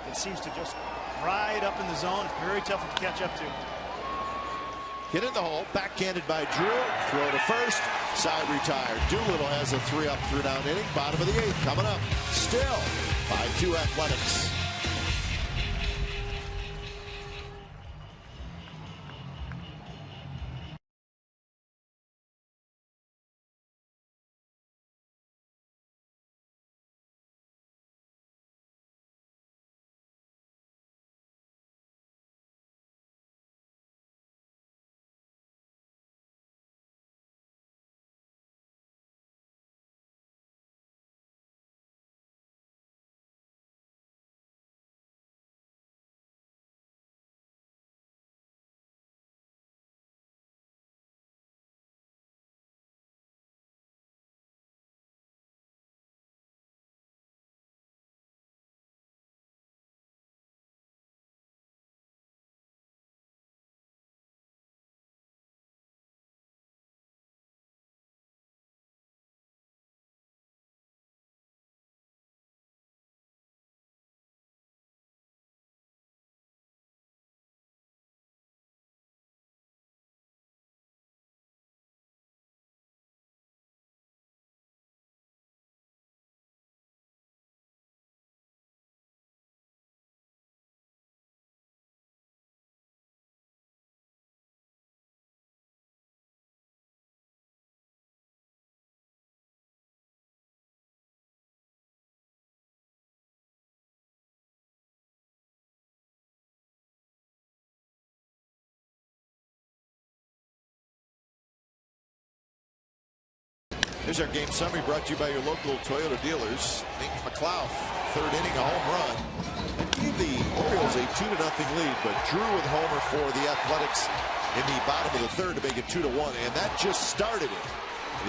It seems to just ride up in the zone. Very tough to catch up to. Hit in the hole, backhanded by Drew. Throw to first, side retired. Doolittle has a 3-up, 3-down inning. Bottom of the 8th coming up. Still 5-2 Athletics. Here's our game summary brought to you by your local Toyota dealers. Nick McLeod, 3rd inning, a home run. It gave the Orioles a 2-0 lead, but Drew with homer for the Athletics in the bottom of the 3rd to make it 2-1, and that just started it.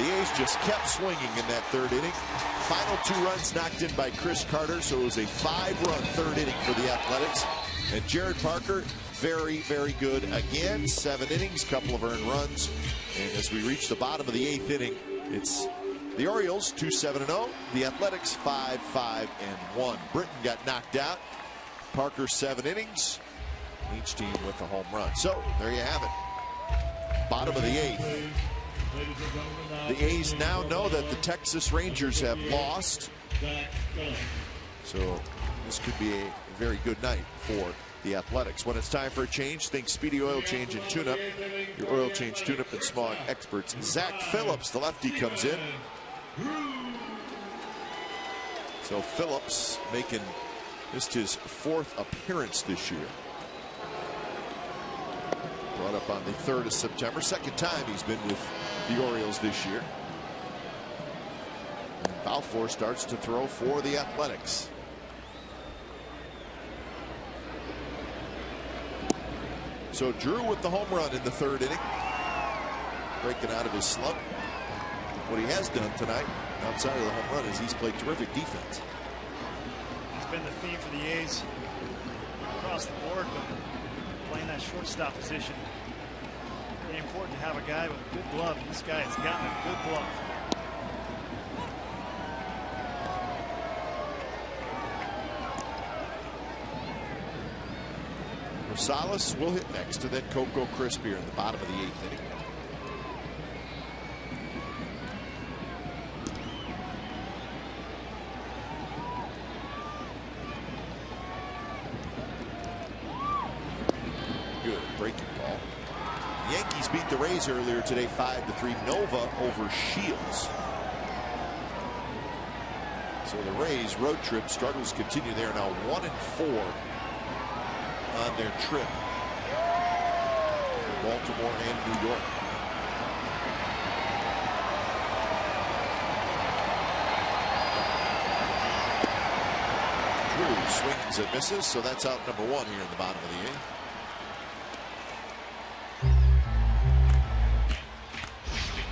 The A's just kept swinging in that 3rd inning. Final 2 runs knocked in by Chris Carter, so it was a 5-run 3rd inning for the Athletics. And Jared Parker, very, very good again. 7 innings, couple of earned runs. And as we reach the bottom of the 8th inning, it's the Orioles 2-7-0, the Athletics 5-5-1. Britton got knocked out. Parker 7 innings, each team with a home run. So there you have it. Bottom of the 8th. The A's now know that the Texas Rangers have lost. So this could be a very good night for the Athletics. When it's time for a change, think Speedy Oil Change and Tune-Up. Your oil change, tune-up, and smog experts. Zach Phillips, the lefty, comes in. So Phillips making just his 4th appearance this year. Brought up on the 3rd of September. 2nd time he's been with the Orioles this year. And Balfour starts to throw for the Athletics. So Drew with the home run in the 3rd inning. Breaking out of his slump. What he has done tonight outside of the home run is he's played terrific defense. It's been the theme for the A's across the board, but playing that shortstop position, very important to have a guy with a good glove. This guy has gotten a good glove. Rosales will hit next, and then Coco Crisp here in the bottom of the 8th inning. Good breaking ball. The Yankees beat the Rays earlier today 5-3. Nova over Shields. So the Rays road trip struggles continue. They're now 1-4 on their trip. Baltimore and New York. Drew swings and misses, so that's out number 1 here in the bottom of the 8th.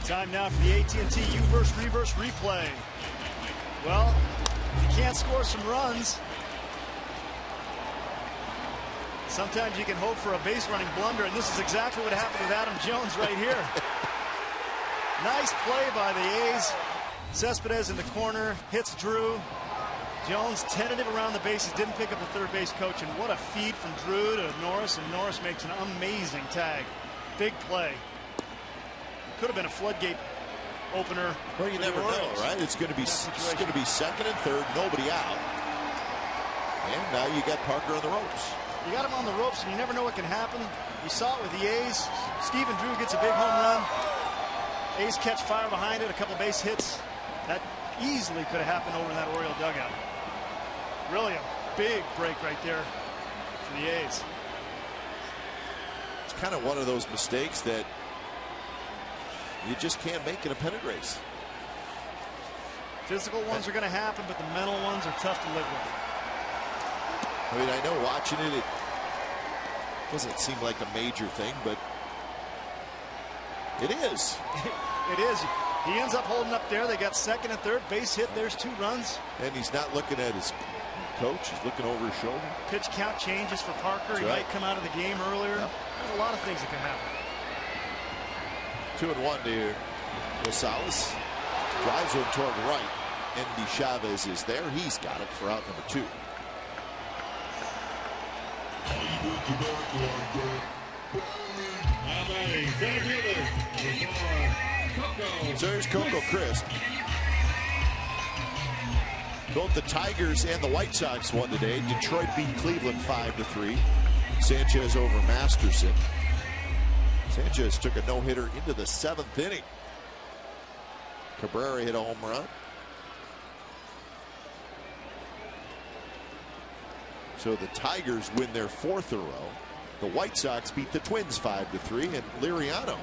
Time now for the AT&T U-verse reverse replay. Well, if you can't score some runs, sometimes you can hope for a base running blunder, and this is exactly what happened with Adam Jones right here. Nice play by the A's. Cespedes in the corner, hits Drew. Jones tentative around the bases, didn't pick up the third base coach, and what a feed from Drew to Norris, and Norris makes an amazing tag. Big play. Could have been a floodgate opener. Well, you never know, right? It's going to be 2nd and 3rd, nobody out. And now you got Parker on the ropes. You got him on the ropes, and you never know what can happen. We saw it with the A's. Stephen Drew gets a big home run. A's catch fire behind it, a couple base hits. That easily could have happened over in that Oriole dugout. Really a big break right there for the A's. It's kind of one of those mistakes that you just can't make in a pennant race. Physical ones are going to happen, but the mental ones are tough to live with. I mean, I know watching it, it doesn't seem like a major thing, but it is. It is. He ends up holding up there. They got 2nd and 3rd, base hit. There's 2 runs. And he's not looking at his coach. He's looking over his shoulder. Pitch count changes for Parker. That's he right. might come out of the game earlier. Yep. There's a lot of things that can happen. 2-1 to Rosales. Drives him toward right. Andy Chavez is there. He's got it for out number 2. So here's Coco Crisp. Both the Tigers and the White Sox won today. Detroit beat Cleveland 5-3. Sanchez over Masterson. Sanchez took a no-hitter into the 7th inning. Cabrera hit a home run. So the Tigers win their 4th in a row. The White Sox beat the Twins 5-3, and Liriano,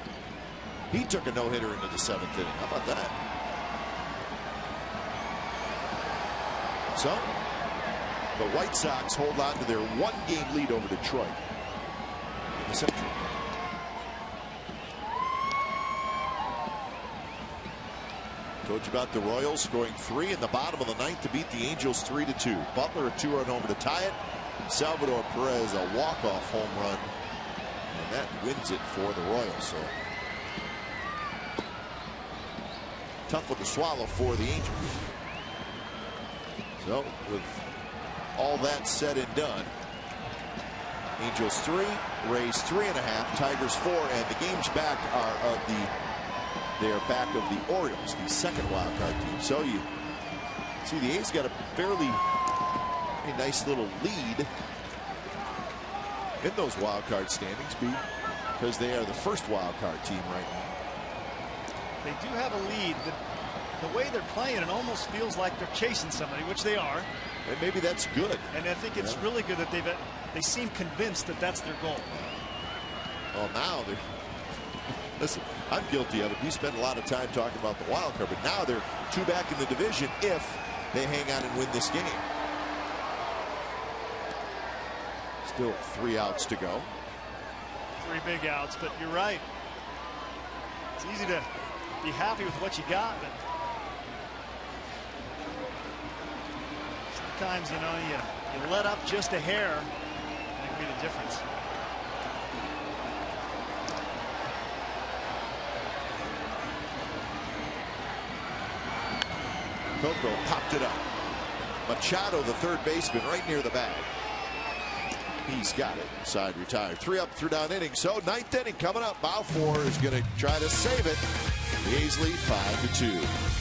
he took a no-hitter into the 7th inning. How about that? So the White Sox hold on to their 1-game lead over Detroit in the Central. Told you about the Royals scoring 3 in the bottom of the 9th to beat the Angels 3-2. Butler a 2-run homer to tie it. Salvador Perez a walk-off home run, and that wins it for the Royals. So tough one to swallow for the Angels. So with all that said and done, Angels 3, Rays 3.5, Tigers 4, and the games back are of the They are back of the Orioles, the second wild card team. So you see the A's got a fairly nice little lead in those wild card standings because they are the first wild card team right now. They do have a lead, but the way they're playing, it almost feels like they're chasing somebody, which they are. And maybe that's good. And I think it's really good that they seem convinced that that's their goal. Well, now they're. Listen, I'm guilty of it. We spend a lot of time talking about the wild card, but now they're 2 back in the division if they hang on and win this game. Still 3 outs to go. 3 big outs, but you're right. It's easy to be happy with what you got, but sometimes, you know, you let up just a hair, and it can be the difference. Coco popped it up. Machado, the third baseman, right near the bag. He's got it. Side retired. 3 up, 3 down inning. So 9th inning coming up. Balfour is going to try to save it. The A's lead 5-2.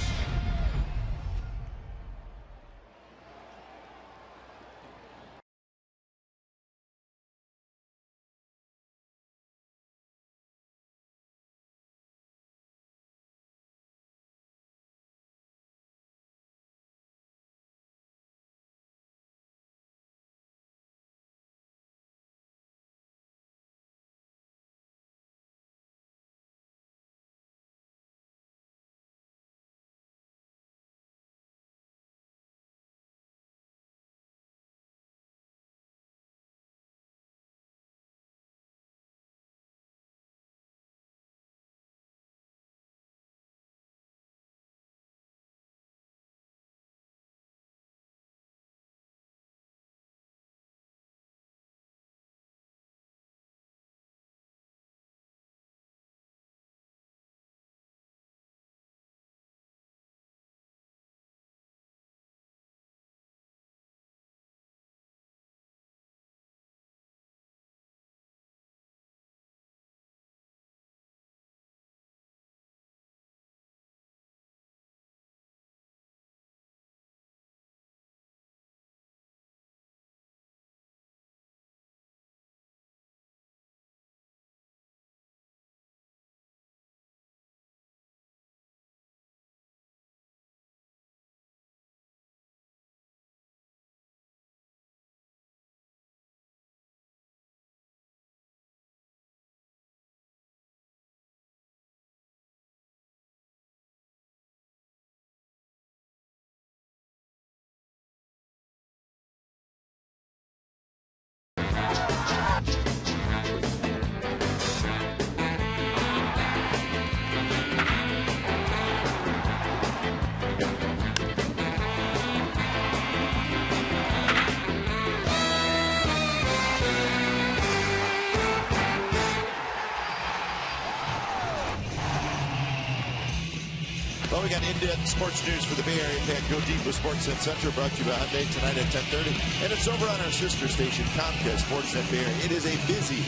Well, we got in-depth sports news for the Bay Area fan. Go deep with Sportsnet Central, brought to you by Hyundai tonight at 10:30. And it's over on our sister station, Comcast Sportsnet Bay Area. It is a busy,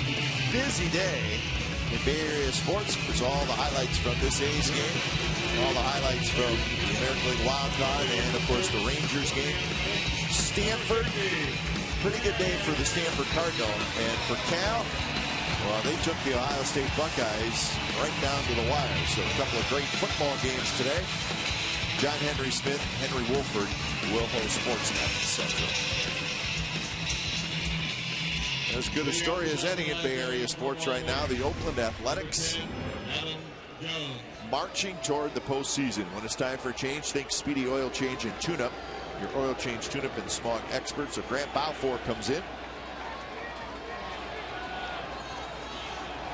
busy day in Bay Area sports. There's all the highlights from this A's game, all the highlights from the American League wild card, and, of course, the Rangers game. Stanford, pretty good day for the Stanford Cardinal. And for Cal, well, they took the Ohio State Buckeyes right down to the wire. So a couple of great football games today. John Henry Smith, Henry Wolford will host Sportsnet Central. As good a story as any in Bay Area sports right now. The Oakland Athletics marching toward the postseason. When it's time for a change, think Speedy Oil Change and Tune-Up. Your oil change, tune-up, and smog experts. So Grant Balfour comes in.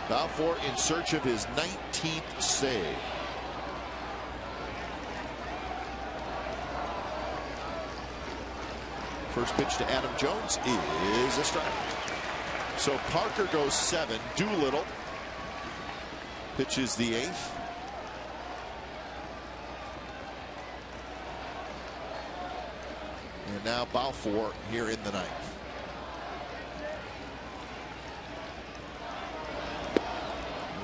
Balfour in search of his 19th save. First pitch to Adam Jones is a strike. So Parker goes 7. Doolittle pitches the 8th. And now Balfour here in the 9th.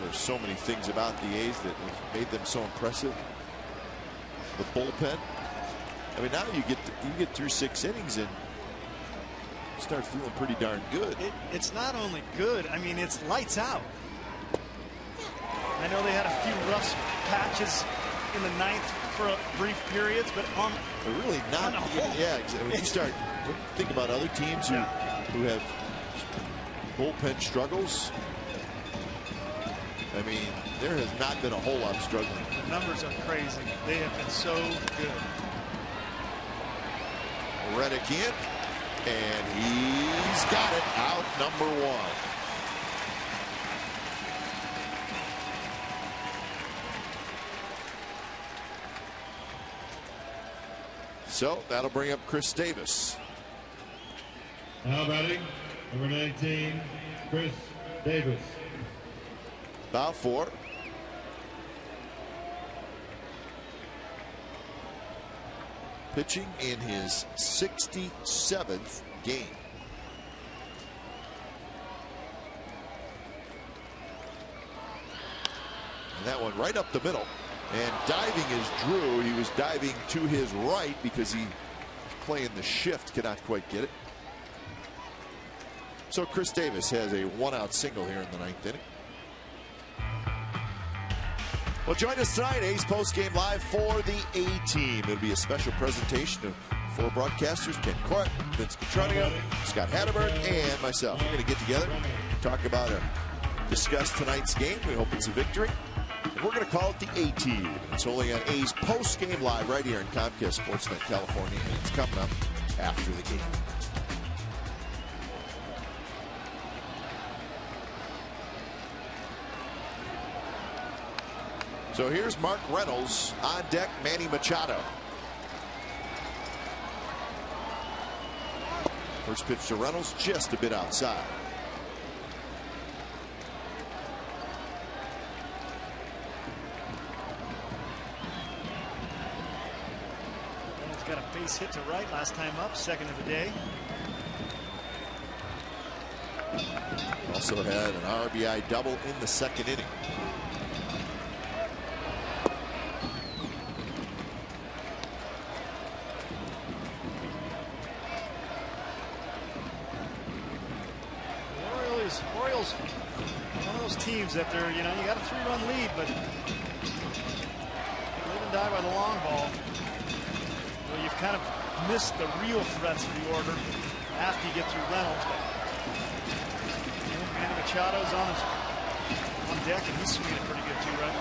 there's so many things about the A's that have made them so impressive. The bullpen. I mean, now you get through 6 innings and start feeling pretty darn good. It's not only good, I mean, it's lights out. I know they had a few rough patches in the 9th for brief periods, but they're really not. Yeah, when you start think about other teams who have bullpen struggles. I mean, there has not been a whole lot of struggling. The numbers are crazy. They have been so good. Reddick in, and he's got it. Out number 1. So that'll bring up Chris Davis. Now batting, number 19, Chris Davis. About 4. Pitching in his 67th game. And that one right up the middle. And diving is Drew. He was diving to his right because he playing the shift, cannot quite get it. So Chris Davis has a 1-out single here in the 9th inning. Well, join us tonight, A's Postgame Live for the A-Team. It'll be a special presentation of 4 broadcasters, Ken Court, Vince Cotroneo, Scott Hatterberg, and myself. We're going to get together, talk about discuss tonight's game. We hope it's a victory. And we're going to call it the A-Team. It's only on A's Postgame Live right here in Comcast Sportsnet, California. And it's coming up after the game. So here's Mark Reynolds on deck, Manny Machado. First pitch to Reynolds, just a bit outside. Reynolds got a base hit to right last time up, second of the day. Also had an RBI double in the 2nd inning. Orioles, one of those teams that they're, you got a 3-run lead, but live and die by the long ball. Well, you've kind of missed the real threats of the order after you get through Reynolds. But Manny Machado's on deck, and he's swinging it pretty good too, right?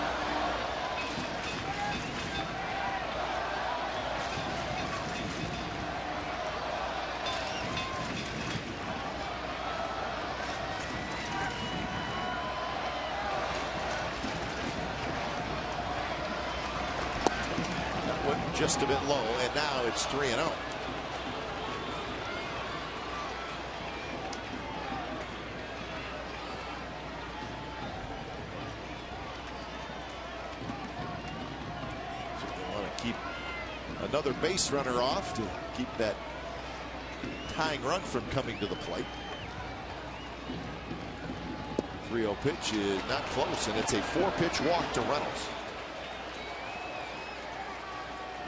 Just a bit low, and now it's 3-0. So they want to keep another base runner off to keep that tying run from coming to the plate. 3-0 pitch is not close, and it's a 4-pitch walk to Reynolds.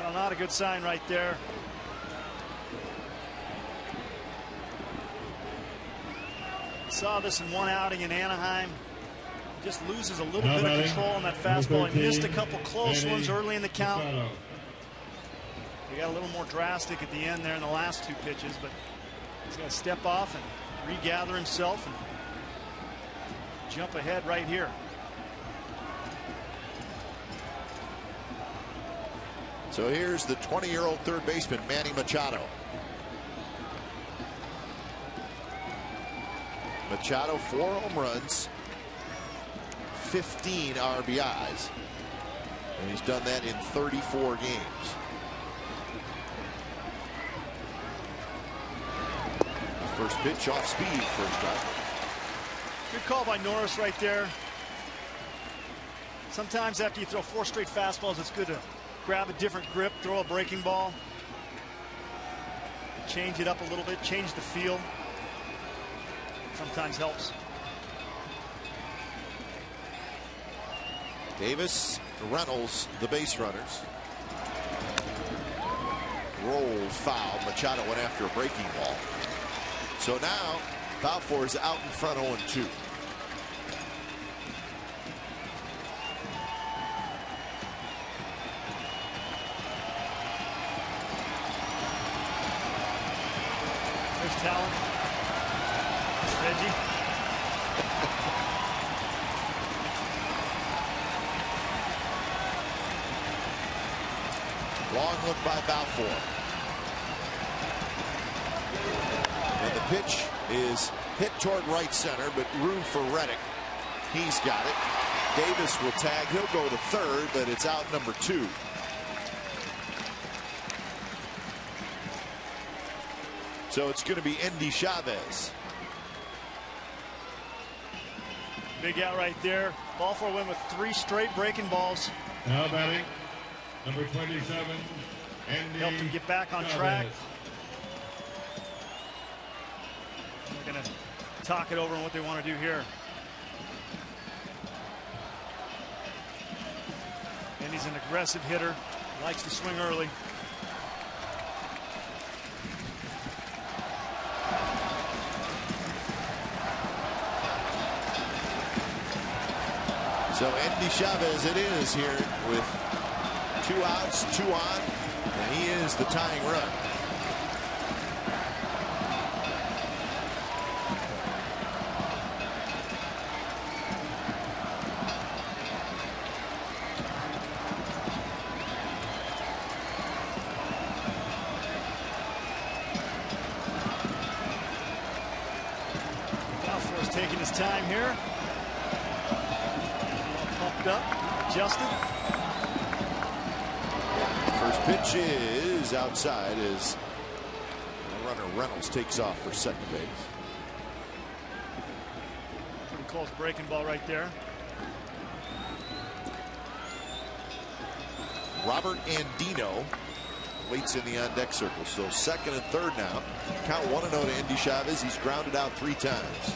Well, not a good sign right there. Saw this in one outing in Anaheim. Just loses a little bit of control on that fastball. He missed a couple close ones early in the count. He got a little more drastic at the end there in the last 2 pitches, but he's got to step off and regather himself and jump ahead right here. So here's the 20-year-old third baseman, Manny Machado. Machado, 4 home runs, 15 RBIs. And he's done that in 34 games. First pitch off speed, first strike. Good call by Norris right there. Sometimes after you throw 4 straight fastballs, it's good to grab a different grip, throw a breaking ball, change it up a little bit, change the feel. Sometimes helps. Davis, Reynolds, the base runners. Roll foul. Machado went after a breaking ball. So now Balfour is out in front 0-2. There's talent. Reggie. Long look by Balfour. And the pitch is hit toward right center, but room for Reddick. He's got it. Davis will tag. He'll go to third, but it's out number 2. So it's going to be Endy Chavez. Big out right there. Balfour went with 3 straight breaking balls. Now batting, number 27, Endy Helped him get back on track. Chavez. They're going to talk it over on what they want to do here. And he's an aggressive hitter. Likes to swing early. So Endy Chavez it is here with 2 outs, 2 on, and he is the tying run. Balfour's taking his time here. Up, adjusted. First pitch is outside as the runner Reynolds takes off for second base. Pretty close breaking ball right there. Robert Andino waits in the on deck circle. So second and third now. Count 1-0 to Endy Chavez. He's grounded out 3 times.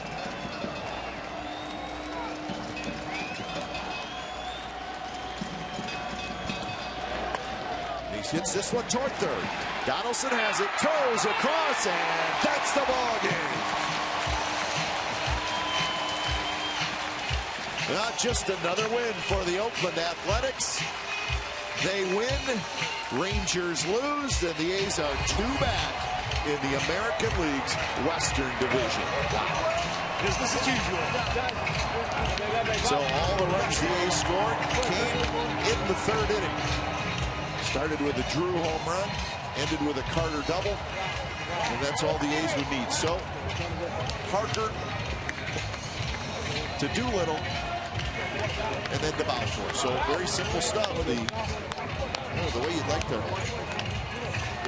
Hits this one toward third. Donaldson has it, throws across, and that's the ball game. Not just another win for the Oakland Athletics. They win, Rangers lose, and the A's are 2 back in the American League's Western Division. Business as usual. So all the runs the A's scored came in the 3rd inning. Started with a Drew home run, ended with a Carter double, and that's all the A's would need. So Parker to Doolittle, and then to Balfour. So very simple stuff. The way you'd like to,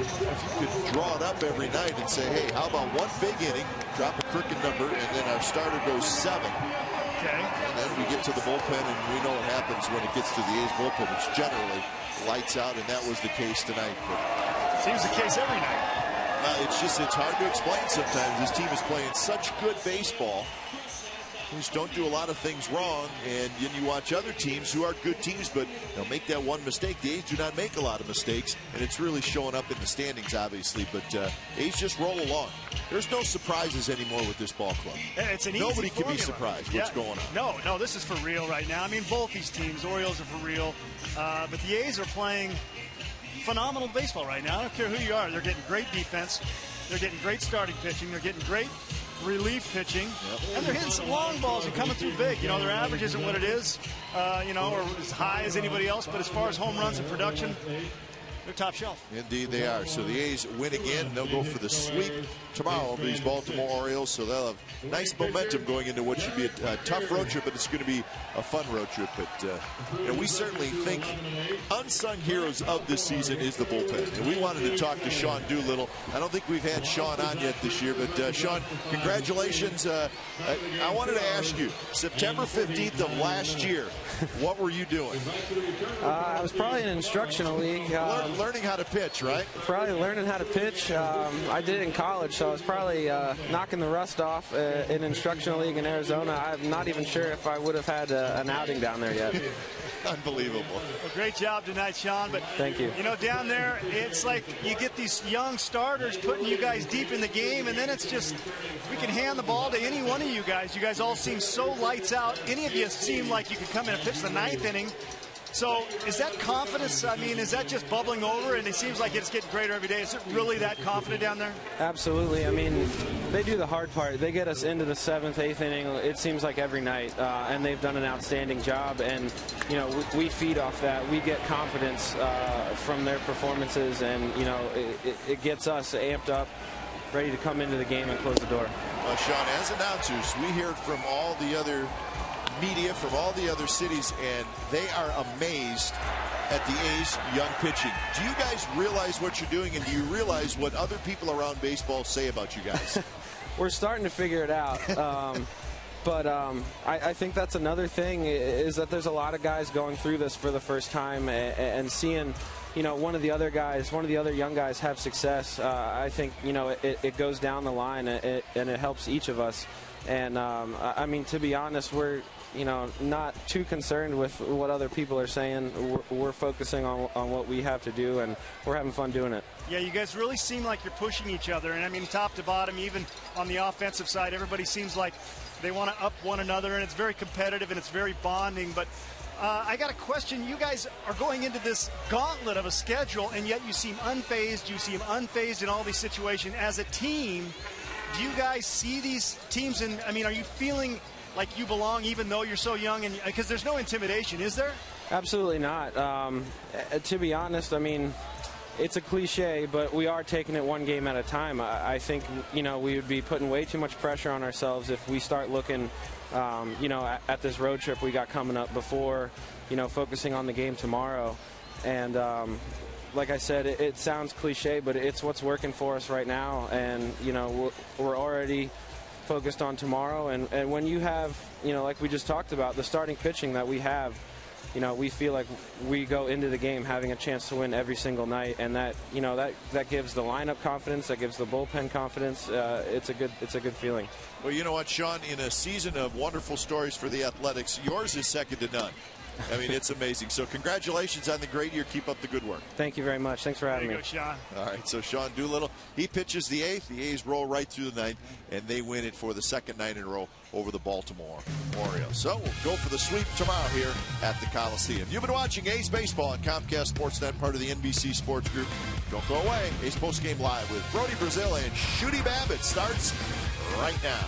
if you could draw it up every night and say, hey, how about one big inning, drop a crooked number, and then our starter goes 7. Okay. And then we get to the bullpen, and we know what happens when it gets to the A's bullpen. It's generally lights out, and that was the case tonight. But seems the case every night. It's hard to explain sometimes. This team is playing such good baseball. They just don't do a lot of things wrong, and then you watch other teams who are good teams, but they'll make that one mistake. The A's do not make a lot of mistakes, and it's really showing up in the standings, obviously. But A's just roll along. There's no surprises anymore with this ball club. It's an Nobody easy can be surprised what's going on. No, this is for real right now. I mean, both these teams, Orioles are for real, but the A's are playing phenomenal baseball right now. I don't care who you are. They're getting great defense. They're getting great starting pitching. They're getting great relief pitching, and they're hitting some long balls and coming through big. You know, their average isn't what it is, or as high as anybody else, but as far as home runs and production, they're top shelf. Indeed they are. So the A's win again. They'll go for the sweep tomorrow over these Baltimore Orioles. So they'll have nice momentum going into what should be a tough road trip, but it's going to be a fun road trip. But we certainly think unsung heroes of this season is the bullpen. And we wanted to talk to Sean Doolittle. I don't think we've had Sean on yet this year, but Sean, congratulations. I wanted to ask you, September 15th of last year, what were you doing? I was probably in an instructional league. Learning how to pitch, right? Probably learning how to pitch. I did it in college, so I was probably knocking the rust off in an instructional league in Arizona. I'm not even sure if I would have had an outing down there yet. Unbelievable. Well, great job tonight, Sean. But thank you. You know, down there, it's like you get these young starters putting you guys deep in the game, and then it's just we can hand the ball to any one of you guys. You guys all seem so lights out. Any of you seem like you could come in and pitch the 9th inning. So is that confidence, I mean, is that just bubbling over, and it seems like it's getting greater every day? Is it really that confident down there? Absolutely. I mean, they do the hard part. They get us into the 7th, 8th inning, it seems like every night, and they've done an outstanding job. And, you know, we feed off that. We get confidence from their performances, and, you know, it gets us amped up, ready to come into the game and close the door. Well, Sean, as announcers, we hear from all the other media from all the other cities, and they are amazed at the A's young pitching. Do you guys realize what you're doing, and do you realize what other people around baseball say about you guys? We're starting to figure it out. But I think that's another thing, is that there's a lot of guys going through this for the first time, and seeing, you know, one of the other young guys have success. I think, you know, it goes down the line, and it helps each of us. And I mean, to be honest, we're, you know, not too concerned with what other people are saying. We're focusing on what we have to do, and we're having fun doing it. Yeah, you guys really seem like you're pushing each other. And I mean, top to bottom, even on the offensive side, everybody seems like they want to up one another, and it's very competitive and it's very bonding. But I got a question. You guys are going into this gauntlet of a schedule, and yet you seem unfazed. You seem unfazed in all these situations. As a team, do you guys see these teams, and I mean, are you feeling like you belong even though you're so young? And because there's no intimidation, is there? Absolutely not. To be honest, I mean, it's a cliche, but we are taking it one game at a time. I think, you know, we would be putting way too much pressure on ourselves if we start looking, you know, at this road trip we got coming up before, you know, focusing on the game tomorrow. And like I said, it sounds cliche, but it's what's working for us right now. And, you know, we're already focused on tomorrow. And when you have, you know, like we just talked about, the starting pitching that we have, you know, we feel like we go into the game having a chance to win every single night, and that, you know, that gives the lineup confidence, that gives the bullpen confidence. It's a good feeling. Well, you know what, Sean, in a season of wonderful stories for the Athletics, yours is second to none. I mean, it's amazing. So congratulations on the great year. Keep up the good work. Thank you very much. Thanks for having me. There you go, Sean. All right, so Sean Doolittle, he pitches the 8th. The A's roll right through the 9th, and they win it for the second night in a row over the Baltimore Orioles. So we'll go for the sweep tomorrow here at the Coliseum. You've been watching A's Baseball on Comcast Sportsnet, part of the NBC Sports Group. Don't go away. A's Postgame Live with Brody Brazil and Shooty Babbitt starts right now.